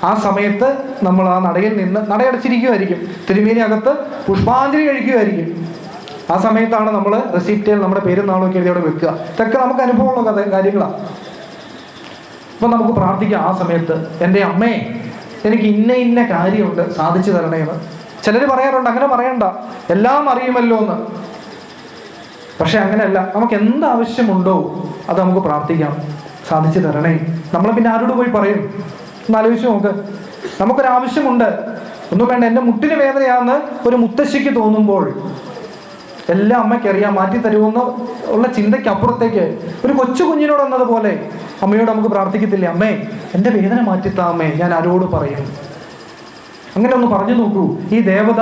ആ സമയത്ത് നമ്മൾ ആ നടയിൽ നിന്ന് നടയടച്ചിരിക്കുമായിരിക്കും. തിരുമേനി അകത്ത് പുഷ്പാഞ്ജലി കഴിക്കുമായിരിക്കും. ആ സമയത്താണ് നമ്മൾ റെസിപ്റ്റിൽ നമ്മുടെ പേരും നാളൊക്കെ എഴുതി അവിടെ വെക്കുക. ഇതൊക്കെ നമുക്ക് അനുഭവമുള്ള കാര്യങ്ങളാണ്. അപ്പൊ നമുക്ക് പ്രാർത്ഥിക്കാം ആ സമയത്ത്, എൻ്റെ അമ്മേ എനിക്ക് ഇന്ന ഇന്ന കാര്യമുണ്ട്, സാധിച്ചു തരണേന്ന്. ചിലർ പറയാറുണ്ട് അങ്ങനെ പറയണ്ട, എല്ലാം അറിയുമല്ലോ എന്ന്. പക്ഷെ അങ്ങനെയല്ല, നമുക്ക് എന്താവശ്യമുണ്ടോ അത് നമുക്ക് പ്രാർത്ഥിക്കാം, സാധിച്ചു തരണേ. നമ്മൾ പിന്നെ ആരോട് പോയി പറയും? ഒന്ന് ആലോചിച്ച് നോക്ക്. നമുക്കൊരാവശ്യമുണ്ട്, ഒന്നും വേണ്ട, എൻ്റെ മുട്ടിന് വേദനയാണെന്ന് ഒരു മുത്തശ്ശിക്ക് തോന്നുമ്പോൾ എല്ലാം അമ്മയ്ക്കറിയാം, മാറ്റി തരുമെന്ന് ഉള്ള ചിന്തയ്ക്ക് അപ്പുറത്തേക്ക് ഒരു കൊച്ചു കുഞ്ഞിനോട് എന്നതുപോലെ അമ്മയോട് നമുക്ക് പ്രാർത്ഥിക്കത്തില്ലേ? അമ്മേ എൻ്റെ വേദന മാറ്റിത്താ അമ്മേ, ഞാൻ ആരോട് പറയും? അങ്ങനെ ഒന്ന് പറഞ്ഞു നോക്കൂ. ഈ ദേവത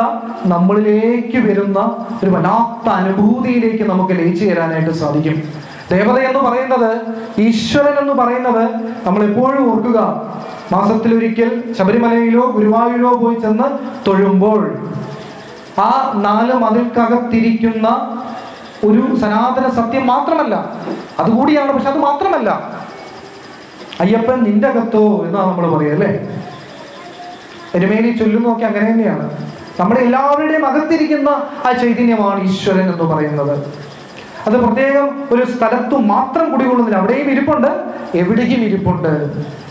നമ്മളിലേക്ക് വരുന്ന ഒരു വല്ലാത്ത അനുഭൂതിയിലേക്ക് നമുക്ക് ലയിച്ചു ചേരാനായിട്ട് സാധിക്കും. ദേവത എന്ന് പറയുന്നത്, ഈശ്വരൻ എന്ന് പറയുന്നത് നമ്മൾ എപ്പോഴും ഓർക്കുക. മാസത്തിലൊരിക്കൽ ശബരിമലയിലോ ഗുരുവായൂരോ പോയി ചെന്ന് തൊഴുമ്പോൾ ആ 4 മതിൽക്കകത്തിരിക്കുന്ന ഒരു സനാതന സത്യം മാത്രമല്ല, അതുകൂടിയാണ്. പക്ഷെ അത് മാത്രമല്ല, അയ്യപ്പൻ നിന്റെ അകത്തോ എന്നാണ് നമ്മൾ പറയുക, അല്ലേ? എരുമേലി ചൊല്ലുന്നൊക്കെ അങ്ങനെ തന്നെയാണ്. നമ്മുടെ എല്ലാവരുടെയും അകത്തിരിക്കുന്ന ആ ചൈതന്യമാണ് ഈശ്വരൻ എന്ന് പറയുന്നത്. അത് പ്രത്യേകം ഒരു സ്ഥലത്തു മാത്രം കുടികൊള്ളുന്നില്ല, അവിടെയും ഇരിപ്പുണ്ട്, എവിടെയും ഇരിപ്പുണ്ട്,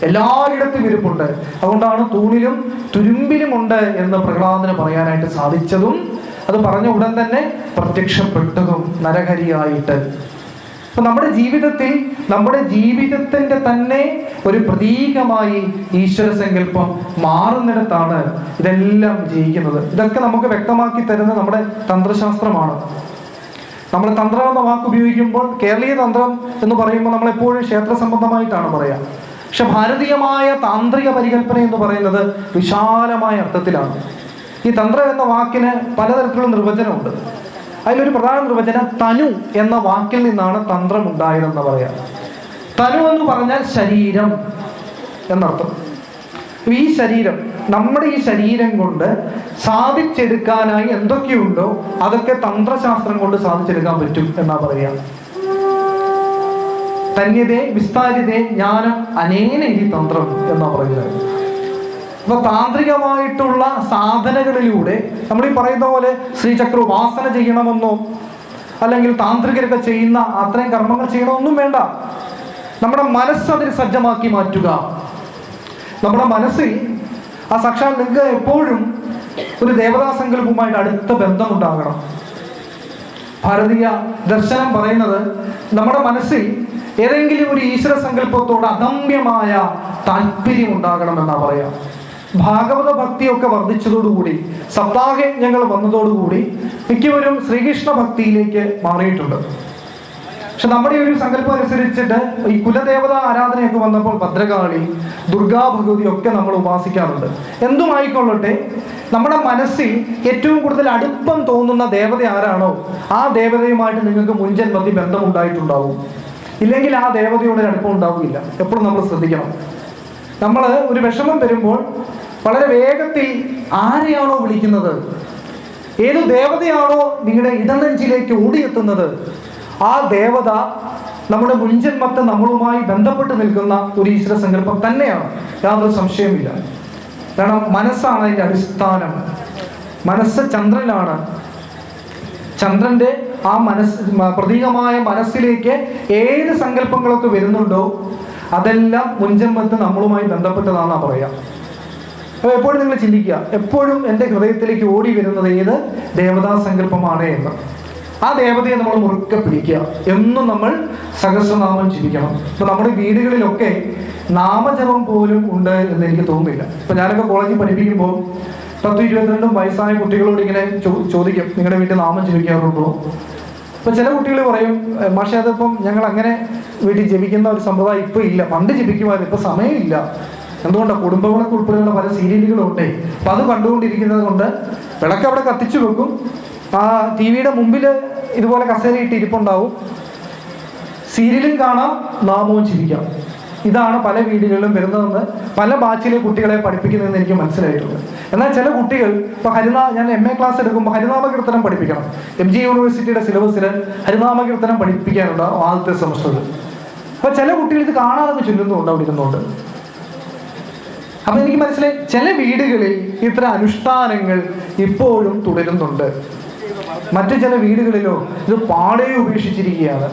എല്ലായിടത്തും ഇരിപ്പുണ്ട്. അതുകൊണ്ടാണ് തൂണിലും തുരുമ്പിലും ഉണ്ട് എന്ന് പ്രഹ്ലാദന് പറയാനായിട്ട് സാധിച്ചതും. അത് പറഞ്ഞ ഉടൻ തന്നെ പ്രത്യക്ഷപ്പെട്ടതും നരഹരിയായിട്ട്. അപ്പൊ നമ്മുടെ ജീവിതത്തിന്റെ തന്നെ ഒരു പ്രതീകമായി ഈശ്വര സങ്കല്പം മാറുന്നിടത്താണ് ഇതെല്ലാം ജയിക്കുന്നത്. ഇതൊക്കെ നമുക്ക് വ്യക്തമാക്കി തരുന്നത് നമ്മുടെ തന്ത്രശാസ്ത്രമാണ്. നമ്മൾ തന്ത്രം എന്ന വാക്ക് ഉപയോഗിക്കുമ്പോൾ കേരളീയ തന്ത്രം എന്ന് പറയുമ്പോൾ നമ്മൾ എപ്പോഴും ക്ഷേത്ര സംബന്ധമായിട്ടാണ് പറയുക. പക്ഷെ ഭാരതീയമായ താന്ത്രിക പരികല്പന എന്ന് പറയുന്നത് വിശാലമായ അർത്ഥത്തിലാണ്. ഈ തന്ത്രം എന്ന വാക്കിന് പലതരത്തിലുള്ള നിർവചനമുണ്ട്. അതിലൊരു പ്രധാന നിർവചനം തനു എന്ന വാക്കിൽ നിന്നാണ് തന്ത്രം ഉണ്ടായതെന്ന് പറയാം. തനു എന്ന് പറഞ്ഞാൽ ശരീരം എന്നർത്ഥം. ഈ ശരീരം, നമ്മുടെ ഈ ശരീരം കൊണ്ട് സാധിച്ചെടുക്കാനായി എന്തൊക്കെയുണ്ടോ അതൊക്കെ തന്ത്രശാസ്ത്രം കൊണ്ട് സാധിച്ചെടുക്കാൻ പറ്റും എന്നാ പറയാ. തന്യതേ വിസ്താരിതേ ജ്ഞാനം അനേന ഈ തന്ത്രം എന്നാ പറയുന്നത്. അപ്പൊ താന്ത്രികമായിട്ടുള്ള സാധനകളിലൂടെ നമ്മൾ ഈ പറയുന്ന പോലെ ശ്രീചക്ര ഉപാസന ചെയ്യണമെന്നോ അല്ലെങ്കിൽ താന്ത്രികരൊക്കെ ചെയ്യുന്ന അത്രയും കർമ്മങ്ങൾ ചെയ്യണമെന്നും വേണ്ട. നമ്മുടെ മനസ്സതിന് സജ്ജമാക്കി മാറ്റുക. നമ്മുടെ മനസ്സിൽ ആ സാക്ഷാൽ നിങ്ങൾക്ക് എപ്പോഴും ഒരു ദേവതാ സങ്കല്പവുമായിട്ട് അടുത്ത ബന്ധമുണ്ടാകണം. ഭാരതീയ ദർശനം പറയുന്നത് നമ്മുടെ മനസ്സിൽ ഏതെങ്കിലും ഒരു ഈശ്വര സങ്കല്പത്തോട് അദമ്യമായ താല്പര്യം ഉണ്ടാകണമെന്നാണ് പറയാം. ഭാഗവത ഭക്തിയൊക്കെ വർദ്ധിച്ചതോടുകൂടി, സപ്താഹയജ്ഞങ്ങൾ വന്നതോടുകൂടി മിക്കവരും ശ്രീകൃഷ്ണ ഭക്തിയിലേക്ക് മാറിയിട്ടുണ്ട്. പക്ഷെ നമ്മുടെ ഒരു സങ്കല്പം അനുസരിച്ചിട്ട് ഈ കുലദേവതാ ആരാധനയൊക്കെ വന്നപ്പോൾ ഭദ്രകാളി, ദുർഗാ ഭഗവതി ഒക്കെ നമ്മൾ ഉപാസിക്കാറുണ്ട്. എന്തുമായിക്കൊള്ളട്ടെ, നമ്മുടെ മനസ്സിൽ ഏറ്റവും കൂടുതൽ അടുപ്പം തോന്നുന്ന ദേവത ആരാണോ ആ ദേവതയുമായിട്ട് നിങ്ങൾക്ക് മുൻജന്മത്തിൽ ബന്ധമുണ്ടായിട്ടുണ്ടാവും. ഇല്ലെങ്കിൽ ആ ദേവതയോട് അടുപ്പം ഉണ്ടാവില്ല. എപ്പോഴും നമ്മൾ ശ്രദ്ധിക്കണം. നമ്മൾ ഒരു വിഷമം വരുമ്പോൾ വളരെ വേഗത്തിൽ ആരെയാണോ വിളിക്കുന്നത്, ഏത് ദേവതയാണോ നിങ്ങളുടെ ഇടനെഞ്ചിലേക്ക് ഓടിയെത്തുന്നത്, ആ ദേവത നമ്മുടെ മുൻജന്മത്തെ നമ്മളുമായി ബന്ധപ്പെട്ട് നിൽക്കുന്ന ഒരു ഈശ്വര സങ്കല്പം തന്നെയാണ്, യാതൊരു സംശയമില്ല. കാരണം മനസ്സാണ് അതിൻ്റെ അടിസ്ഥാനം. മനസ്സ് ചന്ദ്രനാണ്. ചന്ദ്രന്റെ ആ പ്രതീകമായ മനസ്സിലേക്ക് ഏത് സങ്കല്പങ്ങളൊക്കെ വരുന്നുണ്ടോ അതെല്ലാം മുൻജന്മത്തെ നമ്മളുമായി ബന്ധപ്പെട്ടതാണെന്നാണ് പറയാം. അപ്പോൾ എപ്പോഴും നിങ്ങൾ ചിന്തിക്കുക, എപ്പോഴും എൻ്റെ ഹൃദയത്തിലേക്ക് ഓടി വരുന്നത് ഏത് ദേവതാ സങ്കല്പമാണ് എന്ന്. ആ ദേവതയെ നമ്മൾ മുറുക്കെ പിടിക്കുക. എന്നും നമ്മൾ സഹസ്രനാമം ജപിക്കണം. ഇപ്പൊ നമ്മുടെ വീടുകളിലൊക്കെ നാമജപം പോലും ഉണ്ട് എന്ന് എനിക്ക് തോന്നുന്നില്ല. ഇപ്പൊ ഞാനൊക്കെ കോളേജിൽ പഠിപ്പിക്കുമ്പോൾ 10-22 വയസ്സായ കുട്ടികളോട് ഇങ്ങനെ ചോദിക്കും, നിങ്ങളുടെ വീട്ടിൽ നാമം ജപിക്കാറുണ്ടോ? ഇപ്പൊ ചില കുട്ടികൾ പറയും, പക്ഷേ അതിപ്പം ഞങ്ങൾ അങ്ങനെ വീട്ടിൽ ജപിക്കുന്ന ഒരു സമ്പ്രദായം ഇപ്പൊ ഇല്ല, പണ്ട് ജപിക്കുമായിരുന്നു, ഇപ്പൊ സമയമില്ല. എന്തുകൊണ്ടാണ്? കുടുംബവിളക്ക് ഉൾപ്പെടെയുള്ള പല സീരിയലുകളും ഉണ്ട്. അപ്പൊ അത് കണ്ടുകൊണ്ടിരിക്കുന്നത് കൊണ്ട് വിളക്ക് അവിടെ കത്തിച്ചു വെക്കും. ആ ടിവിയുടെ മുമ്പിൽ ഇതുപോലെ കസേരയിട്ട് ഇരിപ്പുണ്ടാവും. സീരിയലും കാണാം, നാമവും ജപിക്കാം. ഇതാണ് പല വീടുകളിലും വരുന്നതെന്ന് പല ബാച്ചിലെ കുട്ടികളെ പഠിപ്പിക്കുന്നതെന്ന് എനിക്ക് മനസ്സിലായിട്ടുണ്ട്. എന്നാൽ ചില കുട്ടികൾ ഇപ്പോൾ ഞാൻ MA ക്ലാസ് എടുക്കുമ്പോൾ ഹരിനാമ കീർത്തനം പഠിപ്പിക്കണം. MG യൂണിവേഴ്സിറ്റിയുടെ സിലബസിൽ ഹരിനാമ കീർത്തനം പഠിപ്പിക്കാനുണ്ട് ആദ്യത്തെ സെമസ്റ്ററിൽ. അപ്പോൾ ചില കുട്ടികൾ ഇത് കാണാതെ ചൊല്ലുന്നുണ്ട് അവിടെ ഇരുന്നുകൊണ്ട്. അപ്പം എനിക്ക് മനസ്സിലായി, ചില വീടുകളിൽ ഇത്തരം അനുഷ്ഠാനങ്ങൾ ഇപ്പോഴും തുടരുന്നുണ്ട്. മറ്റു ചില വീടുകളിലോ ഇത് പാടെ ഉപേക്ഷിച്ചിരിക്കുകയാണ്.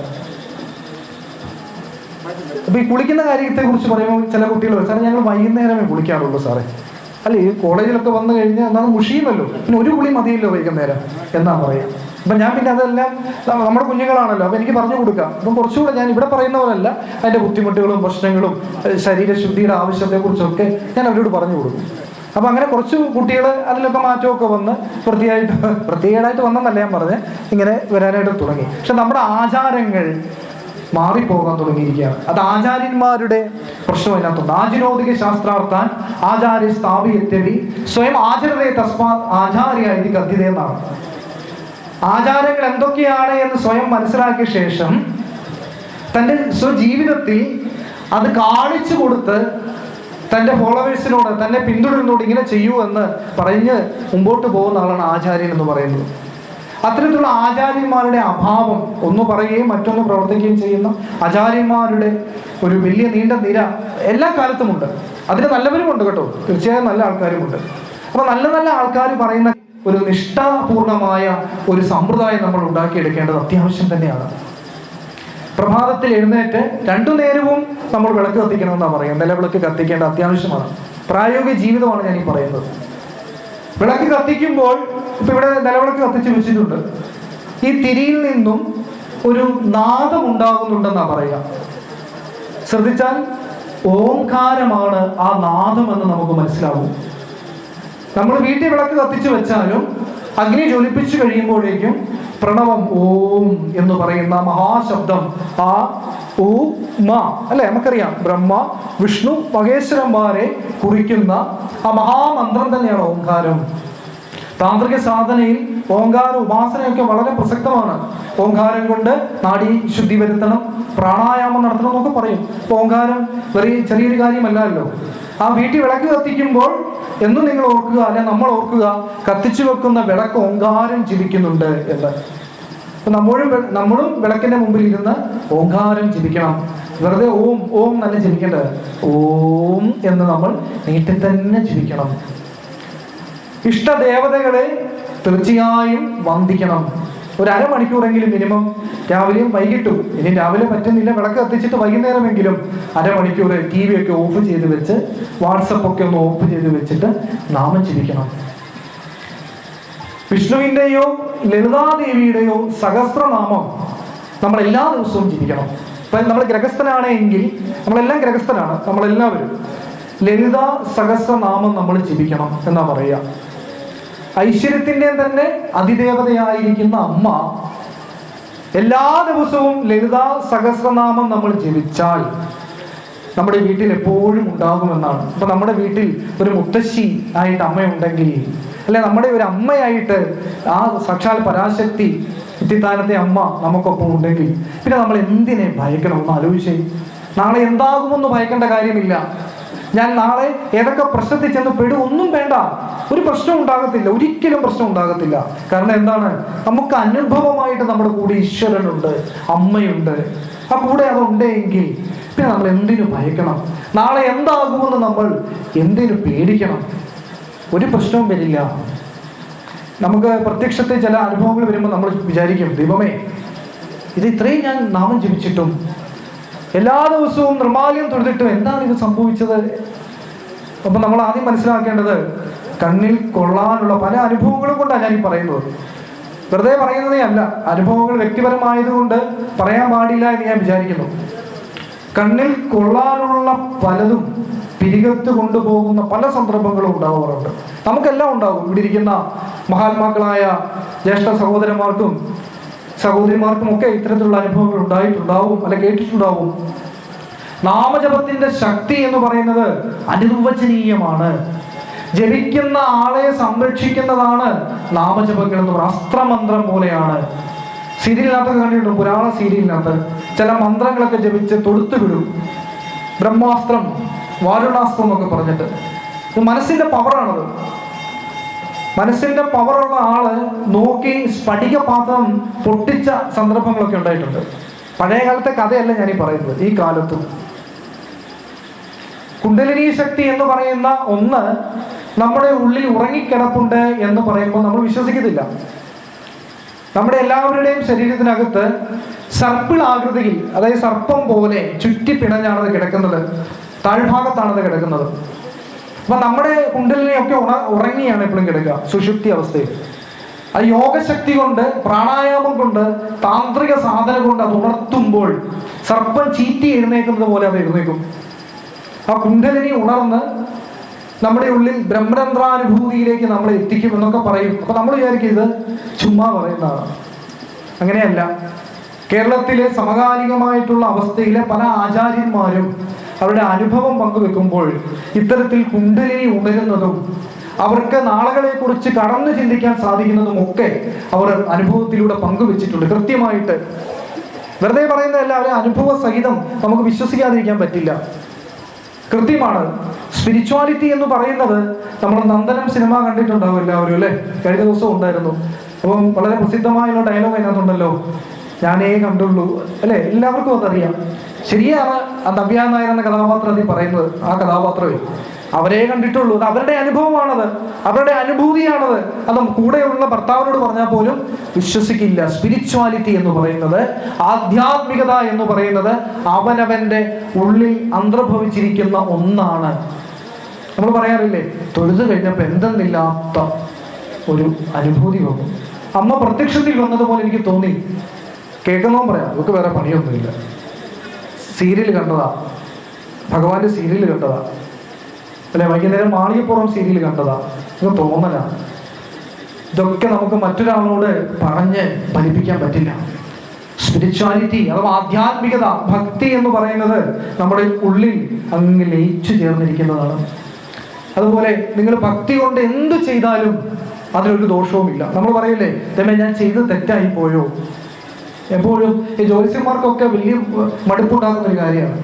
അപ്പൊ ഈ കുളിക്കുന്ന കാര്യത്തെ കുറിച്ച് പറയുമ്പോൾ ചില കുട്ടികൾ സാറേ ഞങ്ങൾ വൈകുന്നേരമേ കുളിക്കാറുള്ളൂ സാറേ. അല്ല, ഈ കോളേജിലൊക്കെ വന്നു കഴിഞ്ഞാൽ എന്നാൽ മുഷിയുമല്ലോ, പിന്നെ ഒരു കുളി മതിയല്ലോ വൈകുന്നേരം എന്നാ പറയാം. അപ്പം ഞാൻ പിന്നെ അതെല്ലാം നമ്മുടെ കുഞ്ഞുങ്ങളാണല്ലോ, അപ്പം എനിക്ക് പറഞ്ഞു കൊടുക്കാം. അപ്പം കുറച്ചുകൂടെ ഞാൻ ഇവിടെ പറയുന്ന പോലല്ല, അതിൻ്റെ ബുദ്ധിമുട്ടുകളും പ്രശ്നങ്ങളും ശരീരശുദ്ധിയുടെ ആവശ്യത്തെക്കുറിച്ചൊക്കെ ഞാൻ അവരോട് പറഞ്ഞു കൊടുക്കും. അപ്പം അങ്ങനെ കുറച്ച് കുട്ടികൾ അതിലൊക്കെ മാറ്റമൊക്കെ വന്ന് പ്രത്യേകമായിട്ട് വന്നെന്നല്ല ഞാൻ പറഞ്ഞ്, ഇങ്ങനെ വരാനായിട്ട് തുടങ്ങി. പക്ഷെ നമ്മുടെ ആചാരങ്ങൾ മാറിപ്പോകാൻ തുടങ്ങിയിരിക്കുകയാണ്. അത് ആചാര്യന്മാരുടെ പ്രശ്നം അതിനകത്തുണ്ട്. ആചാരോദിക ശാസ്ത്രാർത്ഥാൻ ആചാര്യ സ്ഥാപിയത്യവി സ്വയം ആചരതയെ തസ്മാത് ആചാര്യ ഇത് കഥിത എന്നാണ്. ആചാരങ്ങൾ എന്തൊക്കെയാണ് എന്ന് സ്വയം മനസ്സിലാക്കിയ ശേഷം തൻ്റെ സ്വജീവിതത്തിൽ അത് കാണിച്ചു കൊടുത്ത് തൻ്റെ ഫോളോവേഴ്സിനോട്, തന്നെ പിന്തുടരുന്നോട് ഇങ്ങനെ ചെയ്യൂ എന്ന് പറഞ്ഞ് മുമ്പോട്ട് പോകുന്ന ആളാണ് ആചാര്യൻ എന്ന് പറയുന്നത്. അത്തരത്തിലുള്ള ആചാര്യന്മാരുടെ അഭാവം, ഒന്ന് പറയുകയും മറ്റൊന്ന് പ്രവർത്തിക്കുകയും ചെയ്യുന്ന ആചാര്യന്മാരുടെ ഒരു വലിയ നീണ്ട നിര എല്ലാ കാലത്തുമുണ്ട്. അതിന് നല്ലവരുമുണ്ട് കേട്ടോ, തീർച്ചയായും നല്ല ആൾക്കാരുമുണ്ട്. അപ്പോൾ നല്ല നല്ല ആൾക്കാർ പറയുന്ന ഒരു നിഷ്ഠാപൂർണമായ ഒരു സമ്പ്രദായം നമ്മൾ ഉണ്ടാക്കിയെടുക്കേണ്ടത് അത്യാവശ്യം തന്നെയാണ്. പ്രഭാതത്തിൽ എഴുന്നേറ്റ് 2 നേരവും നമ്മൾ വിളക്ക് കത്തിക്കണമെന്നാണ് പറയുന്നത്. നിലവിളക്ക് കത്തിക്കേണ്ട അത്യാവശ്യമാണ്. പ്രായോഗിക ജീവിതമാണ് ഞാൻ ഈ പറയുന്നത്. വിളക്ക് കത്തിക്കുമ്പോൾ ഇപ്പൊ ഇവിടെ നിലവിളക്ക് കത്തിച്ച് വെച്ചിട്ടുണ്ട്. ഈ തിരിയിൽ നിന്നും ഒരു നാദം ഉണ്ടാകുന്നുണ്ടെന്നാ പറയുക. ശ്രദ്ധിച്ചാൽ ഓംകാരമാണ് ആ നാദം എന്ന് നമുക്ക് മനസ്സിലാവും. നമ്മൾ വീട്ടിൽ വിളക്ക് കത്തിച്ചു വെച്ചാലും അഗ്നി ജ്വലിപ്പിച്ചു കഴിയുമ്പോഴേക്കും പ്രണവം ഓം എന്ന് പറയുന്ന മഹാശബ്ദം, ആ ഊ മ അല്ലെ, നമുക്കറിയാം ബ്രഹ്മ വിഷ്ണു മഹേശ്വരന്മാരെ കുറിക്കുന്ന ആ മഹാമന്ത്രം തന്നെയാണ് ഓംകാരം. താന്ത്രിക സാധനയിൽ ഓംകാര ഉപാസനയൊക്കെ വളരെ പ്രസക്തമാണ്. ഓംകാരം കൊണ്ട് നാഡി ശുദ്ധി വരുത്തണം, പ്രാണായാമം നടത്തണം എന്നൊക്കെ പറയും. ഓംകാരം ചെറിയൊരു കാര്യമല്ലല്ലോ. ആ വീട്ടിൽ വിളക്ക് കത്തിക്കുമ്പോൾ എന്നും നിങ്ങൾ ഓർക്കുക, അല്ലെ നമ്മൾ ഓർക്കുക, കത്തിച്ചു വെക്കുന്ന വിളക്ക് ഓംകാരം ജപിക്കുന്നുണ്ട് എന്ന്. നമ്മളും വിളക്കിന്റെ മുമ്പിൽ ഇരുന്ന് ഓംകാരം ജപിക്കണം. വെറുതെ ഓം ഓം തന്നെ ജപിക്കേണ്ടത്, ഓം എന്ന് നമ്മൾ നീട്ടി തന്നെ ജപിക്കണം. ഇഷ്ടദേവതകളെ തീർച്ചയായും വന്ദിക്കണം. ഒരു അരമണിക്കൂറെങ്കിലും മിനിമം, രാവിലെയും വൈകിട്ടും. ഇനി രാവിലെ പറ്റുന്നില്ല, വിളക്ക് കത്തിച്ചിട്ട് വൈകുന്നേരമെങ്കിലും അരമണിക്കൂർ ടി വി ഒക്കെ ഓഫ് ചെയ്ത് വെച്ച്, വാട്സപ്പൊക്കെ ഒന്ന് ഓഫ് ചെയ്ത് വെച്ചിട്ട് നാമം ജപിക്കണം. വിഷ്ണുവിൻ്റെയോ ലളിതാദേവിയുടെയോ സഹസ്രനാമം നമ്മൾ എല്ലാ ദിവസവും ജപിക്കണം. ഇപ്പം നമ്മൾ ഗ്രഹസ്ഥനാണെങ്കിൽ, നമ്മളെല്ലാം ഗ്രഹസ്ഥനാണ്, നമ്മളെല്ലാവരും ലളിത സഹസ്രനാമം നമ്മൾ ജപിക്കണം എന്നാ പറയുക. ഐശ്വര്യത്തിൻ്റെ തന്നെ അതിദേവതയായിരിക്കുന്ന അമ്മ എല്ലാ ദിവസവും ലളിത സഹസ്രനാമം നമ്മൾ ജപിച്ചാൽ നമ്മുടെ വീട്ടിൽ എപ്പോഴും ഉണ്ടാകുമെന്നാണ്. അപ്പൊ നമ്മുടെ വീട്ടിൽ ഒരു മുത്തശ്ശി ആയിട്ട് അമ്മയുണ്ടെങ്കിൽ, അല്ലെ നമ്മുടെ ഒരു അമ്മയായിട്ട് ആ സാക്ഷാൽ പരാശക്തി ഇത്തിത്താനത്തെ അമ്മ നമുക്കൊപ്പം ഉണ്ടെങ്കിൽ, പിന്നെ നമ്മൾ എന്തിനെ ഭയക്കണം? ഒന്ന് ആലോചിച്ചേ. നാളെ എന്താകുമെന്ന് ഭയക്കേണ്ട കാര്യമില്ല. ഞാൻ നാളെ ഏതൊക്കെ പ്രശ്നത്തിൽ ചെന്ന് പെടും ഒന്നും വേണ്ട, ഒരു പ്രശ്നം ഉണ്ടാകത്തില്ല, ഒരിക്കലും പ്രശ്നം ഉണ്ടാകത്തില്ല. കാരണം എന്താണ്? നമുക്ക് അനുഭവമായിട്ട് നമ്മുടെ കൂടെ ഈശ്വരനുണ്ട്, അമ്മയുണ്ട്. ആ കൂടെ അതുണ്ടെങ്കിൽ പിന്നെ നമ്മൾ എന്തിനു ഭയക്കണം? നാളെ എന്താകുമെന്ന് നമ്മൾ എന്തിനു പേടിക്കണം? ഒരു പ്രശ്നവും വരില്ല. നമുക്ക് പ്രത്യക്ഷത്തിൽ ചില അനുഭവങ്ങൾ വരുമ്പോൾ നമ്മൾ വിചാരിക്കും, ദൈവമേ, ഇത് ഇത്രയും ഞാൻ നാമം ജപിച്ചിട്ടും എല്ലാ ദിവസവും നിർമാല്യം തൊഴുതിട്ടും എന്താണ് ഇത് സംഭവിച്ചത്? അപ്പൊ നമ്മൾ ആദ്യം മനസ്സിലാക്കേണ്ടത്, കണ്ണിൽ കൊള്ളാനുള്ള പല അനുഭവങ്ങളും കൊണ്ടാണ് ഞാൻ ഈ പറയുന്നത്. വെറുതെ പറയുന്നതേ അല്ല, അനുഭവങ്ങൾ വ്യക്തിപരമായതുകൊണ്ട് പറയാൻ പാടില്ല എന്ന് ഞാൻ വിചാരിക്കുന്നു. കണ്ണിൽ കൊള്ളാനുള്ള പലതും പിരികത്ത് കൊണ്ടുപോകുന്ന പല സന്ദർഭങ്ങളും ഉണ്ടാവാറുണ്ട്. നമുക്കെല്ലാം ഉണ്ടാകും. ഇവിടെ ഇരിക്കുന്ന മഹാത്മാക്കളായ ജ്യേഷ്ഠ സഹോദരന്മാർക്കും സഹോദരിമാർക്കും ഒക്കെ ഇത്തരത്തിലുള്ള അനുഭവങ്ങൾ ഉണ്ടായിട്ടുണ്ടാവും, അല്ലെ കേട്ടിട്ടുണ്ടാവും. നാമജപത്തിന്റെ ശക്തി എന്ന് പറയുന്നത് അനിർവചനീയമാണ്. ജപിക്കുന്ന ആളെ സംരക്ഷിക്കുന്നതാണ് നാമജപങ്ങൾ എന്ന് പറയുന്നത്. അസ്ത്രമന്ത്രം പോലെയാണ്. സീരിയലിനകത്തൊക്കെ കണ്ടിട്ടുണ്ട്, പുരാണ സീരിയലിനകത്ത് ചില മന്ത്രങ്ങളൊക്കെ ജപിച്ച് തൊടുത്തു വിടും. ബ്രഹ്മാസ്ത്രം, വാരുണാസ്ത്രം എന്നൊക്കെ പറഞ്ഞിട്ട്. ഇത് മനസ്സിന്റെ പവറാണത്. മനസ്സിന്റെ പവറുള്ള ആള് നോക്കി സ്ഫടിക പാത്രം പൊട്ടിച്ച സന്ദർഭങ്ങളൊക്കെ ഉണ്ടായിട്ടുണ്ട്. പഴയ കാലത്തെ കഥയല്ല ഞാനീ പറയുന്നത്, ഈ കാലത്തും. കുണ്ടലിനി ശക്തി എന്ന് പറയുന്ന ഒന്ന് നമ്മുടെ ഉള്ളിൽ ഉറങ്ങിക്കിടപ്പുണ്ട് എന്ന് പറയുമ്പോൾ നമ്മൾ വിശ്വസിക്കത്തില്ല. നമ്മുടെ എല്ലാവരുടെയും ശരീരത്തിനകത്ത് സർപ്പിൾ ആകൃതിയിൽ, അതായത് സർപ്പം പോലെ ചുറ്റി പിണഞ്ഞാണത് കിടക്കുന്നത്, താഴ്ഭാഗത്താണത് കിടക്കുന്നത്. അപ്പൊ നമ്മുടെ കുണ്ടലിനെയൊക്കെ ഉറങ്ങിയാണ് എപ്പോഴും കിടക്കുക, സുഷുപ്തി അവസ്ഥയിൽ. ആ യോഗശക്തി കൊണ്ട്, പ്രാണായാമം കൊണ്ട്, താന്ത്രിക സാധന കൊണ്ട് അത് ഉണർത്തുമ്പോൾ സർപ്പം ചീറ്റി എഴുന്നേക്കുന്നത് പോലെ അത് എഴുന്നേക്കും. ആ കുണ്ടലിനി ഉണർന്ന് നമ്മുടെ ഉള്ളിൽ ബ്രഹ്മരന്ധ്രാനുഭൂതിയിലേക്ക് നമ്മളെ എത്തിക്കും എന്നൊക്കെ പറയും. അപ്പൊ നമ്മൾ വിചാരിക്കും ഇത് ചുമ്മാ പറയുന്നതാണ്. അങ്ങനെയല്ല. കേരളത്തിലെ സമകാലികമായിട്ടുള്ള അവസ്ഥയിലെ പല ആചാര്യന്മാരും അവരുടെ അനുഭവം പങ്കുവെക്കുമ്പോൾ ഇത്തരത്തിൽ കുണ്ടലിനി ഉണരുന്നതും അവർക്ക് നാളുകളെ കുറിച്ച് കടന്നു ചിന്തിക്കാൻ സാധിക്കുന്നതും ഒക്കെ അവർ അനുഭവത്തിലൂടെ പങ്കുവെച്ചിട്ടുണ്ട് കൃത്യമായിട്ട്. വെറുതെ പറയുന്നതല്ല, അവരെ അനുഭവ സഹിതം നമുക്ക് വിശ്വസിക്കാതിരിക്കാൻ പറ്റില്ല. കൃത്യമാണ്. സ്പിരിച്വാലിറ്റി എന്ന് പറയുന്നത്, നമ്മൾ നന്ദനം സിനിമ കണ്ടിട്ടുണ്ടാവും എല്ലാവരും, അല്ലേ? കഴിഞ്ഞ ദിവസം ഉണ്ടായിരുന്നു. അപ്പം വളരെ പ്രസിദ്ധമായുള്ള ഡയലോഗ് അതിനകത്തുണ്ടല്ലോ, ഞാനേ കണ്ടുള്ളൂ, അല്ലെ? എല്ലാവർക്കും അതറിയാം. ശരിയാണ്. ആ നവ്യ നായർ എന്ന കഥാപാത്രത്തിൽ പറയുന്നത്, ആ കഥാപാത്രമേ അവരെ കണ്ടിട്ടുള്ളൂ. അത് അവരുടെ അനുഭവമാണത്, അവരുടെ അനുഭൂതിയാണത്. അത് കൂടെയുള്ള ഭർത്താവിനോട് പറഞ്ഞാൽ പോലും വിശ്വസിക്കില്ല. സ്പിരിച്വാലിറ്റി എന്ന് പറയുന്നത്, ആധ്യാത്മികത എന്ന് പറയുന്നത് അവനവന്റെ ഉള്ളിൽ അന്തർഭവിച്ചിരിക്കുന്ന ഒന്നാണ്. നമ്മൾ പറയാറില്ലേ, തൊഴുത് കഴിഞ്ഞപ്പോൾ എന്തെന്നില്ലാത്ത ഒരു അനുഭൂതി വന്നു. അമ്മ പ്രത്യക്ഷത്തിൽ വന്നതുപോലെ എനിക്ക് തോന്നി. കേൾക്കുന്നതും പറയാം, നമുക്ക് വേറെ പണിയൊന്നുമില്ല. സീരിയൽ കണ്ടതാ, ഭഗവാന്റെ സീരിയൽ കണ്ടതാ, അല്ലെ വൈകുന്നേരം മാളികപ്പുറം സീരിയൽ കണ്ടതാ, ഇത് തോന്നലാണ്. ഇതൊക്കെ നമുക്ക് മറ്റൊരാളോട് പറഞ്ഞ് ഫലിപ്പിക്കാൻ പറ്റില്ല. സ്പിരിച്വാലിറ്റി അഥവാ ആധ്യാത്മികത, ഭക്തി എന്ന് പറയുന്നത് നമ്മുടെ ഉള്ളിൽ അങ്ങ് ലയിച്ചു ചേർന്നിരിക്കുന്നതാണ്. അതുപോലെ നിങ്ങൾ ഭക്തി കൊണ്ട് എന്ത് ചെയ്താലും അതിലൊരു ദോഷവുമില്ല. നമ്മൾ പറയില്ലേ, തന്നെ ഞാൻ ചെയ്ത് തെറ്റായി പോയോ? എപ്പോഴും ഈ ജ്യോത്സ്യന്മാർക്കൊക്കെ വലിയ മടുപ്പുണ്ടാകുന്ന ഒരു കാര്യമാണ്.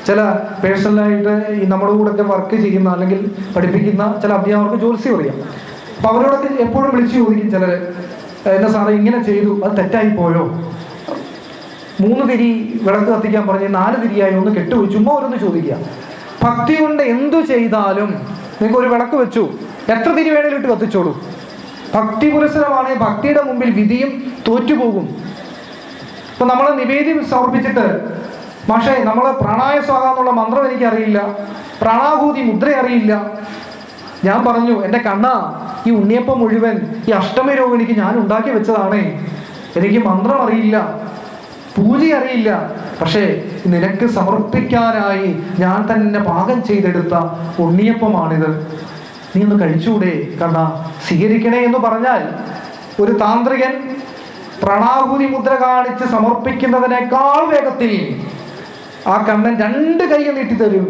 ചില പേഴ്സണലായിട്ട് ഈ നമ്മുടെ കൂടെയൊക്കെ വർക്ക് ചെയ്യുന്ന അല്ലെങ്കിൽ പഠിപ്പിക്കുന്ന ചില അധ്യാപകർക്ക് ജ്യോത്സ്യം അറിയാം. അപ്പൊ അവരോടൊക്കെ എപ്പോഴും വിളിച്ചു ചോദിക്കും ചിലർ, എന്താ സാറേ ഇങ്ങനെ ചെയ്തു, അത് തെറ്റായി പോയോ? 3 തിരി വിളക്ക് കത്തിക്കാൻ പറഞ്ഞ് 4 തിരിയായി, ഒന്ന് കെട്ടുപോയി, ചുമ്മാ ഓരോന്ന് ചോദിക്കുക. ഭക്തി കൊണ്ട് എന്തു ചെയ്താലും, നിങ്ങൾക്ക് ഒരു വിളക്ക് വെച്ചു, എത്ര തിരി വേണേലും ഇട്ട് കത്തിച്ചോളൂ. ഭക്തി പുരസ്സരമാണ്. ഭക്തിയുടെ മുമ്പിൽ വിധിയും തോറ്റുപോകും. ഇപ്പൊ നമ്മൾ നിവേദ്യം സമർപ്പിച്ചിട്ട്, പക്ഷേ നമ്മൾ പ്രാണായ സ്വാഹ എന്നുള്ള മന്ത്രം എനിക്കറിയില്ല, പ്രാണാഭൂതി മുദ്ര അറിയില്ല. ഞാൻ പറഞ്ഞു, എൻ്റെ കണ്ണ, ഈ ഉണ്ണിയപ്പം മുഴുവൻ ഈ അഷ്ടമി രോഹിണിക്ക് ഞാൻ ഉണ്ടാക്കി വെച്ചതാണേ, എനിക്ക് മന്ത്രം അറിയില്ല, പൂജ അറിയില്ല, പക്ഷേ നിനക്ക് സമർപ്പിക്കാനായി ഞാൻ തന്നെ പാകം ചെയ്തെടുത്ത ഉണ്ണിയപ്പമാണിത്, നീ ഒന്ന് കഴിച്ചൂടെ കണ്ണ, സ്വീകരിക്കണേ എന്ന് പറഞ്ഞാൽ ഒരു താന്ത്രികൻ പ്രണാഹുതി മുദ്ര കാണിച്ച് സമർപ്പിക്കുന്നതിനേക്കാൾ വേഗത്തിൽ ആ കണ്ണൻ 2 കൈ നീട്ടി തരും.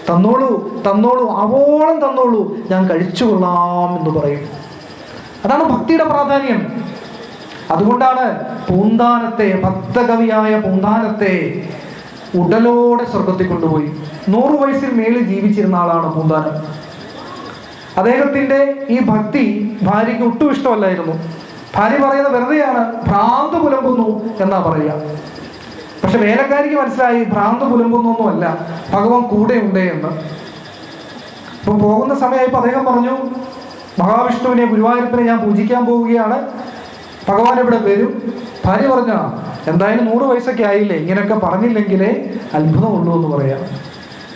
തന്നോളൂ, തന്നോളൂ, അവോളം തന്നോളൂ, ഞാൻ കഴിച്ചുകൊള്ളാം എന്ന് പറയും. അതാണ് ഭക്തിയുടെ പ്രാധാന്യം. അതുകൊണ്ടാണ് പൂന്താനത്തെ, ഭക്തകവിയായ പൂന്താനത്തെ ഉടലോടെ സ്വർഗത്തിൽ കൊണ്ടുപോയി. 100 വയസ്സിൽ മേളിൽ ജീവിച്ചിരുന്ന ആളാണ് പൂന്താനം. അദ്ദേഹത്തിന്റെ ഈ ഭക്തി ഭാര്യയ്ക്ക് ഒട്ടും ഇഷ്ടമല്ലായിരുന്നു. ഭാര്യ പറയുന്നത് വെറുതെയാണ്, ഭ്രാന്ത് പുലമ്പുന്നു എന്നാ പറയുക. പക്ഷെ വേലക്കാരിക്ക് മനസ്സിലായി ഭ്രാന്ത് പുലമ്പുന്നൊന്നുമല്ല, ഭഗവാൻ കൂടെ ഉണ്ട് എന്ന്. ഇപ്പൊ പോകുന്ന സമയമായപ്പോൾ അദ്ദേഹം പറഞ്ഞു, മഹാവിഷ്ണുവിനെ, ഗുരുവായൂരപ്പനെ ഞാൻ പൂജിക്കാൻ പോവുകയാണ്, ഭഗവാൻ ഇവിടെ വരും. ഭാര്യ പറഞ്ഞ, എന്തായാലും 100 വയസ്സൊക്കെ ആയില്ലേ, ഇങ്ങനെയൊക്കെ പറഞ്ഞില്ലെങ്കിലേ അത്ഭുതമുള്ളൂ എന്ന് പറയാം.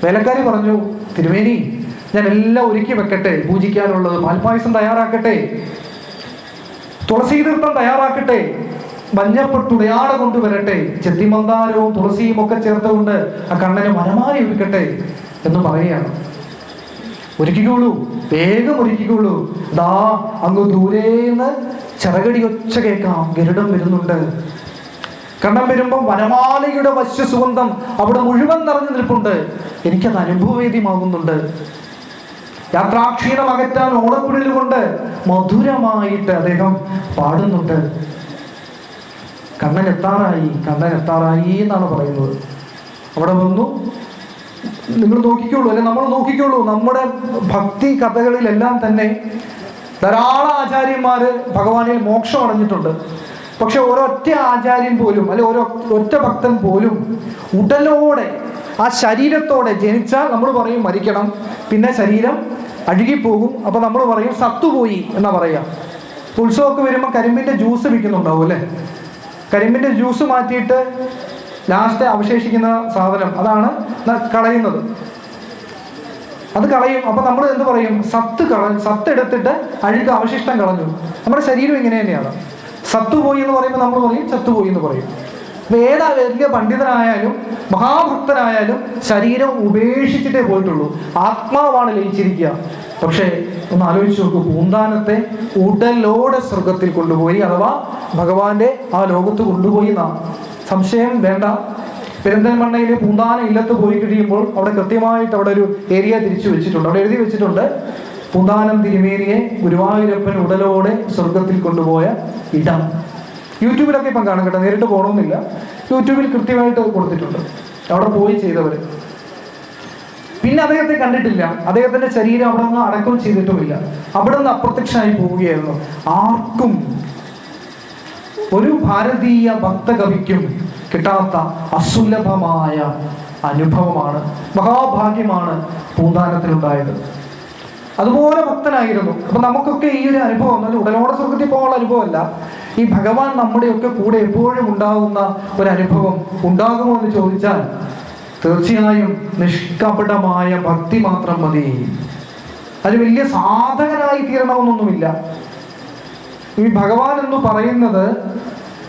വേലക്കാരി പറഞ്ഞു, തിരുമേനി ഞാൻ എല്ലാം ഒരുക്കി വെക്കട്ടെ, പൂജിക്കാനുള്ളത്, പാൽപ്പായസം തയ്യാറാക്കട്ടെ, തുളസി തീർത്ഥം തയ്യാറാക്കട്ടെ, മഞ്ഞപ്പൊട്ടുടയാട കൊണ്ടുവരട്ടെ, ചെത്തിമന്ദാരവും തുളസിയും ഒക്കെ ചേർത്തുകൊണ്ട് ആ കണ്ണനെ മനമാരി ഒരുക്കട്ടെ എന്ന് പറയുകയാണ്. ഒരുക്കിക്കോളൂ, വേഗം ഒരുക്കിക്കോളൂ, ദാ അങ്ങ് ദൂരേന്ന് ചിറകടി ഒച്ച കേൾക്കാം, ഗരുഡം വരുന്നുണ്ട്. കണ്ണൻ വരുമ്പം വനമാലയുടെ വശ്യസുഗന്ധം അവിടെ മുഴുവൻ നിറഞ്ഞു നിൽപ്പുണ്ട്, എനിക്കത് അനുഭവവേദ്യമാകുന്നുണ്ട്. യാത്രാക്ഷീണം അകറ്റാൻ ഓടക്കുഴൽ കൊണ്ട് മധുരമായിട്ട് അദ്ദേഹം പാടുന്നുണ്ട്. കണ്ണൻ എത്താറായി, കണ്ണൻ എത്താറായി എന്നാണ് പറയുന്നത്. അവിടെ വന്നു. നിങ്ങൾ നോക്കിക്കോളൂ, അല്ലെ നമ്മൾ നോക്കിക്കോളൂ, നമ്മുടെ ഭക്തി കഥകളിലെല്ലാം തന്നെ ധാരാളം ആചാര്യന്മാര് ഭഗവാനിൽ മോക്ഷം അടഞ്ഞിട്ടുണ്ട്. പക്ഷെ ഒരൊറ്റ ആചാര്യൻ പോലും, അല്ലെ ഒറ്റ ഭക്തൻ പോലും ഉടലോടെ, ആ ശരീരത്തോടെ ജനിച്ചാൽ നമ്മൾ പറയും മരിക്കണം, പിന്നെ ശരീരം അഴുകിപ്പോകും, അപ്പൊ നമ്മൾ പറയും സത്തുപോയി എന്നാ പറയാ. ഉത്സവമൊക്കെ വരുമ്പോൾ കരിമ്പിന്റെ ജ്യൂസ് വിൽക്കുന്നുണ്ടാവും അല്ലെ, കരിമ്പിന്റെ ജ്യൂസ് മാറ്റിയിട്ട് ലാസ്റ്റ് അവശേഷിക്കുന്ന സാധനം അതാണ് കളയുന്നത്, അത് കളയും. അപ്പൊ നമ്മൾ എന്ത് പറയും, സത്തെടുത്തിട്ട് അഴുക്ക് അവശിഷ്ടം കളഞ്ഞു. നമ്മുടെ ശരീരം ഇങ്ങനെ തന്നെയാണ്, സത്തുപോയി എന്ന് പറയുമ്പോൾ നമ്മൾ പറയും ചത്തുപോയി എന്ന് പറയും. ഏതാ വലിയ പണ്ഡിതനായാലും മഹാഭക്തനായാലും ശരീരം ഉപേക്ഷിച്ചിട്ടേ പോയിട്ടുള്ളൂ, ആത്മാവാണ് ലയിച്ചിരിക്കുക. പക്ഷേ ഒന്ന് ആലോചിച്ച് നോക്കൂ, പൂന്താനത്തെ ഉടലോടെ സ്വർഗത്തിൽ കൊണ്ടുപോയി, അഥവാ ഭഗവാന്റെ ആ ലോകത്ത് കൊണ്ടുപോയി എന്നാ സംശയം വേണ്ട. പെരിന്തൽമണ്ണയിലെ പൂന്താനം ഇല്ലത്ത് പോയി കഴിയുമ്പോൾ അവിടെ കൃത്യമായിട്ട് അവിടെ ഒരു ഏരിയ തിരിച്ചു വെച്ചിട്ടുണ്ട്, അവിടെ എഴുതി വെച്ചിട്ടുണ്ട്, പൂന്താനം തിരുമേനിയെ ഗുരുവായൂരപ്പൻ ഉടലോടെ സ്വർഗത്തിൽ കൊണ്ടുപോയ ഇടം. യൂട്യൂബിലൊക്കെ ഇപ്പം കാണും കേട്ടോ, നേരിട്ട് പോകണമെന്നില്ല, യൂട്യൂബിൽ കൃത്യമായിട്ട് കൊടുത്തിട്ടുണ്ട് അവിടെ പോയി ചെയ്തവർ. പിന്നെ അദ്ദേഹത്തെ കണ്ടിട്ടില്ല, അദ്ദേഹത്തിന്റെ ശരീരം അവിടെ നിന്ന് അടക്കം ചെയ്തിട്ടുമില്ല, അവിടെ നിന്ന് അപ്രത്യക്ഷനായി പോവുകയായിരുന്നു. ആർക്കും, ഒരു ഭാരതീയ ഭക്തകവിക്കും കിട്ടാത്ത അസുലഭമായ അനുഭവമാണ്, മഹാഭാഗ്യമാണ് പൂന്താനത്തിലുണ്ടായത്. അതുപോലെ ഭക്തനായിരുന്നു. അപ്പൊ നമുക്കൊക്കെ ഈ ഒരു അനുഭവം, ഉടലോടെ സ്വർഗത്തിൽ പോകാനുള്ള അനുഭവമല്ല, ഈ ഭഗവാൻ നമ്മുടെയൊക്കെ കൂടെ എപ്പോഴും ഉണ്ടാകുന്ന ഒരു അനുഭവം ഉണ്ടാകുമോ എന്ന് ചോദിച്ചാൽ തീർച്ചയായും നിഷ്കപടമായ ഭക്തി മാത്രം മതി. അത് വലിയ സാധകനായി തീരണമെന്നൊന്നുമില്ല. ഈ ഭഗവാൻ എന്ന് പറയുന്നത്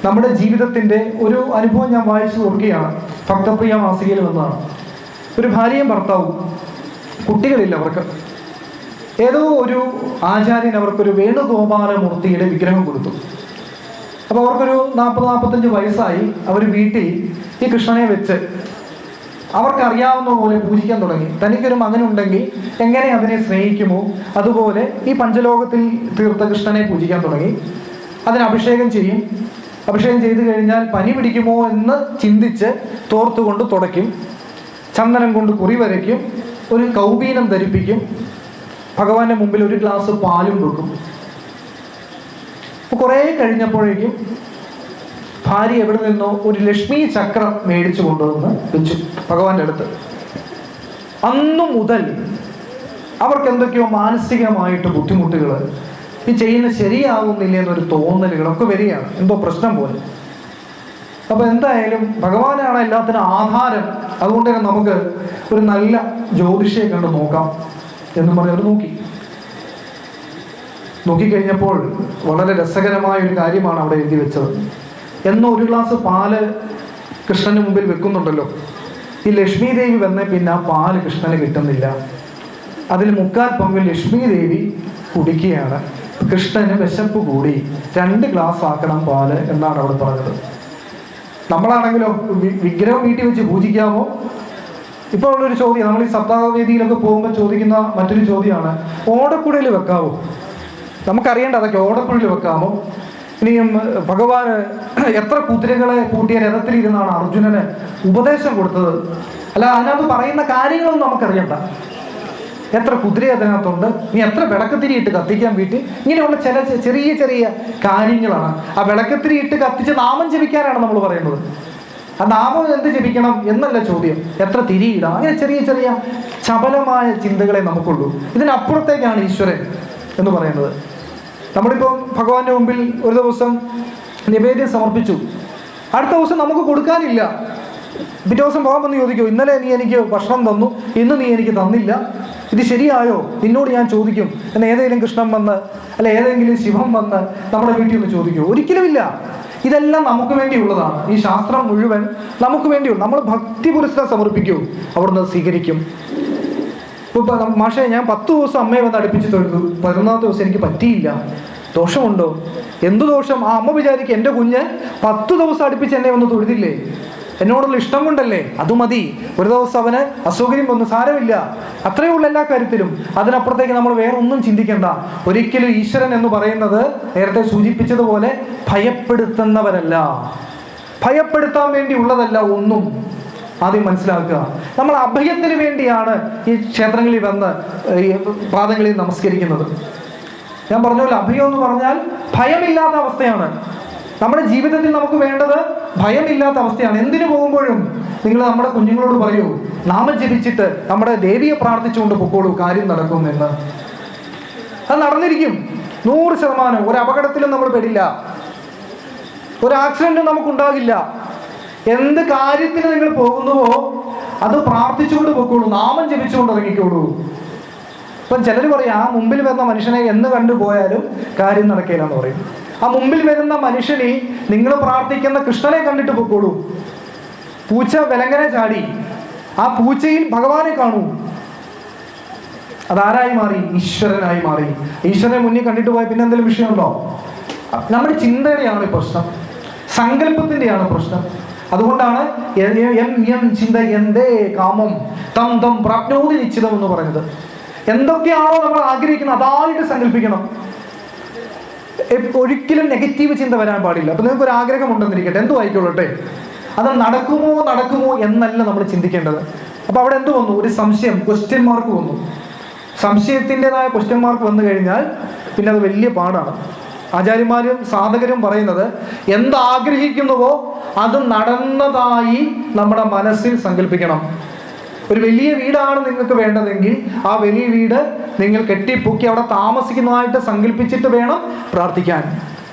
നമ്മുടെ ജീവിതത്തിൻ്റെ ഒരു അനുഭവം ഞാൻ വായിച്ചു ഓർക്കുകയാണ്. ഭക്തപ്രിയ മാസികയിൽ വന്നതാണ്. ഒരു ഭാര്യയും ഭർത്താവും, കുട്ടികളില്ല അവർക്ക്. ഏതോ ഒരു ആചാര്യൻ അവർക്കൊരു വേണുഗോപാലമൂർത്തിയുടെ വിഗ്രഹം കൊടുത്തു. അപ്പോൾ അവർക്കൊരു 40-45 വയസ്സായി. അവർ വീട്ടിൽ ഈ കൃഷ്ണനെ വെച്ച് അവർക്കറിയാവുന്ന പോലെ പൂജിക്കാൻ തുടങ്ങി. തനിക്കൊരു മകനുണ്ടെങ്കിൽ എങ്ങനെ അതിനെ സ്നേഹിക്കുമോ അതുപോലെ ഈ പഞ്ചലോകത്തിൽ തീർത്ത കൃഷ്ണനെ പൂജിക്കാൻ തുടങ്ങി. അതിന് അഭിഷേകം ചെയ്യും. അഭിഷേകം ചെയ്തു കഴിഞ്ഞാൽ പനി പിടിക്കുമോ എന്ന് ചിന്തിച്ച് തോർത്തുകൊണ്ട് തുടയ്ക്കും. ചന്ദനം കൊണ്ട് കുറി വരയ്ക്കും. ഒരു കൗപീനം ധരിപ്പിക്കും. ഭഗവാന്റെ മുമ്പിൽ ഒരു ഗ്ലാസ് പാലും വെക്കും. അപ്പോൾ കുറേ കഴിഞ്ഞപ്പോഴേക്കും ഭാര്യ എവിടെ നിന്നോ ഒരു ലക്ഷ്മി ചക്രം മേടിച്ചു കൊണ്ടുവന്ന് വെച്ചു ഭഗവാന്റെ അടുത്ത്. അന്നു മുതൽ അവർക്ക് എന്തൊക്കെയോ മാനസികമായിട്ട് ബുദ്ധിമുട്ടുകൾ, ഈ ചെയ്യുന്നത് ശരിയാകുന്നില്ല എന്നൊരു തോന്നലുകളൊക്കെ വരികയാണ്, എന്തോ പ്രശ്നം പോലെ. അപ്പോൾ എന്തായാലും ഭഗവാനാണ് എല്ലാത്തിനും ആധാരം. അതുകൊണ്ട് തന്നെ നമുക്ക് ഒരു നല്ല ജ്യോതിഷിയെ കണ്ട് നോക്കാം എന്ന് പറഞ്ഞ് അവർ നോക്കിക്കഴിഞ്ഞപ്പോൾ വളരെ രസകരമായ ഒരു കാര്യമാണ് അവിടെ എഴുതി വെച്ചത്. എന്നോ ഒരു ഗ്ലാസ് പാല് കൃഷ്ണന് മുമ്പിൽ വെക്കുന്നുണ്ടല്ലോ, ഈ ലക്ഷ്മി ദേവി വന്നേ പിന്നെ ആ പാല് കൃഷ്ണന് കിട്ടുന്നില്ല. അതിൽ 3/4 പങ്ക് ലക്ഷ്മി ദേവി കുടിക്കുകയാണ്. കൃഷ്ണന് വിശപ്പ് കൂടി, 2 ഗ്ലാസ് ആക്കണം പാല് എന്നാണ് അവിടെ പറഞ്ഞത്. നമ്മളാണെങ്കിലോ വിഗ്രഹം വീട്ടിൽ വെച്ച് പൂജിക്കാമോ? ഇപ്പോൾ ഉള്ളൊരു ചോദ്യം, നമ്മൾ ഈ സപ്താഹവേദിയിലൊക്കെ പോകുമ്പോൾ ചോദിക്കുന്ന മറ്റൊരു ചോദ്യമാണ്, ഓടക്കുഴയിൽ വെക്കാവോ? നമുക്കറിയേണ്ട അതൊക്കെ. ഓടക്കുഴയിൽ വെക്കാമോ? ഇനിയും ഭഗവാൻ എത്ര കുതിരകളെ പൂട്ടിയ രഥത്തിലിരുന്നാണ് അർജുനന് ഉപദേശം കൊടുത്തത്? അല്ല, അതിനകത്ത് പറയുന്ന കാര്യങ്ങളൊന്നും നമുക്കറിയണ്ട. എത്ര കുതിര അതിനകത്തുണ്ട്, നീ എത്ര വിളക്കത്തിരിയിട്ട് കത്തിക്കാൻ വീട്ടിൽ, ഇങ്ങനെയുള്ള ചില ചെറിയ ചെറിയ കാര്യങ്ങളാണ്. ആ വിളക്കത്തിരിയിട്ട് കത്തിച്ച് നാമം ജപിക്കാനാണ് നമ്മൾ പറയുന്നത്. ആ നാമം എന്ത് ജപിക്കണം എന്നല്ല ചോദ്യം, എത്ര തിരിയിടാം. അങ്ങനെ ചെറിയ ചെറിയ ചപലമായ ചിന്തകളെ നമുക്കുള്ളൂ. ഇതിനപ്പുറത്തേക്കാണ് ഈശ്വരൻ എന്ന് പറയുന്നത്. നമ്മളിപ്പോൾ ഭഗവാന്റെ മുമ്പിൽ ഒരു ദിവസം നിവേദ്യം സമർപ്പിച്ചു, അടുത്ത ദിവസം നമുക്ക് കൊടുക്കാനില്ല. പിറ്റേ ദിവസം പോകാൻ വന്ന് ചോദിക്കും, ഇന്നലെ നീ എനിക്ക് ഭക്ഷണം തന്നു, ഇന്ന് നീ എനിക്ക് തന്നില്ല, ഇത് ശരിയായോ? നിന്നോട് ഞാൻ ചോദിക്കും എന്ന് ഏതെങ്കിലും കൃഷ്ണൻ വന്ന് അല്ല ഏതെങ്കിലും ശിവൻ വന്ന് നമ്മുടെ വീട്ടിൽ ഒന്ന് ചോദിക്കുമോ? ഒരിക്കലുമില്ല. ഇതെല്ലാം നമുക്ക് വേണ്ടിയുള്ളതാണ്. ഈ ശാസ്ത്രം മുഴുവൻ നമുക്ക് വേണ്ടിയുള്ള. നമ്മൾ ഭക്തി പുരസ്കാരം സമർപ്പിക്കൂ, അവിടുന്ന് സ്വീകരിക്കും. ഇപ്പോൾ മാഷേ, ഞാൻ 10 ദിവസം അമ്മയെ വന്ന് അടുപ്പിച്ച് തൊഴുതു, 11ാമത്തെ ദിവസം എനിക്ക് പറ്റിയില്ല, ദോഷമുണ്ടോ? എന്തു ദോഷം? ആ അമ്മ വിചാരിക്കും എൻ്റെ കുഞ്ഞ് 10 ദിവസം അടുപ്പിച്ച് എന്നെ വന്ന് തൊഴുതില്ലേ, എന്നോടുള്ള ഇഷ്ടം കൊണ്ടല്ലേ, അത് മതി. ഒരു ദിവസം അവന് അസൗകര്യം വന്നു, സാരമില്ല. അത്രയേ ഉള്ളൂ എല്ലാ കാര്യത്തിലും. അതിനപ്പുറത്തേക്ക് നമ്മൾ വേറെ ഒന്നും ചിന്തിക്കേണ്ട. ഒരിക്കലും ഈശ്വരൻ എന്ന് പറയുന്നത് നേരത്തെ സൂചിപ്പിച്ചതുപോലെ ഭയപ്പെടുത്തുന്നവരല്ല, ഭയപ്പെടുത്താൻ വേണ്ടി ഉള്ളതല്ല ഒന്നും. ആദ്യം മനസ്സിലാക്കുക. നമ്മൾ അഭയത്തിന് വേണ്ടിയാണ് ഈ ക്ഷേത്രങ്ങളിൽ വന്ന് ഈ പാദങ്ങളിൽ നമസ്കരിക്കുന്നത്. ഞാൻ പറഞ്ഞല്ലോ, അഭയം എന്ന് പറഞ്ഞാൽ ഭയമില്ലാത്ത അവസ്ഥയാണ്. നമ്മുടെ ജീവിതത്തിൽ നമുക്ക് വേണ്ടത് ഭയമില്ലാത്ത അവസ്ഥയാണ്. എന്തിനു പോകുമ്പോഴും നിങ്ങൾ നമ്മുടെ കുഞ്ഞുങ്ങളോട് പറയൂ, നാമം ജപിച്ചിട്ട് നമ്മുടെ ദേവിയെ പ്രാർത്ഥിച്ചുകൊണ്ട് പൊക്കോളൂ, കാര്യം നടക്കും എന്ന്. അത് നടന്നിരിക്കും 100%. ഒരു അപകടത്തിലും നമ്മൾ പെടില്ല, ഒരു ആക്സിഡന്റും നമുക്കുണ്ടാകില്ല. എന്ത് കാര്യത്തിന് നിങ്ങൾ പോകുന്നുവോ അത് പ്രാർത്ഥിച്ചുകൊണ്ട് പൊക്കോളൂ, നാമം ജപിച്ചുകൊണ്ട് ഇറങ്ങിക്കോളൂ. ഇപ്പം ചിലർ പറയും, ആ മുമ്പിൽ വരുന്ന മനുഷ്യനെ എന്ന് കണ്ടുപോയാലും കാര്യം നടക്കില്ലെന്ന് പറയും. ആ മുമ്പിൽ വരുന്ന മനുഷ്യനിൽ നിങ്ങൾ പ്രാർത്ഥിക്കുന്ന കൃഷ്ണനെ കണ്ടിട്ട് പൊക്കോളൂ. പൂച്ച വിലങ്ങനെ ചാടി, ആ പൂച്ചയിൽ ഭഗവാനെ കാണൂ. അതാരായി മാറി? ഈശ്വരനായി മാറി. ഈശ്വരനെ മുന്നിൽ കണ്ടിട്ട് പോയാൽ പിന്നെ എന്തെങ്കിലും വിഷയമുണ്ടോ? നമ്മുടെ ചിന്തയുടെയാണ് പ്രശ്നം, സങ്കല്പത്തിൻ്റെയാണ് പ്രശ്നം. അതുകൊണ്ടാണ് ചിന്ത എന്തേ കാമം തം തം പ്രാപ്നോതി നിശ്ചിതം എന്ന് പറയുന്നത്. എന്തൊക്കെയാണോ നമ്മൾ ആഗ്രഹിക്കുന്നത് അതായിട്ട് സങ്കല്പിക്കണം. ഒരിക്കലും നെഗറ്റീവ് ചിന്ത വരാൻ പാടില്ല. അപ്പൊ നിങ്ങൾക്ക് ഒരു ആഗ്രഹം ഉണ്ടെന്നിരിക്കട്ടെ, എന്തു ആയിക്കൊള്ളട്ടെ, അത് നടക്കുമോ എന്നല്ല നമ്മൾ ചിന്തിക്കേണ്ടത്. അപ്പൊ അവിടെ എന്ത് വന്നു? ഒരു സംശയം, ക്വസ്റ്റ്യൻ മാർക്ക് വന്നു. സംശയത്തിൻ്റെതായ ക്വസ്റ്റ്യൻ മാർക്ക് വന്നു കഴിഞ്ഞാൽ പിന്നെ അത് വലിയ പാടാണ്. ആചാര്യന്മാരും സാധകരും പറയുന്നത്, എന്താഗ്രഹിക്കുന്നുവോ അത് നടന്നതായി നമ്മുടെ മനസ്സിൽ സങ്കല്പിക്കണം. ഒരു വലിയ വീടാണ് നിങ്ങൾക്ക് വേണ്ടതെങ്കിൽ ആ വലിയ വീട് നിങ്ങൾ കെട്ടിപ്പൊക്കി അവിടെ താമസിക്കുന്നതായിട്ട് സങ്കല്പിച്ചിട്ട് വേണം പ്രാർത്ഥിക്കാൻ.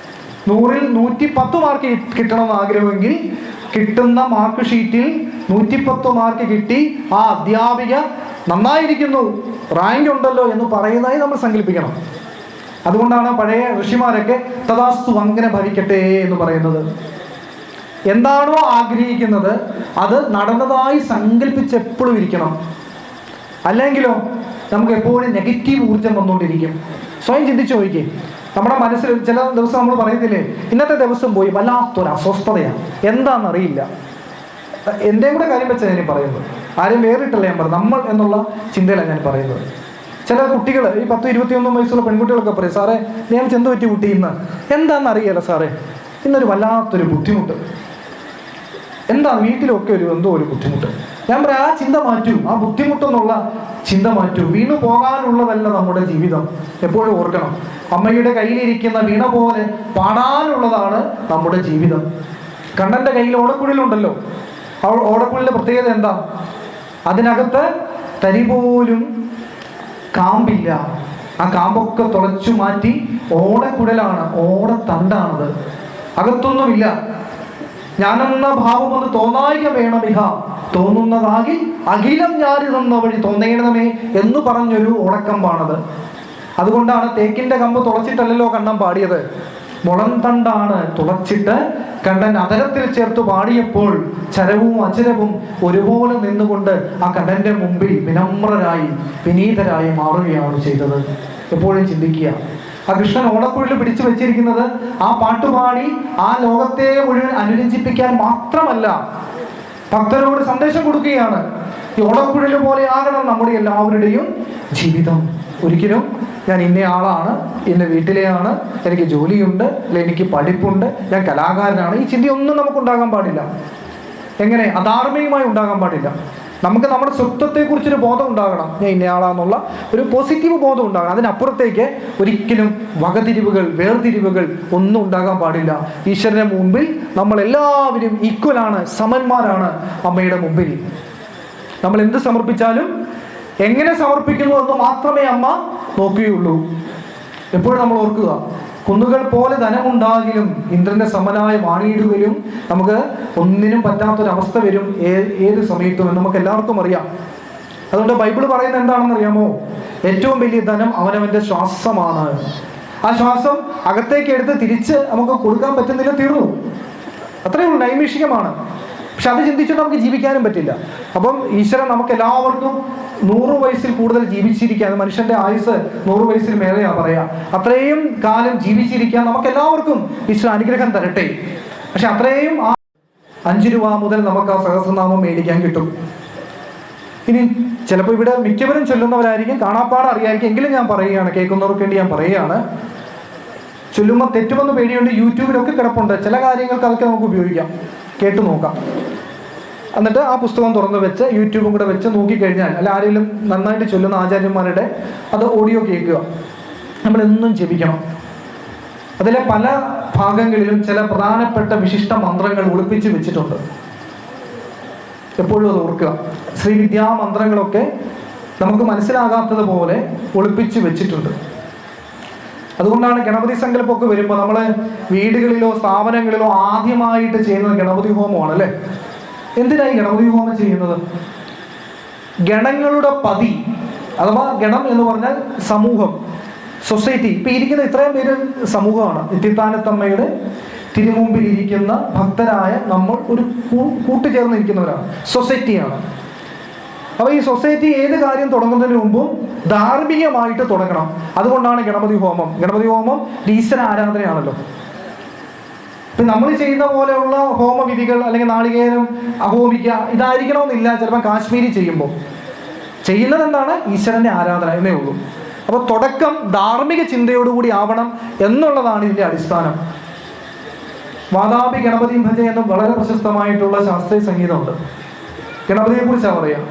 100ൽ 110 മാർക്ക് കിട്ടണമെന്ന് ആഗ്രഹമെങ്കിൽ കിട്ടുന്ന മാർക്ക് ഷീറ്റിൽ 110 മാർക്ക് കിട്ടി, ആ അധ്യാപിക നന്നായിരിക്കുന്നു, റാങ്ക് ഉണ്ടല്ലോ എന്ന് പറയുന്നതായി നമ്മൾ സങ്കല്പിക്കണം. അതുകൊണ്ടാണ് പഴയ ഋഷിമാരൊക്കെ തഥാസ്തു അങ്ങനെ ഭവിക്കട്ടെ എന്ന് പറയുന്നത്. എന്താണോ ആഗ്രഹിക്കുന്നത് അത് നടന്നതായി സങ്കല്പിച്ച് എപ്പോഴും ഇരിക്കണം. അല്ലെങ്കിലോ നമുക്ക് എപ്പോഴും നെഗറ്റീവ് ഊർജം വന്നുകൊണ്ടിരിക്കും. സ്വയം ചിന്തിച്ചു നോക്കിക്കേ. നമ്മുടെ മനസ്സിൽ ചില ദിവസം നമ്മൾ പറയത്തില്ലേ, ഇന്നത്തെ ദിവസം പോയി വല്ലാത്തൊരു അസ്വസ്ഥതയാണ്, എന്താണെന്നറിയില്ല. എൻ്റെയും കൂടെ കാര്യം വെച്ചാൽ ഞാൻ പറയുന്നത്, ആരും വേറിട്ടല്ല ഞാൻ പറയുന്നത്, നമ്മൾ എന്നുള്ള ചിന്തയിലാണ് ഞാൻ പറയുന്നത്. ചില കുട്ടികൾ, ഈ 10-21 വയസ്സുള്ള പെൺകുട്ടികളൊക്കെ പറയും, സാറേ ഞാൻ ചെന്ത് പറ്റി കുട്ടി ഇന്ന് എന്താണെന്ന് അറിയില്ല സാറേ, ഇന്നൊരു വല്ലാത്തൊരു ബുദ്ധിമുട്ട്, എന്താ വീട്ടിലൊക്കെ എന്തോ ഒരു ബുദ്ധിമുട്ട്. ഞാൻ പറയാം, ആ ചിന്ത മാറ്റൂ, ആ ബുദ്ധിമുട്ടെന്നുള്ള ചിന്ത മാറ്റൂ. വീണു പോകാനുള്ളതല്ല നമ്മുടെ ജീവിതം. എപ്പോഴും ഓർക്കണം, അമ്മയുടെ കയ്യിലിരിക്കുന്ന വീണ പോലെ പാടാനുള്ളതാണ് നമ്മുടെ ജീവിതം. കണ്ണൻ്റെ കയ്യിൽ ഓടക്കുഴലുണ്ടല്ലോ, ആ ഓടക്കുഴലിൻ്റെ പ്രത്യേകത എന്താ? അതിനകത്ത് തരി പോലും കാമ്പില്ല. ആ കാമ്പൊക്കെ തുളച്ചു മാറ്റി ഓടക്കുഴലാണ്, ഓടത്തണ്ടാണത്, അകത്തൊന്നുമില്ല. ഞാനെന്ന ഭാവം ഒന്ന് തോന്നായിക വേണമിഹ, തോന്നുന്നതാകി അഖിലം ഞാനിരുന്ന വഴി തോന്നേണമേ എന്ന് പറഞ്ഞൊരു ഓടക്കമ്പാണത്. അതുകൊണ്ടാണ് തേക്കിന്റെ കമ്പ് തുളച്ചിട്ടല്ലോ കണ്ണൻ പാടിയത്, മുളം തണ്ടാണ് തുളച്ചിട്ട് കണ്ണൻ അതരത്തിൽ ചേർത്ത് പാടിയപ്പോൾ ചരവും അചരവും ഒരുപോലെ നിന്നുകൊണ്ട് ആ കണ്ണന്റെ മുമ്പിൽ വിനമ്രരായി വിനീതരായി മാറുകയാണ് ചെയ്തത്. എപ്പോഴും ചിന്തിക്കുക, ആ കൃഷ്ണൻ ഓടക്കുഴൽ പിടിച്ചു വെച്ചിരിക്കുന്നത് ആ പാട്ടുപാടി ആ ലോകത്തെ മുഴുവൻ അനുരഞ്ജിപ്പിക്കാൻ മാത്രമല്ല, ഭക്തരോട് സന്ദേശം കൊടുക്കുകയാണ്. ഈ ഓടക്കുഴൽ പോലെ ആകണം നമ്മുടെ എല്ലാവരുടെയും ജീവിതം. ഒരിക്കലും ഞാൻ ഇന്ന ആളാണ്, ഇന്ന വീട്ടിലെയാണ്, എനിക്ക് ജോലിയുണ്ട്, അല്ലെ എനിക്ക് പഠിപ്പുണ്ട്, ഞാൻ കലാകാരനാണ്, ഈ ചിന്തയൊന്നും നമുക്കുണ്ടാകാൻ പാടില്ല. എങ്ങനെ? അധാർമികമായി ഉണ്ടാകാൻ പാടില്ല. നമുക്ക് നമ്മുടെ സ്വത്വത്തെക്കുറിച്ചൊരു ബോധം ഉണ്ടാകണം, ഞാൻ ഇന്നയാളാന്നുള്ള ഒരു പോസിറ്റീവ് ബോധം ഉണ്ടാകണം. അതിനപ്പുറത്തേക്ക് ഒരിക്കലും വകതിരിവുകൾ, വേർതിരിവുകൾ ഒന്നും ഉണ്ടാകാൻ പാടില്ല. ഈശ്വരന്റെ മുമ്പിൽ നമ്മൾ എല്ലാവരും ഈക്വലാണ്, സമന്മാരാണ്. അമ്മയുടെ മുമ്പിൽ നമ്മൾ എന്ത് സമർപ്പിച്ചാലും എങ്ങനെ സമർപ്പിക്കുന്നു എന്ന് മാത്രമേ അമ്മ നോക്കുകയുള്ളൂ. എപ്പോഴും നമ്മൾ ഓർക്കുക, കുന്നുകൾ പോലെ ധനമുണ്ടാകിലും ഇന്ദ്രന്റെ സമനായ വാണിയിടുകയും നമുക്ക് ഒന്നിനും പറ്റാത്തൊരവസ്ഥ വരും ഏത് സമയത്തും എന്ന് നമുക്ക് എല്ലാവർക്കും അറിയാം. അതുകൊണ്ട് ബൈബിൾ പറയുന്നത് എന്താണെന്ന് അറിയാമോ? ഏറ്റവും വലിയ ധനം അവനവന്റെ ശ്വാസമാണ്. ആ ശ്വാസം അകത്തേക്ക് എടുത്ത് തിരിച്ച് നമുക്ക് കൊടുക്കാൻ പറ്റുന്നില്ല, തീർന്നു. അത്രയേ ഉള്ളൂ, നൈമിഷികമാണ്. പക്ഷെ അത് ചിന്തിച്ചിട്ട് നമുക്ക് ജീവിക്കാനും പറ്റില്ല. അപ്പം ഈശ്വരൻ നമുക്ക് എല്ലാവർക്കും 100 വയസ്സിൽ കൂടുതൽ ജീവിച്ചിരിക്കാൻ, മനുഷ്യന്റെ ആയുസ് 100 വയസ്സിൽ മേലെയാ പറയാ, അത്രയും കാലം ജീവിച്ചിരിക്കാൻ നമുക്ക് എല്ലാവർക്കും ഈശ്വരൻ അനുഗ്രഹം തരട്ടെ. പക്ഷെ അത്രയും 5 രൂപ മുതൽ നമുക്ക് ആ സഹസ്രനാമം മേടിക്കാൻ കിട്ടും. ഇനി ചിലപ്പോൾ ഇവിടെ മിക്കവരും ചൊല്ലുന്നവരായിരിക്കും, കാണാപ്പാട് അറിയായിരിക്കും, എങ്കിലും ഞാൻ പറയുകയാണ്, കേൾക്കുന്നവർക്ക് വേണ്ടി ഞാൻ പറയുകയാണ്. ചൊല്ലുമ്പോൾ തെറ്റുമെന്ന് പേടിയുണ്ട്, യൂട്യൂബിലൊക്കെ കിടപ്പുണ്ട്, ചില കാര്യങ്ങൾക്ക് അതൊക്കെ നമുക്ക് ഉപയോഗിക്കാം, കേട്ടു നോക്കാം. എന്നിട്ട് ആ പുസ്തകം തുറന്ന് വെച്ച് യൂട്യൂബും കൂടെ വെച്ച് നോക്കിക്കഴിഞ്ഞാൽ, അല്ല ആരെങ്കിലും നന്നായിട്ട് ചൊല്ലുന്ന ആചാര്യന്മാരുടെ അത് ഓഡിയോ കേൾക്കുക. നമ്മളെന്നും ജപിക്കണം. അതിലെ പല ഭാഗങ്ങളിലും ചില പ്രധാനപ്പെട്ട വിശിഷ്ട മന്ത്രങ്ങൾ ഒളിപ്പിച്ച് വെച്ചിട്ടുണ്ട്. എപ്പോഴും അത് ഓർക്കുക. ശ്രീവിദ്യാ മന്ത്രങ്ങളൊക്കെ നമുക്ക് മനസ്സിലാകാത്തത് പോലെ ഒളിപ്പിച്ച് വെച്ചിട്ടുണ്ട്. അതുകൊണ്ടാണ് ഗണപതി സങ്കല്പമൊക്കെ വരുമ്പോൾ നമ്മൾ വീടുകളിലോ സ്ഥാപനങ്ങളിലോ ആദ്യമായിട്ട് ചെയ്യുന്നത് ഗണപതി ഹോമമാണ്, അല്ലേ? എന്തിനായി ഗണപതി ഹോമം ചെയ്യുന്നത്? ഗണങ്ങളുടെ പതി, അഥവാ ഗണം എന്ന് പറഞ്ഞാൽ സമൂഹം, സൊസൈറ്റി. ഇപ്പൊ ഇരിക്കുന്ന ഇത്രയും പേര് സമൂഹമാണ്. നിത്യത്താനത്തമ്മയുടെ തിരുമുമ്പിൽ ഇരിക്കുന്ന ഭക്തരായ നമ്മൾ ഒരു കൂട്ടുചേർന്നിരിക്കുന്നവരാണ്, സൊസൈറ്റിയാണ്. അപ്പൊ ഈ സൊസൈറ്റി ഏത് കാര്യം തുടങ്ങുന്നതിന് മുമ്പും ധാർമ്മികമായിട്ട് തുടങ്ങണം. അതുകൊണ്ടാണ് ഗണപതി ഹോമം. ഗണപതി ഹോമം ഈശ്വര ആരാധനയാണല്ലോ. ഇപ്പൊ നമ്മൾ ചെയ്യുന്ന പോലെയുള്ള ഹോമവിധികൾ അല്ലെങ്കിൽ നാളികേരം അഹോമിക്കുക ഇതായിരിക്കണമെന്നില്ല. ചിലപ്പോൾ കാശ്മീരി ചെയ്യുമ്പോൾ ചെയ്യുന്നത് എന്താണ്? ഈശ്വരന്റെ ആരാധന എന്നേ ഉള്ളൂ. അപ്പൊ തുടക്കം ധാർമ്മിക ചിന്തയോടുകൂടി ആവണം എന്നുള്ളതാണ് ഇതിന്റെ അടിസ്ഥാനം. വാതാപി ഗണപതി ഭജ എന്നും വളരെ പ്രശസ്തമായിട്ടുള്ള ശാസ്ത്രീയ സംഗീതമുണ്ട്. ഗണപതിയെ കുറിച്ചാണ് പറയാം.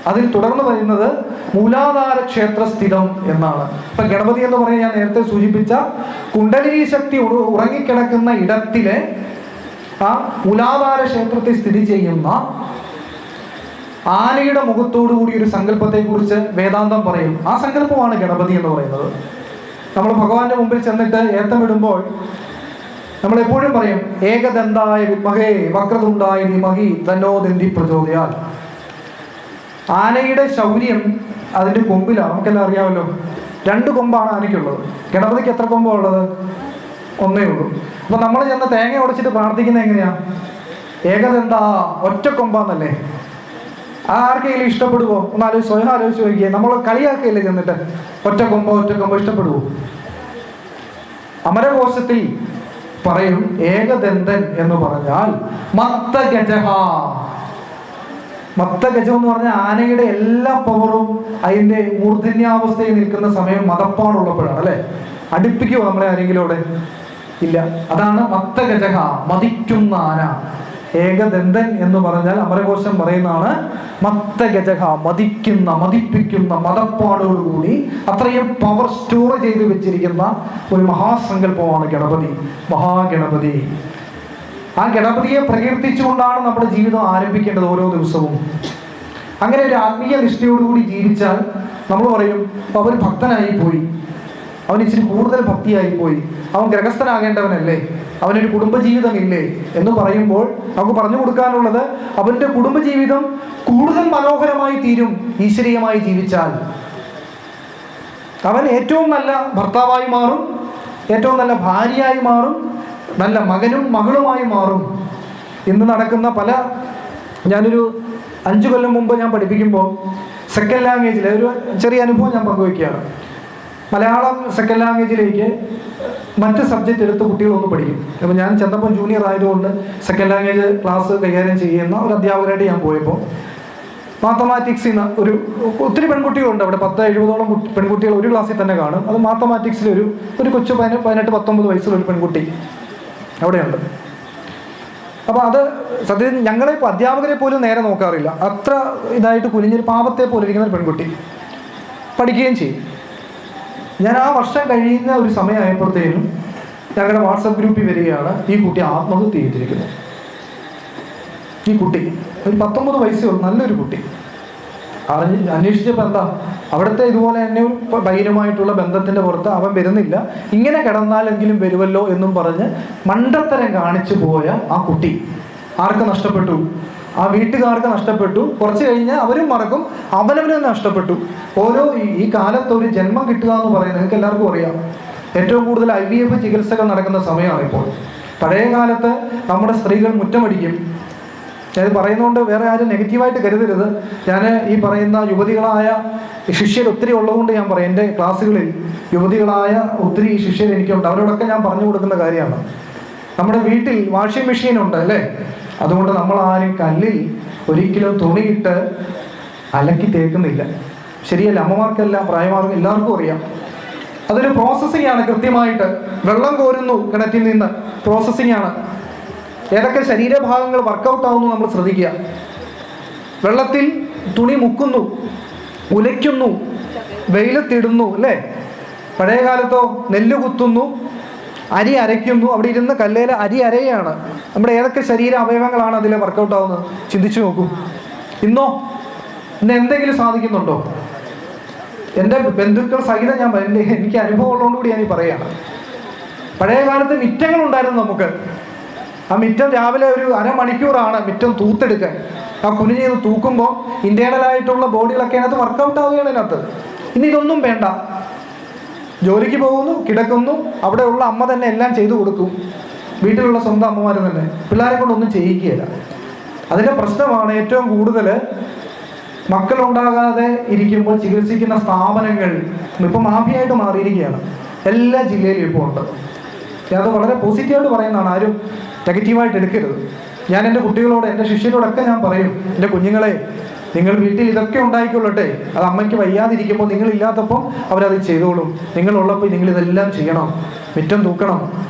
അതിൽ തുടർന്ന് പറയുന്നത് മൂലാധാര ക്ഷേത്ര സ്ഥിതം എന്നാണ്. ഇപ്പൊ ഗണപതി എന്ന് പറഞ്ഞാൽ ഞാൻ നേരത്തെ സൂചിപ്പിച്ച കുണ്ടലിനി ശക്തി ഉറങ്ങിക്കിടക്കുന്ന ഇടത്തിലെ ആ മൂലാധാര ക്ഷേത്രത്തെ സ്ഥിതി ചെയ്യുന്ന ആനയുടെ മുഖത്തോടുകൂടി ഒരു സങ്കല്പത്തെ കുറിച്ച് വേദാന്തം പറയും. ആ സങ്കല്പമാണ് ഗണപതി എന്ന് പറയുന്നത്. നമ്മൾ ഭഗവാന്റെ മുമ്പിൽ ചെന്നിട്ട് ഏത്തമിടുമ്പോൾ നമ്മളെപ്പോഴും പറയും ഏകദന്തായ വിദ്മഹേ വക്രതുണ്ടായ ധീമഹി തന്നോ ദന്തി പ്രചോദയാൽ. ആനയുടെ ശൗര്യം അതിൻ്റെ കൊമ്പിലാണ്. നമുക്കെല്ലാം അറിയാമല്ലോ, 2 കൊമ്പാണ് ആനയ്ക്കുള്ളത്. ഗണപതിക്ക് എത്ര കൊമ്പാണ് ഉള്ളത്? 1 ഉള്ളൂ. അപ്പൊ നമ്മൾ ചെന്ന് തേങ്ങ ഉടച്ചിട്ട് പ്രാർത്ഥിക്കുന്നത് എങ്ങനെയാ? ഏകദന്ത, ഒറ്റ കൊമ്പാന്നല്ലേ. ആർക്കെങ്കിലും ഇഷ്ടപ്പെടുവോ? സ്വയം ആലോചിച്ച് നോക്കിയേ. നമ്മൾ കളിയാക്കിയല്ലേ ചെന്നിട്ട് ഒറ്റ കൊമ്പോ ഇഷ്ടപ്പെടുവോ? അമരകോശത്തിൽ പറയും ഏകദന്തൻ എന്ന് പറഞ്ഞാൽ മത്തഗജഹ. മത്തഗജം എന്ന് പറഞ്ഞാൽ ആനയുടെ എല്ലാ പവറും അതിന്റെ മൂർധന്യാവസ്ഥയിൽ നിൽക്കുന്ന സമയം മതപ്പാടുള്ളപ്പോഴാണ് അല്ലെ. അടുപ്പിക്കുമോ നമ്മളെ ആരെങ്കിലും അവിടെ? ഇല്ല. അതാണ് മത്തഗജഹ, മതിക്കുന്ന ആന. ഏകദന്തൻ എന്ന് പറഞ്ഞാൽ അമരകോശം പറയുന്നതാണ് മത്തഗജഹ, മതിപ്പിക്കുന്ന മതപ്പാടോടുകൂടി അത്രയും പവർ സ്റ്റോർ ചെയ്ത് വെച്ചിരിക്കുന്ന ഒരു മഹാസങ്കല്പമാണ് ഗണപതി, മഹാഗണപതി. ആ ഗണപതിയെ പ്രകീർത്തിച്ചുകൊണ്ടാണ് നമ്മുടെ ജീവിതം ആരംഭിക്കേണ്ടത് ഓരോ ദിവസവും. അങ്ങനെ ഒരു ആത്മീയ നിഷ്ഠയോടുകൂടി ജീവിച്ചാൽ നമ്മൾ പറയും അവൻ ഭക്തനായി പോയി, അവൻ ഇച്ചിരി കൂടുതൽ ഭക്തിയായി പോയി, അവൻ ഗ്രഹസ്ഥനാകേണ്ടവനല്ലേ, അവനൊരു കുടുംബജീവിതമില്ലേ എന്ന് പറയുമ്പോൾ നമുക്ക് പറഞ്ഞു കൊടുക്കാനുള്ളത് അവന്റെ കുടുംബജീവിതം കൂടുതൽ മനോഹരമായി തീരും ഈശ്വരീയമായി ജീവിച്ചാൽ. അവൻ ഏറ്റവും നല്ല ഭർത്താവായി മാറും, ഏറ്റവും നല്ല ഭാര്യയായി മാറും, നല്ല മകനും മകളുമായി മാറും. ഇന്ന് നടക്കുന്ന ഞാനൊരു 5 കൊല്ലം മുമ്പ് ഞാൻ പഠിപ്പിക്കുമ്പോൾ സെക്കൻഡ് ലാംഗ്വേജിൽ ഒരു ചെറിയ അനുഭവം ഞാൻ പങ്കുവയ്ക്കുകയാണ്. മലയാളം സെക്കൻഡ് ലാംഗ്വേജിലേക്ക് മറ്റ് സബ്ജക്റ്റ് എടുത്ത് കുട്ടികളൊന്ന് പഠിക്കും. അപ്പോൾ ഞാൻ ചെന്നപ്പോൾ ജൂനിയർ ആയതുകൊണ്ട് സെക്കൻഡ് ലാംഗ്വേജ് ക്ലാസ് കൈകാര്യം ചെയ്യുന്ന ഒരു അധ്യാപകരായിട്ട് ഞാൻ പോയപ്പോൾ മാത്തമാറ്റിക്സിൽ നിന്ന് ഒത്തിരി പെൺകുട്ടികളുണ്ട് അവിടെ. 10-70ഓളം പെൺകുട്ടികൾ ഒരു ക്ലാസ്സിൽ തന്നെ കാണും. അത് മാത്തമാറ്റിക്സിൽ ഒരു കൊച്ചു 18-19 വയസ്സുള്ള ഒരു പെൺകുട്ടി അവിടെയുണ്ട്. അപ്പോൾ അത് സത്യത്തിൽ ഞങ്ങളെ ഇപ്പോൾ അധ്യാപകരെ പോലും നേരെ നോക്കാറില്ല, അത്ര ഇതായിട്ട് കുനിഞ്ഞൊരു പാപത്തെ പോലെ ഇരിക്കുന്ന ഒരു പെൺകുട്ടി പഠിക്കുകയും ചെയ്യും. ഞാൻ ആ വർഷം കഴിയുന്ന ഒരു സമയമായപ്പോഴത്തേനും ഞങ്ങളുടെ വാട്സപ്പ് ഗ്രൂപ്പിൽ വരികയാണ് ഈ കുട്ടി ആത്മഹത്യ ചെയ്തിരിക്കുന്നത്. ഈ കുട്ടി ഒരു 19 വയസ്സുള്ള നല്ലൊരു കുട്ടി. അന്വേഷിച്ചപ്പോൾ എന്താ, അവിടുത്തെ ഇതുപോലെ തന്നെ ഒരു പയ്യനുമായിട്ടുള്ള ബന്ധത്തിന്റെ പുറത്ത് അവൻ വരുന്നില്ല, ഇങ്ങനെ കിടന്നാലെങ്കിലും വരുമല്ലോ എന്നും പറഞ്ഞ് മണ്ടത്തരം കാണിച്ചു പോയ ആ കുട്ടി ആർക്ക് നഷ്ടപ്പെട്ടു? ആ വീട്ടുകാർക്ക് നഷ്ടപ്പെട്ടു. കുറച്ച് കഴിഞ്ഞ് അവരും മറക്കും, അവനവനും നഷ്ടപ്പെട്ടു. ഈ കാലത്ത് ഒരു ജന്മം കിട്ടുക എന്ന് പറയുന്നത് നിങ്ങൾക്ക് എല്ലാവർക്കും അറിയാം. ഏറ്റവും കൂടുതൽ IVF ചികിത്സകൾ നടക്കുന്ന സമയമാണ് ഇപ്പോൾ. പഴയ കാലത്ത് നമ്മുടെ സ്ത്രീകൾ മുറ്റമടിക്കും. ഞാൻ പറയുന്നതുകൊണ്ട് വേറെ ആരും നെഗറ്റീവായിട്ട് കരുതരുത്. ഞാൻ ഈ പറയുന്ന യുവതികളായ ശിഷ്യർ ഒത്തിരി ഉള്ളതുകൊണ്ട് ഞാൻ പറയും, എൻ്റെ ക്ലാസ്സുകളിൽ യുവതികളായ ഒത്തിരി ശിഷ്യർ എനിക്കുണ്ട്. അവരോടൊക്കെ ഞാൻ പറഞ്ഞു കൊടുക്കുന്ന കാര്യമാണ്, നമ്മുടെ വീട്ടിൽ വാഷിംഗ് മെഷീൻ ഉണ്ട് അല്ലേ, അതുകൊണ്ട് നമ്മൾ ആരും കല്ലിൽ ഒരിക്കലും തുണിയിട്ട് അലക്കി തേക്കുന്നില്ല. ശരിയല്ല? അമ്മമാർക്കെല്ലാം പ്രായമാർക്കും എല്ലാവർക്കും അറിയാം. അതൊരു പ്രോസസ്സിംഗ് ആണ്. കൃത്യമായിട്ട് വെള്ളം കോരുന്നു കിണറ്റിൽ നിന്ന്, പ്രോസസ്സിംഗ് ആണ്. ഏതൊക്കെ ശരീരഭാഗങ്ങൾ വർക്കൗട്ട് ആവുന്നു നമ്മൾ ശ്രദ്ധിക്കുക. വെള്ളത്തിൽ തുണി മുക്കുന്നു, ഉലയ്ക്കുന്നു, വെയിലത്തിടുന്നു അല്ലേ. പഴയ കാലത്തോ നെല്ല് കുത്തുന്നു, അരി അരയ്ക്കുന്നു, അവിടെ ഇരുന്ന് കല്ലേൽ അരി അരയാണ്. നമ്മുടെ ഏതൊക്കെ ശരീര അവയവങ്ങളാണ് അതിൽ വർക്കൗട്ട് ആവുന്നത് ചിന്തിച്ചു നോക്കൂ. ഇന്ന് എന്തെങ്കിലും സാധിക്കുന്നുണ്ടോ? എൻ്റെ ബന്ധുക്കൾ സഹിതം എനിക്ക് അനുഭവം ഉള്ളതുകൊണ്ടുകൂടി ഞാൻ ഈ പറയുകയാണ്. പഴയ കാലത്ത് മിറ്റങ്ങളുണ്ടായിരുന്നു നമുക്ക്. ആ മിറ്റം രാവിലെ ഒരു അരമണിക്കൂറാണ് മിറ്റം തൂത്തെടുക്കാൻ. ആ കുനിഞ്ഞ് തൂക്കുമ്പോൾ ഇന്റേണലായിട്ടുള്ള ബോഡികളൊക്കെ അതിനകത്ത് വർക്കൗട്ട് ആവുകയാണ് അതിനകത്ത്. ഇനി ഇതൊന്നും വേണ്ട, ജോലിക്ക് പോകുന്നു, കിടക്കുന്നു, അവിടെയുള്ള അമ്മ തന്നെ എല്ലാം ചെയ്തു കൊടുക്കും. വീട്ടിലുള്ള സ്വന്തം അമ്മമാർ തന്നെ പിള്ളേരെ കൊണ്ടൊന്നും ചെയ്യിക്കുകയില്ല. അതിൻ്റെ പ്രശ്നമാണ് ഏറ്റവും കൂടുതൽ മക്കളുണ്ടാകാതെ ഇരിക്കുമ്പോൾ ചികിത്സിക്കുന്ന സ്ഥാപനങ്ങൾ ഇപ്പം മാഫിയായിട്ട് മാറിയിരിക്കുകയാണ്. എല്ലാ ജില്ലയിലും ഇപ്പോൾ ഉണ്ട്. അത് വളരെ പോസിറ്റീവായിട്ട് പറയുന്നതാണ്, ആരും നെഗറ്റീവായിട്ട് എടുക്കരുത്. ഞാൻ എൻ്റെ കുട്ടികളോട്, എൻ്റെ ശിഷ്യരോടൊക്കെ ഞാൻ പറയും, എൻ്റെ കുഞ്ഞുങ്ങളെ, നിങ്ങൾ വീട്ടിൽ ഇതൊക്കെ ഉണ്ടായിക്കൊള്ളട്ടെ, അത് അമ്മയ്ക്ക് വയ്യാതിരിക്കുമ്പോൾ നിങ്ങളില്ലാത്തപ്പോൾ അവരത് ചെയ്തോളും. നിങ്ങളുള്ളപ്പോൾ നിങ്ങളിതെല്ലാം ചെയ്യണം. മിറ്റം തൂക്കണം,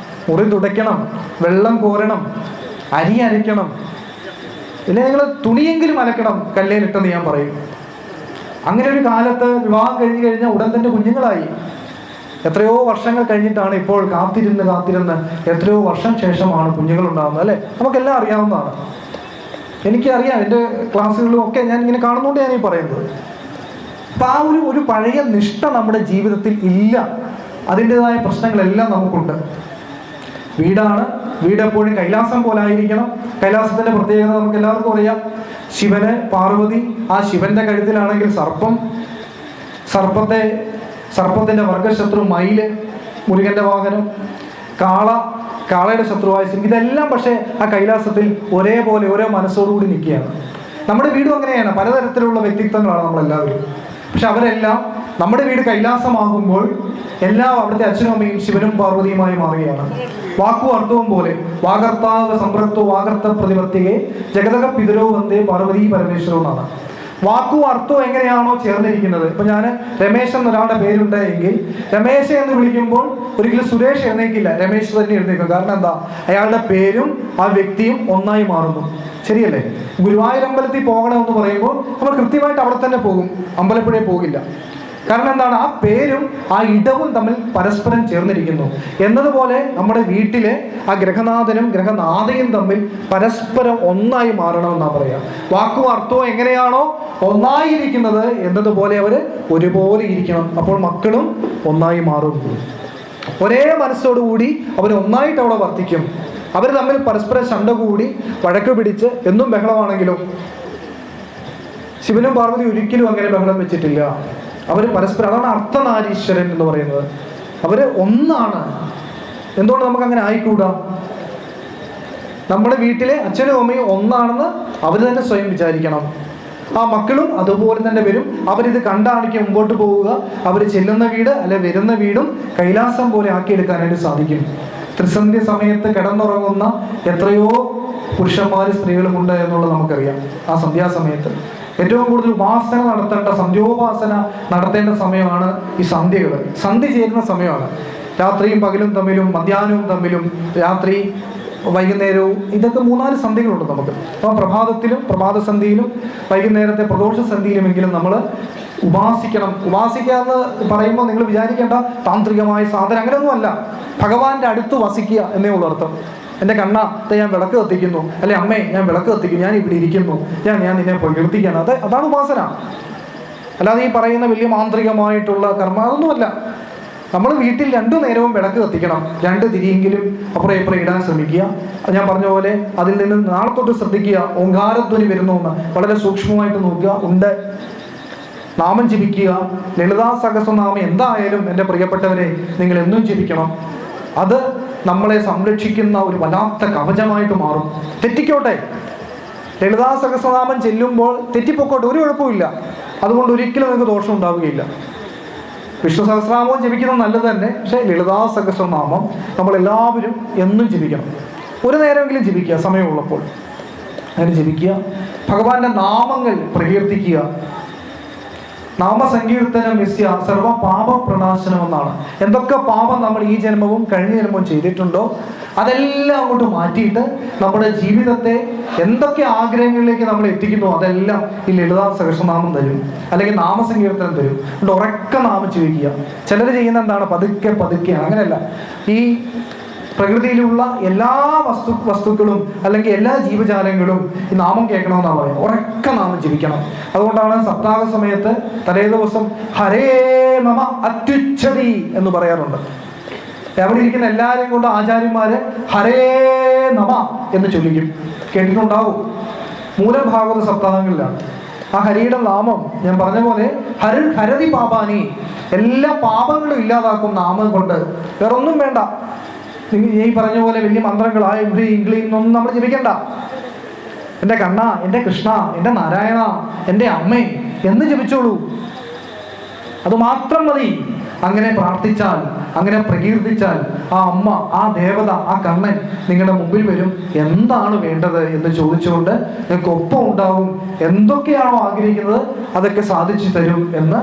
മുറി തുടയ്ക്കണം, വെള്ളം കോരണം, അരി അരയ്ക്കണം, ഇല്ലേ നിങ്ങൾ തുണിയെങ്കിലും അലക്കണം കല്ലേലിട്ടെന്ന് ഞാൻ പറയും. അങ്ങനെ ഒരു കാലത്ത് വിവാഹം കഴിഞ്ഞ് കഴിഞ്ഞാൽ ഉടൻ തന്നെ കുഞ്ഞുങ്ങളായി. എത്രയോ വർഷങ്ങൾ കഴിഞ്ഞിട്ടാണ് ഇപ്പോൾ കാത്തിരുന്ന് എത്രയോ വർഷം ശേഷമാണ് കുഞ്ഞുങ്ങൾ ഉണ്ടാകുന്നത് അല്ലേ. നമുക്കെല്ലാം അറിയാവുന്നതാണ്. എനിക്കറിയാം, എൻ്റെ ക്ലാസ്സുകളിലും ഒക്കെ ഞാൻ ഇങ്ങനെ കാണുന്നതുകൊണ്ട് ഞാൻ ഈ പറയുന്നത്. അപ്പം ആ ഒരു പഴയ നിഷ്ഠ നമ്മുടെ ജീവിതത്തിൽ ഇല്ല. അതിൻ്റെതായ പ്രശ്നങ്ങളെല്ലാം നമുക്കുണ്ട്. വീടാണ്, വീട് എപ്പോഴും കൈലാസം പോലെ ആയിരിക്കണം. കൈലാസത്തിന്റെ പ്രത്യേകത നമുക്ക് എല്ലാവർക്കും അറിയാം. ശിവന് പാർവതി, ആ ശിവന്റെ കഴുത്തിലാണെങ്കിൽ സർപ്പത്തിന്റെ വർഗശത്രു മയില്, മുരുകന്റെ വാഹനം, കാളയുടെ ശത്രുവായ സിംഹം, ഇതെല്ലാം പക്ഷേ ആ കൈലാസത്തിൽ ഒരേപോലെ ഓരോ മനസ്സോടുകൂടി നിൽക്കുകയാണ്. നമ്മുടെ വീടും അങ്ങനെയാണ്. പലതരത്തിലുള്ള വ്യക്തിത്വങ്ങളാണ് നമ്മളെല്ലാവരും. പക്ഷെ അവരെല്ലാം നമ്മുടെ വീട് കൈലാസമാകുമ്പോൾ എല്ലാം അവിടുത്തെ അച്ഛനും അമ്മയും ശിവനും പാർവതിയുമായി മാറുകയാണ്. വാക്കും അർത്ഥവും പോലെ വാകർത്താവ് സമ്പ്രക്തോ വാകർത്ത പ്രതിപത്തികെ ജഗതക പിതരോ വന്ദേ പാർവതി പരമേശ്വരോ എന്നാണ്. വാക്കും അർത്ഥവും എങ്ങനെയാണോ ചേർന്നിരിക്കുന്നത്. ഇപ്പൊ ഞാൻ രമേശ് എന്നൊരാളുടെ പേരുണ്ട് എങ്കിൽ രമേശ് എന്ന് വിളിക്കുമ്പോൾ ഒരിക്കലും സുരേഷ് എഴുന്നേക്കില്ല, രമേശ് തന്നെ എഴുന്നേക്കും. കാരണം എന്താ? അയാളുടെ പേരും ആ വ്യക്തിയും ഒന്നായി മാറുന്നു. ശരിയല്ലേ? ഗുരുവായൂരമ്പലത്തിൽ പോകണമെന്ന് പറയുമ്പോൾ നമ്മൾ കൃത്യമായിട്ട് അവിടെ തന്നെ പോകും, അമ്പലപ്പുഴയിൽ പോകില്ല. കാരണം എന്താണ്? ആ പേരും ആ ഇടവും തമ്മിൽ പരസ്പരം ചേർന്നിരിക്കുന്നു. എന്നതുപോലെ നമ്മുടെ വീട്ടിലെ ആ ഗ്രഹനാഥനും ഗ്രഹനാഥയും തമ്മിൽ പരസ്പരം ഒന്നായി മാറണമെന്നാണ് പറയാം. വാക്കും അർത്ഥവും എങ്ങനെയാണോ ഒന്നായിരിക്കുന്നത് എന്നതുപോലെ അവർ ഒരുപോലെ ഇരിക്കണം. അപ്പോൾ മക്കളും ഒന്നായി മാറും. ഒരേ മനസ്സോടുകൂടി അവർ ഒന്നായിട്ട് അവിടെ വർത്തിക്കും. അവർ തമ്മിൽ പരസ്പരം ശണ്ട കൂടി വഴക്ക് പിടിച്ച് എന്നും ബഹളമാണെങ്കിലും ശിവനും പാർവതി ഒരിക്കലും അങ്ങനെ ബഹളം വെച്ചിട്ടില്ല. അവർ പരസ്പരം, അതാണ് അർത്ഥനാരീശ്വരൻ എന്ന് പറയുന്നത്. അവര് ഒന്നാണ്. എന്തുകൊണ്ട് നമുക്ക് അങ്ങനെ ആയിക്കൂടാ? നമ്മുടെ വീട്ടിലെ അച്ഛനും അമ്മയും ഒന്നാണെന്ന് അവർ തന്നെ സ്വയം വിചാരിക്കണം. ആ മക്കളും അതുപോലെ തന്നെ വരും. അവരിത് കണ്ടാണിക്ക് മുമ്പോട്ട് പോവുക. അവർ ചെല്ലുന്ന വീട് അല്ലെ വരുന്ന വീടും കൈലാസം പോലെ ആക്കിയെടുക്കാനായിട്ട് സാധിക്കും. ത്രിസന്ധ്യ സമയത്ത് കിടന്നുറങ്ങുന്ന എത്രയോ പുരുഷന്മാരും സ്ത്രീകളുമുണ്ട് എന്നുള്ളത് നമുക്കറിയാം. ആ സന്ധ്യാസമയത്ത് ഏറ്റവും കൂടുതൽ ഉപാസന നടത്തേണ്ട, സന്ധ്യോപാസന നടത്തേണ്ട സമയമാണ് ഈ സന്ധ്യകൾ. സന്ധ്യ ചേരുന്ന സമയമാണ്. രാത്രിയും പകലും തമ്മിലും മധ്യാഹ്നവും തമ്മിലും രാത്രി വൈകുന്നേരവും ഇതൊക്കെ 3-4 സന്ധ്യകളുണ്ട് നമുക്ക്. അപ്പോൾ പ്രഭാതത്തിലും പ്രഭാതസന്ധ്യയിലും വൈകുന്നേരത്തെ പ്രദോഷ സന്ധ്യയിലുമെങ്കിലും നമ്മൾ ഉപാസിക്കണം. ഉപാസിക്കാന്ന് പറയുമ്പോൾ നിങ്ങൾ വിചാരിക്കേണ്ട താന്ത്രികമായ സാധനം, അങ്ങനെയൊന്നുമല്ല. ഭഗവാന്റെ അടുത്ത് വസിക്കുക എന്നേ ഉള്ളൂ അർത്ഥം. എൻ്റെ കണ്ണ ഞാൻ വിളക്ക് കത്തിക്കുന്നു, അല്ലെ അമ്മേ ഞാൻ വിളക്ക് കത്തിക്കുന്നു, ഞാൻ ഇവിടെ ഇരിക്കുന്നു, ഞാൻ നിന്നെ പ്രകീർത്തിക്കണം. അതാണ് ഉപാസന. അല്ലാതെ ഈ പറയുന്ന വലിയ മാന്ത്രികമായിട്ടുള്ള കർമ്മ അതൊന്നുമല്ല. നമ്മൾ വീട്ടിൽ 2 നേരവും വിളക്ക് കത്തിക്കണം. 2 തിരിയെങ്കിലും അപ്പുറം ഇപ്പുറം ഇടാൻ ശ്രമിക്കുക. ഞാൻ പറഞ്ഞ പോലെ അതിൽ നിന്ന് നാളെ തൊട്ട് ശ്രദ്ധിക്കുക. ഓങ്കാരധ്വനി വരുന്നു എന്ന് വളരെ സൂക്ഷ്മമായിട്ട് നോക്കുക. ഉണ്ട് നാമം ജപിക്കുക. ലളിതാ സഹസ്രനാമം എന്തായാലും എൻ്റെ പ്രിയപ്പെട്ടവരെ നിങ്ങൾ എന്നും ജപിക്കണം. അത് നമ്മളെ സംരക്ഷിക്കുന്ന ഒരു വല്ലാത്ത കവചമായിട്ട് മാറും. തെറ്റിക്കോട്ടെ, ലളിതാ സഹസ്രനാമം ചെല്ലുമ്പോൾ തെറ്റിപ്പോക്കോട്ടെ, ഒരു കുഴപ്പമില്ല. അതുകൊണ്ട് ഒരിക്കലും നിങ്ങൾക്ക് ദോഷം ഉണ്ടാവുകയില്ല. വിഷ്ണു സഹസ്രനാമവും ജപിക്കുന്നത് നല്ലത് തന്നെ. പക്ഷേ ലളിതാ സഹസ്രനാമം നമ്മളെല്ലാവരും എന്നും ജപിക്കണം. ഒരു നേരമെങ്കിലും ജപിക്കുക, സമയമുള്ളപ്പോൾ അങ്ങനെ ജപിക്കുക. ഭഗവാന്റെ നാമങ്ങൾ പ്രകീർത്തിക്കുക. നാമസങ്കീർത്തനം യസ്യ സർവ പാപ പ്രണാശനം എന്നാണ്. എന്തൊക്കെ പാപം നമ്മൾ ഈ ജന്മവും കഴിഞ്ഞ ജന്മവും ചെയ്തിട്ടുണ്ടോ അതെല്ലാം അങ്ങോട്ട് മാറ്റിയിട്ട് നമ്മുടെ ജീവിതത്തെ എന്തൊക്കെ ആഗ്രഹങ്ങളിലേക്ക് നമ്മൾ എത്തിക്കുന്നു അതെല്ലാം ഈ ലളിതാ സഹസ്രനാമം തരും, അല്ലെങ്കിൽ നാമസങ്കീർത്തനം തരും. അതുകൊണ്ട് ഉറക്കെ നാമം ചോദിക്കുക. ചിലർ ചെയ്യുന്ന എന്താണ്? പതുക്കെ പതുക്കെയാണ്. അങ്ങനെയല്ല. ഈ പ്രകൃതിയിലുള്ള എല്ലാ വസ്തുക്കളും അല്ലെങ്കിൽ എല്ലാ ജീവജാലങ്ങളും ഈ നാമം കേൾക്കണമെന്നാണ് പറയുന്നത്. ഉറക്കെ നാമം ജപിക്കണം. അതുകൊണ്ടാണ് സപ്താഹ സമയത്ത് തലേ ദിവസം ഹരേ നമ അത്യുച്ഛതി എന്ന് പറയാറുണ്ട്. അവിടെ ഇരിക്കുന്ന എല്ലാവരെയും കൊണ്ട് ആചാര്യന്മാര് ഹരേ നമ എന്ന് ചൊല്ലിക്കും. കേട്ടിട്ടുണ്ടാവും. മൂലഭാഗവത സപ്താഹങ്ങളിലാണ് ആ ഹരിയുടെ നാമം. ഞാൻ പറഞ്ഞ പോലെ ഹരതി പാപാനി, എല്ലാ പാപങ്ങളും ഇല്ലാതാക്കും നാമം കൊണ്ട്. വേറൊന്നും വേണ്ട. ഈ പറഞ്ഞ പോലെ വലിയ മന്ത്രങ്ങളായ ഇംഗ്ലീന്നൊന്നും നമ്മൾ ജപിക്കണ്ട. എൻ്റെ കണ്ണ, എൻ്റെ കൃഷ്ണ, എൻ്റെ നാരായണ, എൻ്റെ അമ്മേ എന്ന് ജപിച്ചോളൂ. അത് മാത്രം മതി. അങ്ങനെ പ്രാർത്ഥിച്ചാൽ, അങ്ങനെ പ്രകീർത്തിച്ചാൽ ആ അമ്മ, ആ ദേവത, ആ കണ്ണൻ നിങ്ങളുടെ മുമ്പിൽ വരും. എന്താണ് വേണ്ടത് എന്ന് ചോദിച്ചുകൊണ്ട് നിങ്ങൾക്ക് ഒപ്പം ഉണ്ടാവും. എന്തൊക്കെയാണോ ആഗ്രഹിക്കുന്നത് അതൊക്കെ സാധിച്ചു തരും എന്ന്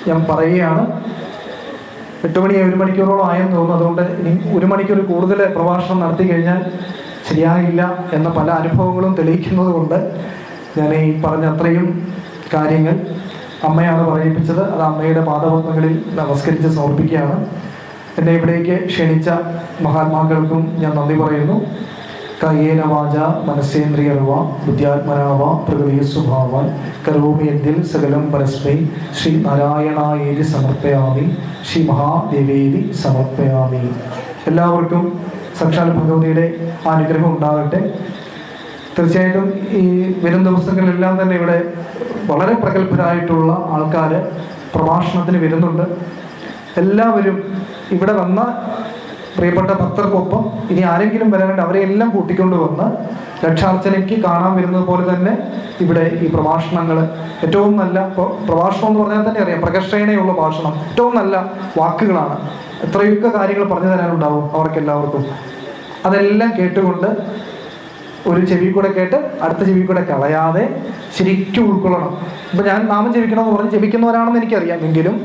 ഞാൻ പറയുകയാണ്. 8 മണി 1 മണിക്കൂറോളം ആയെന്ന് തോന്നുന്നു. അതുകൊണ്ട് ഇനി 1 മണിക്കൂർ കൂടുതൽ പ്രഭാഷണം നടത്തി കഴിഞ്ഞാൽ ശരിയാകില്ല എന്ന പല അനുഭവങ്ങളും തെളിയിക്കുന്നത് കൊണ്ട് ഞാൻ ഈ പറഞ്ഞ അത്രയും കാര്യങ്ങൾ അമ്മയാണ് പറയിപ്പിച്ചത്. അത് അമ്മയുടെ പാദപത്മങ്ങളിൽ നമസ്കരിച്ച് സമർപ്പിക്കുകയാണ്. എന്നെ ഇവിടേക്ക് ക്ഷണിച്ച മഹാത്മാക്കൾക്കും ഞാൻ നന്ദി പറയുന്നു. കായേന വാച മനസ്സേന്ദ്രിയർവ ബുദ്ധ്യാത്മനാവ പ്രകൃതി സ്വഭാവാൻ കരോമി യദ്ദിൽ സകലം പരസ്മൈ ശ്രീ നാരായണായേതി സമർപ്പയാമി, ശ്രീ മഹാദേവേതി സമർപ്പയാമി. എല്ലാവർക്കും സാക്ഷാൽ ഭഗവതിയുടെ അനുഗ്രഹം ഉണ്ടാകട്ടെ. തീർച്ചയായിട്ടും ഈ വരും ദിവസങ്ങളിലെല്ലാം തന്നെ ഇവിടെ വളരെ പ്രഗത്ഭരായിട്ടുള്ള ആൾക്കാർ പ്രഭാഷണത്തിന് വരുന്നുണ്ട്. എല്ലാവരും ഇവിടെ വന്ന പ്രിയപ്പെട്ട ഭക്തർക്കൊപ്പം ഇനി ആരെങ്കിലും വരാനുണ്ട് അവരെയെല്ലാം കൂട്ടിക്കൊണ്ട് വന്ന് രക്ഷാർച്ചനയ്ക്ക് കാണാൻ വരുന്നത് പോലെ തന്നെ ഇവിടെ ഈ പ്രഭാഷണങ്ങൾ ഏറ്റവും നല്ല പ്രഭാഷണം എന്ന് പറഞ്ഞാൽ തന്നെ അറിയാം, പ്രകർഷണയുള്ള ഭാഷണം, ഏറ്റവും നല്ല വാക്കുകളാണ്. എത്രയൊക്കെ കാര്യങ്ങൾ പറഞ്ഞു തരാനുണ്ടാവും അവർക്കെല്ലാവർക്കും. അതെല്ലാം കേട്ടുകൊണ്ട് ഒരു ചെവി കൂടെ കേട്ട് അടുത്ത ചെവി കൂടെ കളയാതെ ശരിക്കും ഉൾക്കൊള്ളണം. ഇപ്പം ഞാൻ നാമം ജപിക്കണമെന്ന് പറഞ്ഞ് ജപിക്കുന്നവരാണെന്ന് എനിക്കറിയാം, എങ്കിലും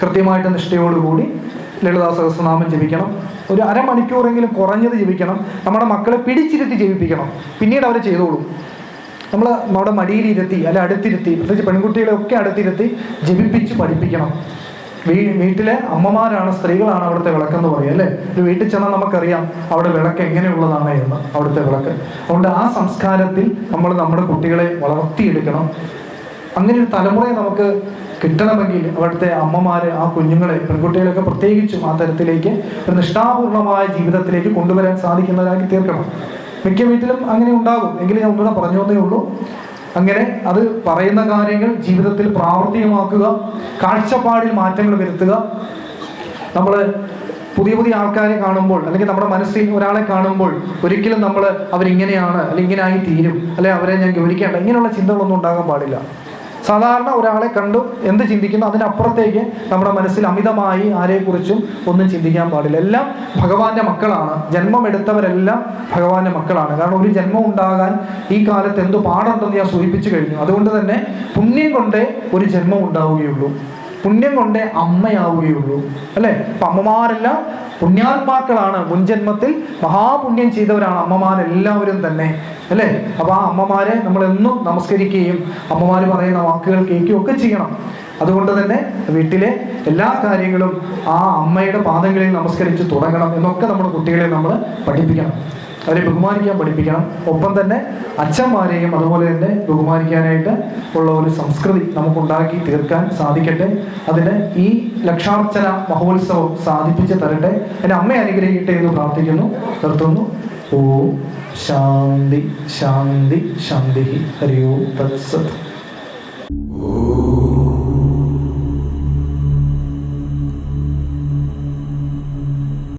കൃത്യമായിട്ട് നിഷ്ഠയോടുകൂടി ലളിതാ സഹസ്രനാമം ജപിക്കണം. ഒരു അരമണിക്കൂറെങ്കിലും കുറഞ്ഞത് ജപിക്കണം. നമ്മുടെ മക്കളെ പിടിച്ചിരുത്തി ജപിപ്പിക്കണം. പിന്നീട് അവർ ചെയ്തോളും. നമ്മുടെ മടിയിലിരുത്തി അല്ലെ അടുത്തിരുത്തി, പ്രത്യേകിച്ച് പെൺകുട്ടികളെ ഒക്കെ അടുത്തിരുത്തി ജപിപ്പിച്ച് പഠിപ്പിക്കണം. വീട്ടിലെ അമ്മമാരാണ്, സ്ത്രീകളാണ് അവിടുത്തെ വിളക്കെന്ന് പറയുക അല്ലേ. ഒരു വീട്ടിൽ ചെന്നാൽ നമുക്കറിയാം അവിടെ വിളക്ക് എങ്ങനെയുള്ളതാണ് എന്ന്, അവിടുത്തെ വിളക്ക്. അതുകൊണ്ട് ആ സംസ്കാരത്തിൽ നമ്മൾ നമ്മുടെ കുട്ടികളെ വളർത്തിയെടുക്കണം. അങ്ങനെ ഒരു തലമുറയെ നമുക്ക് കിട്ടണമെങ്കിൽ അവിടുത്തെ അമ്മമാര് ആ കുഞ്ഞുങ്ങളെ, പെൺകുട്ടികളെയൊക്കെ പ്രത്യേകിച്ചും ആ തരത്തിലേക്ക് ഒരു നിഷ്ഠാപൂർണമായ ജീവിതത്തിലേക്ക് കൊണ്ടുവരാൻ സാധിക്കുന്നവരാക്കി തീർക്കണം. മിക്ക വീട്ടിലും അങ്ങനെ ഉണ്ടാകും, എങ്കിലും ഞാൻ ഒന്നുകൂടെ പറഞ്ഞു തന്നേ ഉള്ളൂ. അങ്ങനെ അത് പറയുന്ന കാര്യങ്ങൾ ജീവിതത്തിൽ പ്രാവർത്തികമാക്കുക, കാഴ്ചപ്പാടിൽ മാറ്റങ്ങൾ വരുത്തുക. നമ്മൾ പുതിയ പുതിയ ആൾക്കാരെ കാണുമ്പോൾ അല്ലെങ്കിൽ നമ്മുടെ മനസ്സിൽ ഒരാളെ കാണുമ്പോൾ ഒരിക്കലും നമ്മൾ അവരിങ്ങനെയാണ് അല്ലെങ്കിൽ ഇങ്ങനെ ആയി തീരും അല്ലെ അവരെ ഞാൻ ഗൗനിക്കേണ്ട ഇങ്ങനെയുള്ള ചിന്തകളൊന്നും ഉണ്ടാകാൻ പാടില്ല. സാധാരണ ഒരാളെ കണ്ടു എന്ത് ചിന്തിക്കുന്നു അതിനപ്പുറത്തേക്ക് നമ്മുടെ മനസ്സിൽ അമിതമായി ആരെക്കുറിച്ചും ഒന്നും ചിന്തിക്കാൻ പാടില്ല. എല്ലാം ഭഗവാന്റെ മക്കളാണ്. ജന്മമെടുത്തവരെല്ലാം ഭഗവാന്റെ മക്കളാണ്. കാരണം ഒരു ജന്മം ഉണ്ടാകാൻ ഈ കാലത്ത് എന്തു പാടുണ്ടെന്ന് ഞാൻ സൂചിപ്പിച്ചു കഴിഞ്ഞു. അതുകൊണ്ട് തന്നെ പുണ്യം കൊണ്ടേ ഒരു ജന്മം ഉണ്ടാവുകയുള്ളൂ, പുണ്യം കൊണ്ടേ അമ്മയാവുകയുള്ളൂ അല്ലെ. അപ്പൊ അമ്മമാരെല്ലാം പുണ്യാത്മാക്കളാണ്. മുൻജന്മത്തിൽ മഹാപുണ്യം ചെയ്തവരാണ് അമ്മമാരെല്ലാവരും തന്നെ അല്ലേ. അപ്പൊ ആ അമ്മമാരെ നമ്മളെന്നും നമസ്കരിക്കുകയും അമ്മമാര് പറയുന്ന വാക്കുകൾ കേൾക്കുകയും ഒക്കെ ചെയ്യണം. അതുകൊണ്ട് തന്നെ വീട്ടിലെ എല്ലാ കാര്യങ്ങളും ആ അമ്മയുടെ പാദങ്ങളിൽ നമസ്കരിച്ച് തുടങ്ങണം എന്നൊക്കെ നമ്മുടെ കുട്ടികളെ നമ്മൾ പഠിപ്പിക്കണം. അവരെ ബഹുമാനിക്കാൻ പഠിപ്പിക്കണം. ഒപ്പം തന്നെ അച്ഛന്മാരെയും അതുപോലെ തന്നെ ബഹുമാനിക്കാനായിട്ട് ഉള്ള ഒരു സംസ്കൃതി നമുക്കുണ്ടാക്കി തീർക്കാൻ സാധിക്കട്ടെ. അതിന് ഈ ലക്ഷാർച്ചന മഹോത്സവം സാധിപ്പിച്ച് തരട്ടെ. എന്നെ അമ്മയെ അനുഗ്രഹിക്കട്ടെ എന്ന് പ്രാർത്ഥിക്കുന്നു. നിർത്തുന്നു. ഓം ശാന്തി ശാന്തി ശാന്തി. ഹരി ഓം തത്സത്.